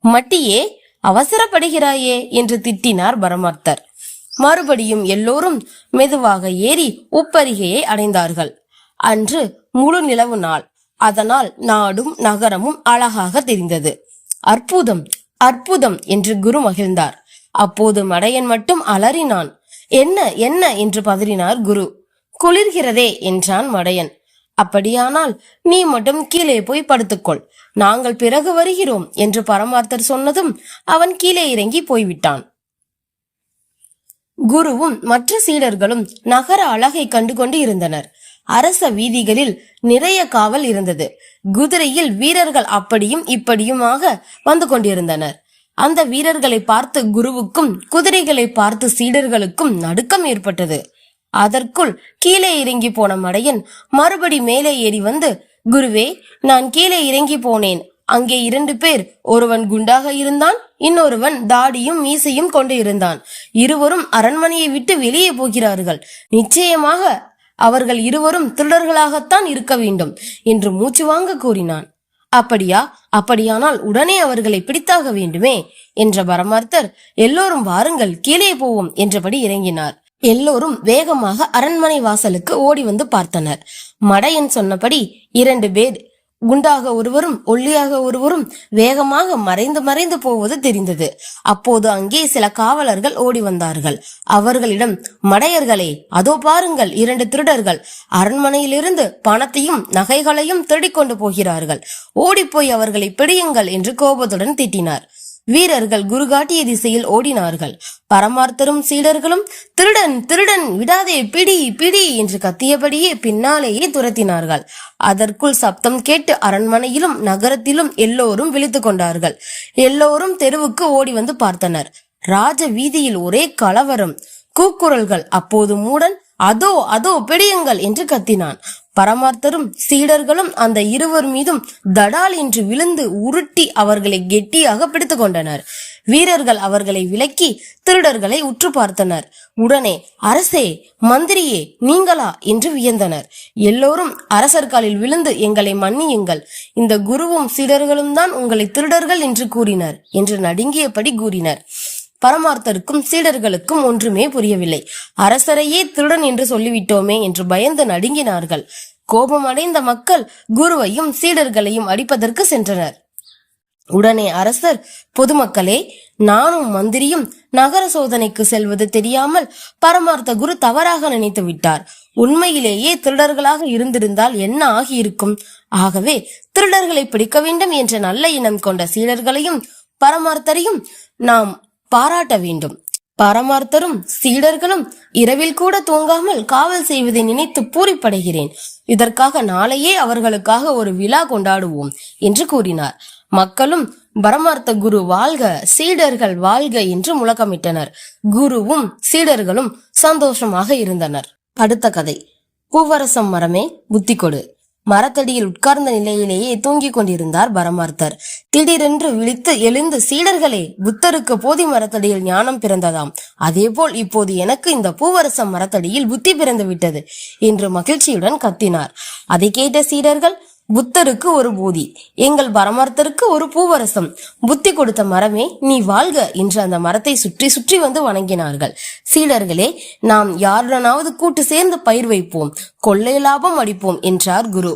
மட்டியே, அவசரப்படுகிறாயே என்று திட்டினார் பரமார்த்தர். மறுபடியும் எல்லோரும் மெதுவாக ஏறி உப்பரிகையை அடைந்தார்கள். அன்று முழு நிலவு நாள். அதனால் நாடும் நகரமும் அழகாக தெரிந்தது. அற்புதம், அற்புதம் என்று குரு மகிழ்ந்தார். அப்போது மடையன் மட்டும் அலறினான். என்ன என்ன என்று பதறினார் குரு. குளிர்கிறதே என்றான் மடையன். அப்படியானால் நீ மட்டும் கீழே போய் படுத்துக்கொள், நாங்கள் பிறகு வருகிறோம் என்று பரமார்த்தர் சொன்னதும் அவன் கீழே இறங்கி போய்விட்டான். குருவும் மற்ற சீடர்களும் நகர அழகை கண்டுகொண்டு இருந்தனர். அரச வீதிகளில் நிறைய காவல் இருந்தது. குதிரையில் வீரர்கள் அப்படியும் இப்படியுமாக வந்து கொண்டிருந்தனர். அந்த வீரர்களை பார்த்து குருவுக்கும் குதிரைகளை பார்த்து சீடர்களுக்கும் நடுக்கம் ஏற்பட்டது. அதற்குள் கீழே இறங்கி போன மடையன் மறுபடி மேலே ஏறி வந்து, குருவே, நான் கீழே இறங்கி போனேன். அங்கே 2 பேர், ஒருவன் குண்டாக இருந்தான், இன்னொருவன் தாடியும் மீசையும் கொண்டு இருந்தான். இருவரும் அரண்மனையை விட்டு வெளியே போகிறார்கள். நிச்சயமாக அவர்கள் இருவரும் திருடர்களாகத்தான் இருக்க வேண்டும் என்று மூச்சு வாங்க கூறினான். அப்படியா? அப்படியானால் உடனே அவர்களை பிடித்தாக வேண்டுமே என்ற பரமார்த்தர், எல்லோரும் வாருங்கள், கீழே போவோம் என்றபடி இறங்கினார். எல்லோரும் வேகமாக அரண்மனை வாசலுக்கு ஓடி வந்து பார்த்தனர். மடையன் சொன்னபடி 2 பேர், குண்டாக ஒருவரும் ஒல்லியாக ஒருவரும், வேகமாக மறைந்து மறைந்து போவது தெரிந்தது. அப்போது அங்கே சில காவலர்கள் ஓடி வந்தார்கள். அவர்களிடம், மடையர்களே, அதோ பாருங்கள், 2 திருடர்கள் அரண்மனையிலிருந்து பணத்தையும் நகைகளையும் திருடிக் கொண்டு போகிறார்கள். ஓடிப்போய் அவர்களை பிடியுங்கள் என்று கோபத்துடன் திட்டினார். வீரர்கள் குரு காட்டிய திசையில் ஓடினார்கள். பரமார்த்தரும் சீடர்களும், திருடன் திருடன், விடாதே, பிடி பிடி என்று கத்தியபடியே பின்னாலேயே துரத்தினார்கள். அதற்குள் சப்தம் கேட்டு அரண்மனையிலும் நகரத்திலும் எல்லோரும் விழித்துக் கொண்டார்கள். எல்லோரும் தெருவுக்கு ஓடி வந்து பார்த்தனர். ராஜ வீதியில் ஒரே கலவரம், கூக்குரல்கள். அப்போது மூடன், அதோ அதோ பிடியுங்கள் என்று கத்தினான். பரமார்த்தரும் சீடர்களும் அந்த இருவர் மீதும் தடால் என்று விழுந்து உருட்டி அவர்களை கெட்டியாக பிடித்து கொண்டனர். வீரர்கள் அவர்களை விலக்கி திருடர்களை உற்று பார்த்தனர். உடனே, அரசே, மந்திரியே, நீங்களா என்று வியந்தனர். எல்லோரும் அரசர் காலில் விழுந்து, எங்களை மன்னியுங்கள், இந்த குருவும் சீடர்களும் தான் உங்களை திருடர்கள் என்று கூறினர் என்று நடுங்கியபடி கூறினர். பரமார்த்தருக்கும் சீடர்களுக்கும் ஒன்றுமே புரியவில்லை. அரசரையே திருடன் என்று சொல்லிவிட்டோமே என்று பயந்து நடுங்கினார்கள். கோபமடைந்த மக்கள் குருவையும் சீடர்களையும் அடிப்பதற்கு சென்றனர். உடனே அரசர், பொதுமக்களே, நானும் மந்திரியும் நகர சோதனைக்கு செல்வது தெரியாமல் பரமார்த்த குரு தவறாக நினைத்து விட்டார். உண்மையிலேயே திருடர்களாக இருந்திருந்தால் என்ன ஆகியிருக்கும்? ஆகவே திருடர்களை பிடிக்க வேண்டும் என்ற நல்ல எண்ணம் கொண்ட சீடர்களையும் பரமார்த்தரையும் நாம் பாராட்ட வேண்டும். பரமார்த்தரும் சீடர்களும் இரவில் கூட தூங்காமல் காவல் செய்வதை நினைத்து பூரிப்படைகிறேன். இதற்காக நாளையே அவர்களுக்காக ஒரு விழா கொண்டாடுவோம் என்று கூறினார். மக்களும் பரமார்த்த குரு வாழ்க, சீடர்கள் வாழ்க என்று முழக்கமிட்டனர். குருவும் சீடர்களும் சந்தோஷமாக இருந்தனர். அடுத்த கதை. பூவரசம் மரமே புத்தி கொடு. மரத்தடியில் உட்கார்ந்த நிலையிலேயே தூங்கிக் கொண்டிருந்தார் பரமார்த்தர். திடீரென்று விழித்து எழுந்து, சீடர்களே, புத்தருக்கு போதி மரத்தடியில் ஞானம் பிறந்ததாம். அதேபோல் இப்போது எனக்கு இந்த பூவரசம் மரத்தடியில் புத்தி பிறந்து விட்டது என்று மகிழ்ச்சியுடன் கத்தினார். அதை கேட்ட சீடர்கள், புத்தருக்கு ஒரு போதி, எங்கள் பரமார்த்தருக்கு ஒரு பூவரசம், புத்தி கொடுத்த மரமே நீ வாழ்க என்று அந்த மரத்தை சுற்றி சுற்றி வந்து வணங்கினார்கள். சீடர்களே, நாம் யாருடனாவது கூட்டு சேர்ந்து பயிர் வைப்போம், கொள்ளை லாபம் அடிப்போம் என்றார் குரு.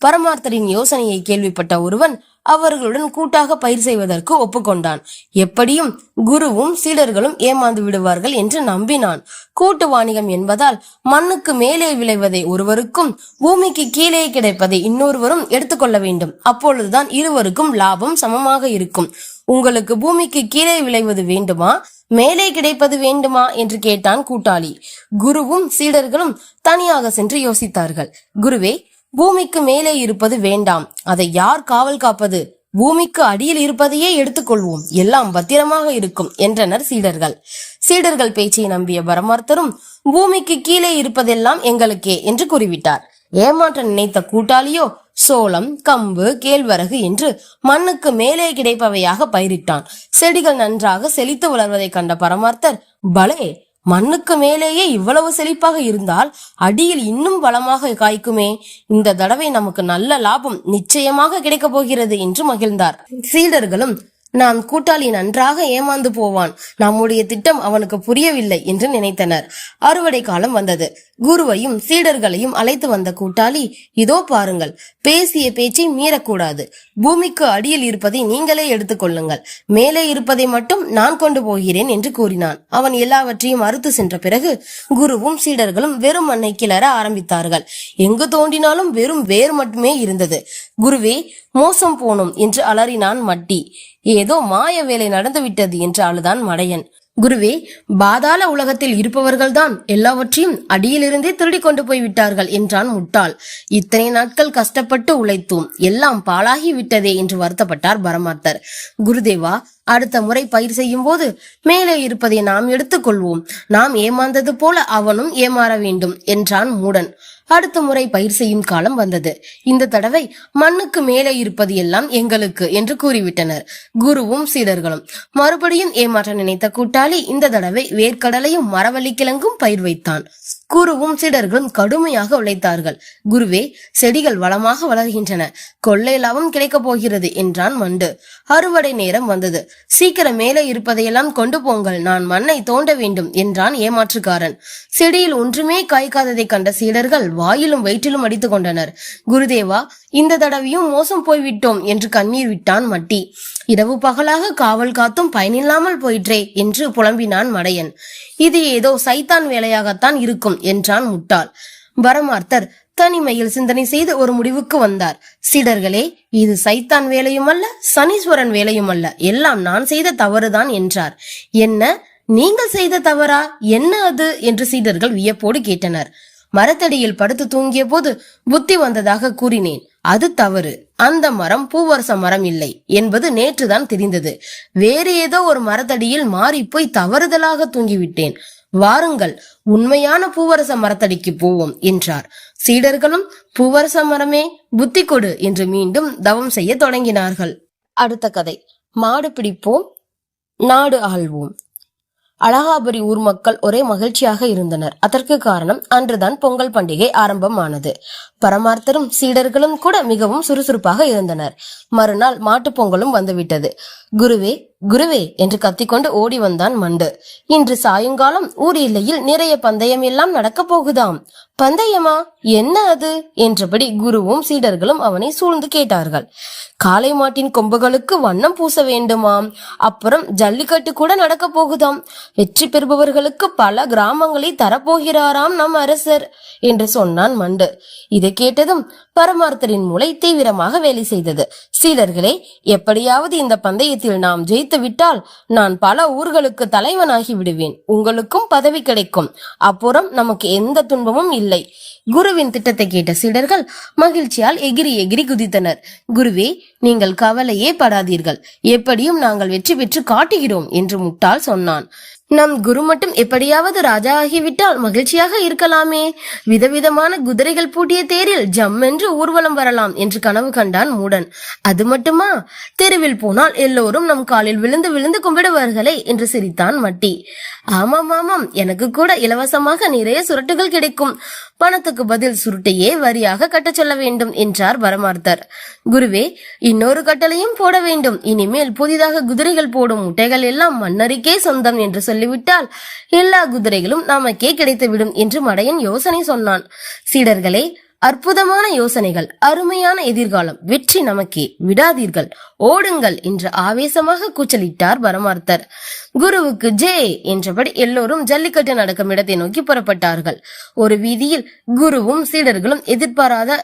பரமார்த்தரின் யோசனையை கேள்விப்பட்ட ஒருவன் அவர்களுடன் கூட்டாக பயிர் செய்வதற்கு ஒப்புக்கொண்டான். எப்படியும் குருவும் சீடர்களும் ஏமாந்து விடுவார்கள் என்று நம்பினான். கூட்டு வாணிகம் என்பதால் மண்ணுக்கு மேலே விளைவதை ஒருவருக்கும் பூமிக்கு கீழே கிடைப்பதை இன்னொருவரும் எடுத்துக்கொள்ள வேண்டும். அப்பொழுதுதான் இருவருக்கும் லாபம் சமமாக இருக்கும். உங்களுக்கு பூமிக்கு கீழே விளைவது வேண்டுமா, மேலே கிடைப்பது வேண்டுமா என்று கேட்டான் கூட்டாளி. குருவும் சீடர்களும் தனியாக சென்று யோசித்தார்கள். குருவே, பூமிக்கு மேலே இருப்பது வேண்டாம், அதை யார் காவல் காப்பது? பூமிக்கு அடியில் இருப்பதையே எடுத்துக்கொள்வோம், எல்லாம் பத்திரமாக இருக்கும் என்றனர் சீடர்கள். சீடர்கள் பேச்சை நம்பிய பரமார்த்தரும், பூமிக்கு கீழே இருப்பதெல்லாம் எங்களுக்கே என்று கூறிவிட்டார். ஏமாற்ற நினைத்த கூட்டாளியோ சோளம், கம்பு, கேழ்வரகு என்று மண்ணுக்கு மேலே கிடைப்பவையாக பயிரிட்டான். செடிகள் நன்றாக செழித்து வளர்வதை கண்ட பரமார்த்தர், பலே, மண்ணுக்கு மேலேயே இவ்வளவு செழிப்பாக இருந்தால் அடியில் இன்னும் பலமாக காய்க்குமே, இந்த தடவை நமக்கு நல்ல லாபம் நிச்சயமாக கிடைக்க போகிறது என்று மகிழ்ந்தார். சீடர்களும், நாம் கூட்டாளி நன்றாக ஏமாந்து போவான், நம்முடைய திட்டம் அவனுக்கு புரியவில்லை என்று நினைத்தனர். அறுவடை காலம் வந்தது. குருவையும் சீடர்களையும் அழைத்து வந்த கூட்டாளி, இதோ பாருங்கள், பேசிய பேச்சை மீறக்கூடாது, பூமிக்கு அடியில் இருப்பதை நீங்களே எடுத்துக்கொள்ளுங்கள், மேலே இருப்பதை மட்டும் நான் கொண்டு போகிறேன் என்று கூறினான். அவன் எல்லாவற்றையும் அறுத்து சென்ற பிறகு குருவும் சீடர்களும் வெறும் மண்ணை கிளற ஆரம்பித்தார்கள். எங்கு தோண்டினாலும் வெறும் வேர் மட்டுமே இருந்தது. குருவே, மோசம் போனோம் என்று அலறினான் மட்டி. ஏதோ மாய வேலை நடந்துவிட்டது என்று அழுதான் மடையன். குருவே, பாதாள உலகத்தில் இருப்பவர்கள்தான் எல்லாவற்றையும் அடியிலிருந்தே திருடி கொண்டு போய் விட்டார்கள் என்றான் முட்டாள். இத்தனை நாட்கள் கஷ்டப்பட்டு உழைத்தோம், எல்லாம் பாழாகி விட்டதே என்று வருத்தப்பட்டார் பரமார்த்தர். குருதேவா, அடுத்த முறை பயிர் செய்யும் போது மேலே இருப்பதை நாம் எடுத்துக்கொள்வோம். நாம் ஏமாந்தது போல அவனும் ஏமாற வேண்டும் என்றான் மூடன். அடுத்த முறை பயிர் செய்யும் காலம் வந்தது. இந்த தடவை மண்ணுக்கு மேலே இருப்பது எல்லாம் எங்களுக்கு என்று கூறிவிட்டனர் குருவும் சீடர்களும். மறுபடியும் ஏமாற்ற நினைத்த கூட்டாளி இந்த தடவை வேர்க்கடலையும் மரவள்ளிக்கிழங்கும் பயிர் வைத்தான். குருவும் சீடர்களும் கடுமையாக உழைத்தார்கள். குருவே, செடிகள் வளமாக வளர்கின்றன, கொள்ளை லாபம் கிடைக்கப் போகிறது என்றான் மண்டு. அறுவடை நேரம் வந்தது. சீக்கிரம் மேலே இருப்பதையெல்லாம் கொண்டு போங்கள், நான் மண்ணை தோண்ட வேண்டும் என்றான் ஏமாற்றுக்காரன். செடியில் ஒன்றுமே காய்க்காததை கண்ட சீடர்கள் வாயிலும் வயிற்றிலும் அடித்துக் கொண்டனர். குருதேவா, இந்த தடவையும் மோசம் போய்விட்டோம் என்று கண்ணீர் விட்டான் மட்டி. இரவு பகலாக காவல் காத்தும் பயனில்லாமல் போயிற்றே என்று புலம்பினான் மடையன். இது ஏதோ சைத்தான் வேலையாகத்தான் இருக்கும் என்றான் முட்டாள். பரமார்த்தர் தனிமையில் சிந்தனை செய்து ஒரு முடிவுக்கு வந்தார். சீடர்களே, இது சைத்தான் வேலையும் அல்ல, சனீஸ்வரன் வேலையும் அல்ல, எல்லாம் நான் செய்த தவறுதான் என்றார். என்ன, நீங்கள் செய்த தவறா? என்ன அது என்று சீடர்கள் வியப்போடு கேட்டனர். மரத்தடியில் படுத்து தூங்கிய போது புத்தி வந்ததாக கூறினேன், அது தவறு. அந்த மரம் பூவரச மரம் இல்லை என்பது நேற்றுதான் தெரிந்தது. வேறு ஏதோ ஒரு மரத்தடியில் மாறி போய் தவறுதலாக தூங்கிவிட்டேன். வாருங்கள், உண்மையான பூவரச மரத்தடிக்கு போவோம் என்றார். சீடர்களும் பூவரச மரமே புத்தி கொடு என்று மீண்டும் தவம் செய்ய தொடங்கினார்கள். அடுத்த கதை, மாடு பிடிப்போம், நாடு ஆள்வோம். அழகாபுரி ஊர் மக்கள் ஒரே மகிழ்ச்சியாக இருந்தனர். அதற்கு காரணம், அன்றுதான் பொங்கல் பண்டிகை ஆரம்பமானது. பரமார்த்தரும் சீடர்களும் கூட மிகவும் சுறுசுறுப்பாக இருந்தனர். மறுநாள் மாட்டு பொங்கலும் வந்துவிட்டது. குருவே, குருவே என்று கத்திக்கொண்டு ஓடி வந்தான் மண்டு. இன்று சாயங்காலம் ஊர் எல்லையில் நிறைய பந்தயம் எல்லாம் நடக்க போகுதாம். பந்தயமா? என்ன அது என்றபடி குருவும் சீடர்களும் அவனை சூழ்ந்து கேட்டார்கள். காளை மாட்டின் கொம்புகளுக்கு வண்ணம் பூச வேண்டுமாம். அப்புறம் ஜல்லிக்கட்டு கூட நடக்க போகுதாம். வெற்றி பெறுபவர்களுக்கு பல கிராமங்களை தரப்போகிறாராம் நம் அரசர் என்று சொன்னான் மண்டு. இதை கேட்டதும் பரமார்த்தரின் மூளை தீவிரமாக வேலை செய்தது. சீடர்களே, எப்படியாவது இந்த பந்தயத்தில் நாம் ஜெயித்து விட்டால் நான் பல ஊர்களுக்கு தலைவனாகி விடுவேன். உங்களுக்கும் பதவி கிடைக்கும். அப்புறம் நமக்கு எந்த துன்பமும் இல்லை. குருவின் திட்டத்தை கேட்ட சீடர்கள் மகிழ்ச்சியால் எகிரி எகிரி குதித்தனர். குருவே, நீங்கள் கவலையே படாதீர்கள், எப்படியும் நாங்கள் வெற்றி பெற்று காட்டுகிறோம் என்று முட்டாள் சொன்னான். நம் குரு மட்டும் எப்படியாவது ராஜா ஆகிவிட்டால் மகிழ்ச்சியாக இருக்கலாமே. விதவிதமான குதிரைகள் பூட்டிய தேரில் ஜம் என்று ஊர்வலம் வரலாம் என்று கனவு கண்டான் மூடன். அது மட்டுமா, தெருவில் போனால் எல்லோரும் நம் காலில் விழுந்து விழுந்து கும்பிடுவார்களே என்று சிரித்தான் மட்டி. ஆமாம் ஆமாம், எனக்கு கூட இலவசமாக நிறைய சுருட்டுகள் கிடைக்கும். பணத்துக்கு பதில் சுருட்டையே வரியாக கட்ட சொல்ல வேண்டும் என்றார் பரமார்த்தர். குருவே, இன்னொரு கட்டளையும் போட வேண்டும். இனிமேல் புதிதாக குதிரைகள் போடும் முட்டைகள் எல்லாம் மன்னருக்கே சொந்தம் என்று சொல்லிவிட்டால் எல்லா குதிரைகளும் நமக்கே கிடைத்துவிடும் என்று மடையன் யோசனை சொன்னான். சீடர்களே, அற்புதமான யோசனைகள், அருமையான எதிர்காலம், வெற்றி நமக்கே, விடாதீர்கள், ஓடுங்கள் என்று ஆவேசமாக கூச்சலிட்டார் பரமார்த்தர். குருவுக்கு ஜெய் என்றபடி எல்லோரும் ஜல்லிக்கட்டு நடக்கும் இடத்தை நோக்கி புறப்பட்டார்கள். ஒரு வீதியில் குருவும் சீடர்களும் எதிர்பாராத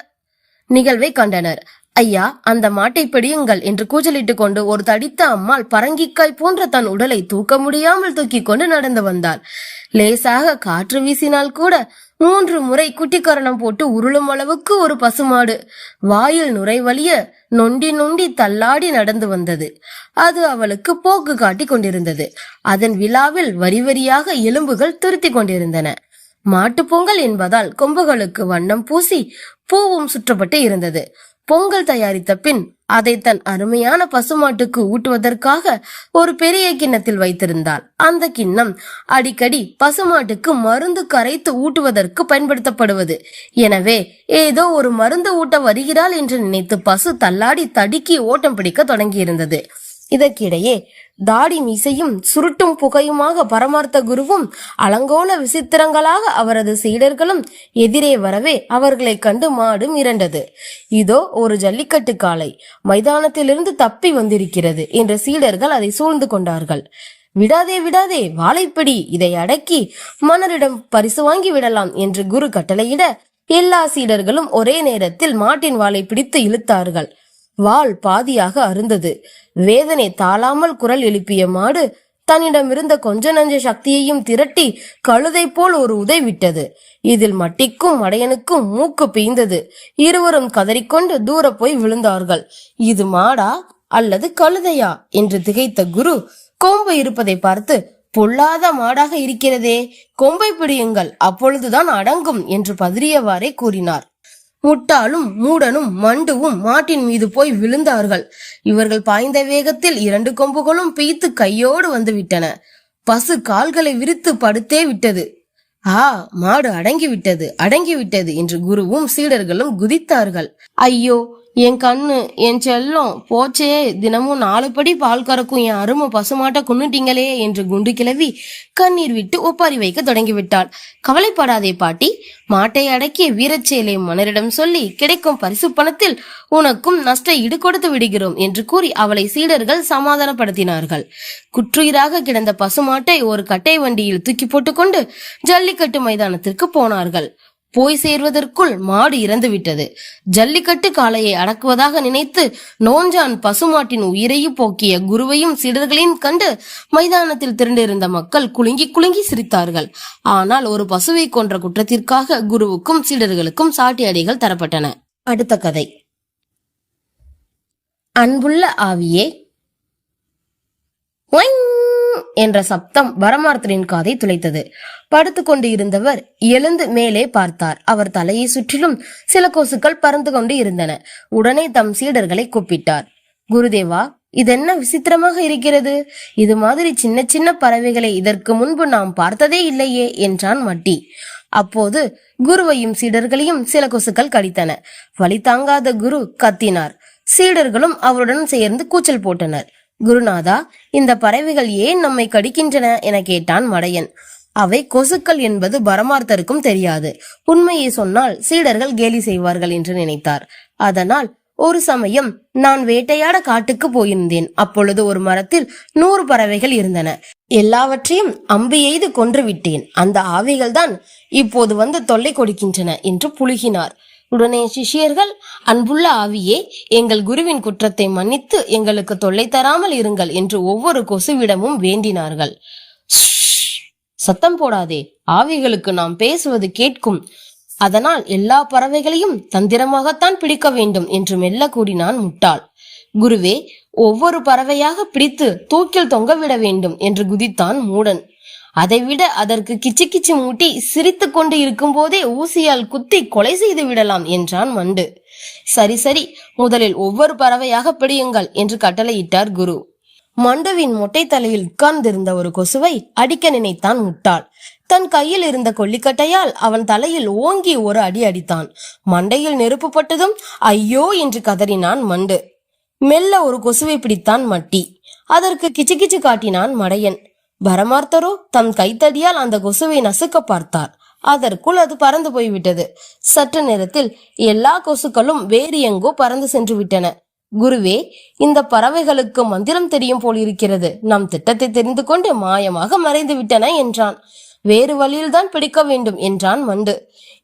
நிகழ்வை கண்டனர். ஐயா, அந்த மாட்டை பிடியுங்கள் என்று கூச்சலிட்டுக் கொண்டு ஒரு தடித்த அம்மாள் பரங்கிக்காய் போன்ற தன் உடலை தூக்க முடியாமல் தூக்கி கொண்டு நடந்து வந்தாள். லேசாக காற்று வீசினால் கூட 3 முறை குட்டிக்கரணம் போட்டு உருளும் அளவுக்கு ஒரு பசுமாடு வாயில் நுரை வலிய நொண்டி நொண்டி தள்ளாடி நடந்து வந்தது. அது அவளுக்கு போக்கு காட்டி கொண்டிருந்தது. அதன் விழாவில் வரி வரியாக எலும்புகள் துருத்தி கொண்டிருந்தன. மாட்டு பொங்கல் என்பதால் கொம்புகளுக்கு வண்ணம் பூசி பூவும் சுற்றப்பட்டு இருந்தது. பொங்கல் தயாரித்த பின் அதை தன் அருமையான பசுமாட்டுக்கு ஊட்டுவதற்காக ஒரு பெரிய கிண்ணத்தில் வைத்திருந்தாள். அந்த கிண்ணம் அடிக்கடி பசுமாட்டுக்கு மருந்து கரைத்து ஊட்டுவதற்கு பயன்படுத்தப்படுவது. எனவே ஏதோ ஒரு மருந்து ஊட்ட வருகிறாள் என்று நினைத்து பசு தள்ளாடி தடுக்கி ஓட்டம் பிடிக்க தொடங்கியிருந்தது. இதற்கிடையே தாடி மீசையும் சுருட்டும் புகையுமாக பரமார்த்த குருவும் அலங்கோல விசித்திரங்களாக அவரது சீடர்களும் எதிரே வரவே அவர்களை கண்டு மாடு மிரண்டது. இதோ ஒரு ஜல்லிக்கட்டு காளை மைதானத்திலிருந்து தப்பி வந்திருக்கிறது என்று சீடர்கள் அதை சூழ்ந்து கொண்டார்கள். விடாதே விடாதே, வாழைப்பிடி, இதை அடக்கி மன்னரிடம் பரிசு வாங்கி விடலாம் என்று குரு கட்டளையிட எல்லா சீடர்களும் ஒரே நேரத்தில் மாட்டின் வாலை பிடித்து இழுத்தார்கள். வால் பாதியாக அருந்தது. வேதனை தாளாமல் குரல் எழுப்பிய மாடு தன்னிடமிருந்த கொஞ்ச நஞ்ச சக்தியையும் திரட்டி கழுதை போல் ஒரு உதை விட்டது. இதில் மட்டிக்கும் மடையனுக்கும் மூக்கு பீய்ந்தது. இருவரும் கதறிக்கொண்டு தூர போய் விழுந்தார்கள். இது மாடா அல்லது கழுதையா என்று திகைத்த குரு கொம்பு இருப்பதை பார்த்து, பொல்லாத மாடாக இருக்கிறதே, கொம்பை பிடியுங்கள், அப்பொழுதுதான் அடங்கும் என்று பதறியவாறே கூறினார். முட்டாளும் மூடனும் மண்டுவும் மாட்டின் மீது போய் விழுந்தார்கள். இவர்கள் பாய்ந்த வேகத்தில் 2 கொம்புகளும் பீய்த்து கையோடு வந்து விட்டன. பசு கால்களை விரித்து படுத்தே விட்டது. மாடு அடங்கிவிட்டது என்று குருவும் சீடர்களும் குதித்தார்கள். ஐயோ, என் கண்ணு, என் செல்லம் போச்சே, தினமும் 4 படி பால் கறக்கும் என் அருமை பசுமாட்ட கொன்னுட்டீங்களே என்று குண்டு கிளவி கண்ணீர் விட்டு ஒப்பாரி வைக்க தொடங்கிவிட்டாள். கவலைப்படாதே பாட்டி, மாட்டை அடக்கிய வீரச்செயலை மன்னரிடம் சொல்லி கிடைக்கும் பரிசு பணத்தில் உனக்கும் நஷ்ட ஈடு கொடுத்து விடுகிறோம் என்று கூறி அவளை சீடர்கள் சமாதானப்படுத்தினார்கள். குற்றுயிராக கிடந்த பசுமாட்டை ஒரு கட்டை வண்டியில் தூக்கி போட்டுக்கொண்டு ஜல்லிக்கட்டு மைதானத்திற்கு போனார்கள். போய் சேர்வதற்குள் மாடு இறந்துவிட்டது. ஜல்லிக்கட்டு காளையை அடக்குவதாக நினைத்து நோஞ்சான் பசுமாட்டின் உயிரையும் போக்கிய குருவையும் சீடர்களையும் கண்டு மைதானத்தில் திரண்டிருந்த மக்கள் குலுங்கி குலுங்கி சிரித்தார்கள். ஆனால் ஒரு பசுவை கொன்ற குற்றத்திற்காக குருவுக்கும் சீடர்களுக்கும் சாட்டி அடிகள் தரப்பட்டன. அடுத்த கதை. அன்புள்ள ஆவியே என்ற சப்தம் பரமார்த்தரின் காதை துளைத்தது. படுத்துக்கொண்டு இருந்தவர் எழுந்து மேலே பார்த்தார். அவர் தலையை சுற்றிலும் சில கொசுக்கள் பறந்து கொண்டு இருந்தன. உடனே தம் சீடர்களை கூப்பிட்டார். குருதேவா, இதென்ன விசித்திரமாக இருக்கிறது? இது மாதிரி சின்ன சின்ன பறவைகளை இதற்கு முன்பு நாம் பார்த்ததே இல்லையே என்றான் மட்டி. அப்போது குருவையும் சீடர்களையும் சில கொசுக்கள் கடித்தன. வலி தாங்காத குரு கத்தினார். சீடர்களும் அவருடன் சேர்ந்து கூச்சல் போட்டனர். குருநாதா, இந்த பறவைகள் ஏன் நம்மை கடிக்கின்றன என கேட்டான் மடையன். அவை கொசுக்கள் என்பது பரமார்த்தருக்கும் தெரியாது. உண்மையை சொன்னால் சீடர்கள் கேலி செய்வார்கள் என்று நினைத்தார். அதனால் ஒரு சமயம் நான் வேட்டையாட காட்டுக்கு போயிருந்தேன். அப்பொழுது ஒரு மரத்தில் 100 பறவைகள் இருந்தன. எல்லாவற்றையும் அம்பு எய்து கொன்று விட்டேன். அந்த ஆவிகள் தான் இப்போது வந்து தொல்லை கொடுக்கின்றன என்று புழுகினார். உடனே சிஷ்யர்கள், அன்புள்ள ஆவியே, எங்கள் குருவின் குற்றத்தை மன்னித்து எங்களுக்கு தொல்லை தராமல் இருங்கள் என்று ஒவ்வொரு கொசுவிடமும் வேண்டினார்கள். சத்தம் போடாதே, ஆவிகளுக்கு நாம் பேசுவது கேட்கும். அதனால் எல்லா பறவைகளையும் தந்திரமாகத்தான் பிடிக்க வேண்டும் என்று மெல்ல கூறினான் முட்டாள். குருவே, ஒவ்வொரு பறவையாக பிடித்து தூக்கில் தொங்கவிட வேண்டும் என்று குதித்தான் மூடன். அதைவிட அதற்கு கிச்சு கிச்சு மூட்டி சிரித்து கொண்டு இருக்கும் போதே ஊசியால் குத்தி கொலை செய்து விடலாம் என்றான் மண்டு. சரி சரி, முதலில் ஒவ்வொரு பறவையாக பிடியுங்கள் என்று கட்டளையிட்டார் குரு. மண்டுவின் மொட்டை தலையில் உட்கார்ந்திருந்த ஒரு கொசுவை அடிக்க நினைத்தான் முட்டாள். தன் கையில் இருந்த கொல்லிக்கட்டையால் அவன் தலையில் ஓங்கி ஒரு அடி அடித்தான். மண்டையில் நெருப்பு பட்டதும் ஐயோ என்று கதறினான் மண்டு. மெல்ல ஒரு கொசுவை பிடித்தான் மட்டி. அதற்கு கிச்சு கிச்சு காட்டினான் மடையன். பரமார்த்தரோ தம் கைத்தடியால் அந்த கொசுவை நசுக்க பார்த்தார். அதற்குள் அது பறந்து போய்விட்டது. சற்று நேரத்தில் எல்லா கொசுக்களும் வேறு எங்கோ பறந்து சென்று விட்டன. குருவே, இந்த பறவைகளுக்கு மந்திரம் தெரியும் போல் இருக்கிறது. நம் திட்டத்தை தெரிந்து கொண்டு மாயமாக மறைந்து விட்டன என்றான். வேறு வழியில்தான் பிடிக்க வேண்டும் என்றான் மண்டு.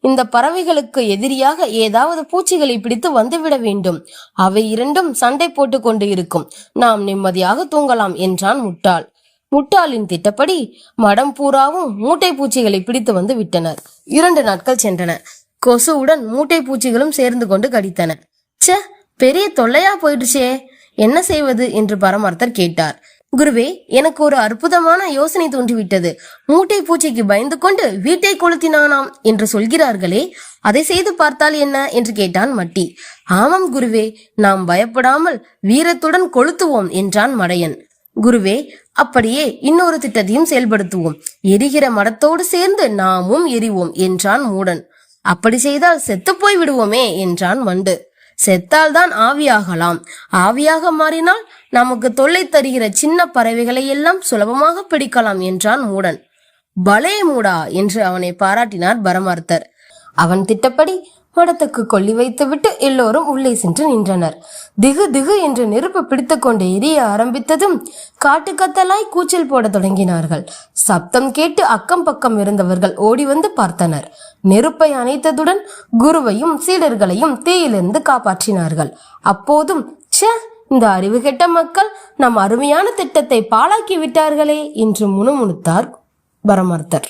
இந்த பறவைகளுக்கு எதிரியாக ஏதாவது பூச்சிகளை பிடித்து வந்துவிட வேண்டும். அவை இரண்டும் சண்டை போட்டு கொண்டு இருக்கும். நாம் நிம்மதியாக தூங்கலாம் என்றான் முட்டாள். முட்டாளின் திட்டப்படி மடம் பூராவும் மூட்டை பூச்சிகளை பிடித்து வந்து விட்டனர். 2 நாட்கள் சென்றன. கொசுவுடன் மூட்டை பூச்சிகளும் சேர்ந்து கொண்டு கடித்தன. ச்சே, பெரிய தொல்லையா போயிடுச்சே, என்ன செய்வது என்று பரமார்த்தர் கேட்டார். குருவே, எனக்கு ஒரு அற்புதமான யோசனை தோன்றிவிட்டது. மூட்டை பூச்சிக்கு பயந்து கொண்டு வீட்டை கொளுத்தினானாம் என்று சொல்கிறார்களே, அதை செய்து பார்த்தால் என்ன என்று கேட்டான் மட்டி. ஆமாம் குருவே, நாம் பயப்படாமல் வீரத்துடன் கொளுத்துவோம் என்றான் மடையன். குருவே, அப்படியே இன்னொரு திட்டத்தையும் செயல்படுத்துவோம். எரிகிற மடத்தோடு சேர்ந்து நாமும் எரிவோம் என்றான் மூடன். அப்படி செய்தால் செத்து போய் விடுவோமே என்றான் மண்டு. செத்தால் தான் ஆவியாகலாம். ஆவியாக மாறினால் நமக்கு தொல்லை தருகிற சின்ன பறவைகளை எல்லாம் சுலபமாக பிடிக்கலாம் என்றான் மூடன். பலே மூடா என்று அவனை பாராட்டினார் பரமார்த்தர். அவன் திட்டப்படி மடத்துக்கு கொல்லி வைத்துவிட்டு எல்லோரும் உள்ளே சென்று நின்றனர். திகு திகு என்று நெருப்பு பிடித்து கொண்டு எரிய ஆரம்பித்ததும் காட்டு கத்தலாய் கூச்சல் போட தொடங்கினார்கள். சப்தம் கேட்டு அக்கம் பக்கம் இருந்தவர்கள் ஓடி வந்து பார்த்தனர். நெருப்பை அணைத்ததுடன் குருவையும் சீடர்களையும் தீயிலிருந்து காப்பாற்றினார்கள். அப்போதும் ச்சே, இந்த அறிவு கெட்ட மக்கள் நம் அருமையான திட்டத்தை பாழாக்கி விட்டார்களே என்று முணுமுணுத்தார் பரமார்த்தர்.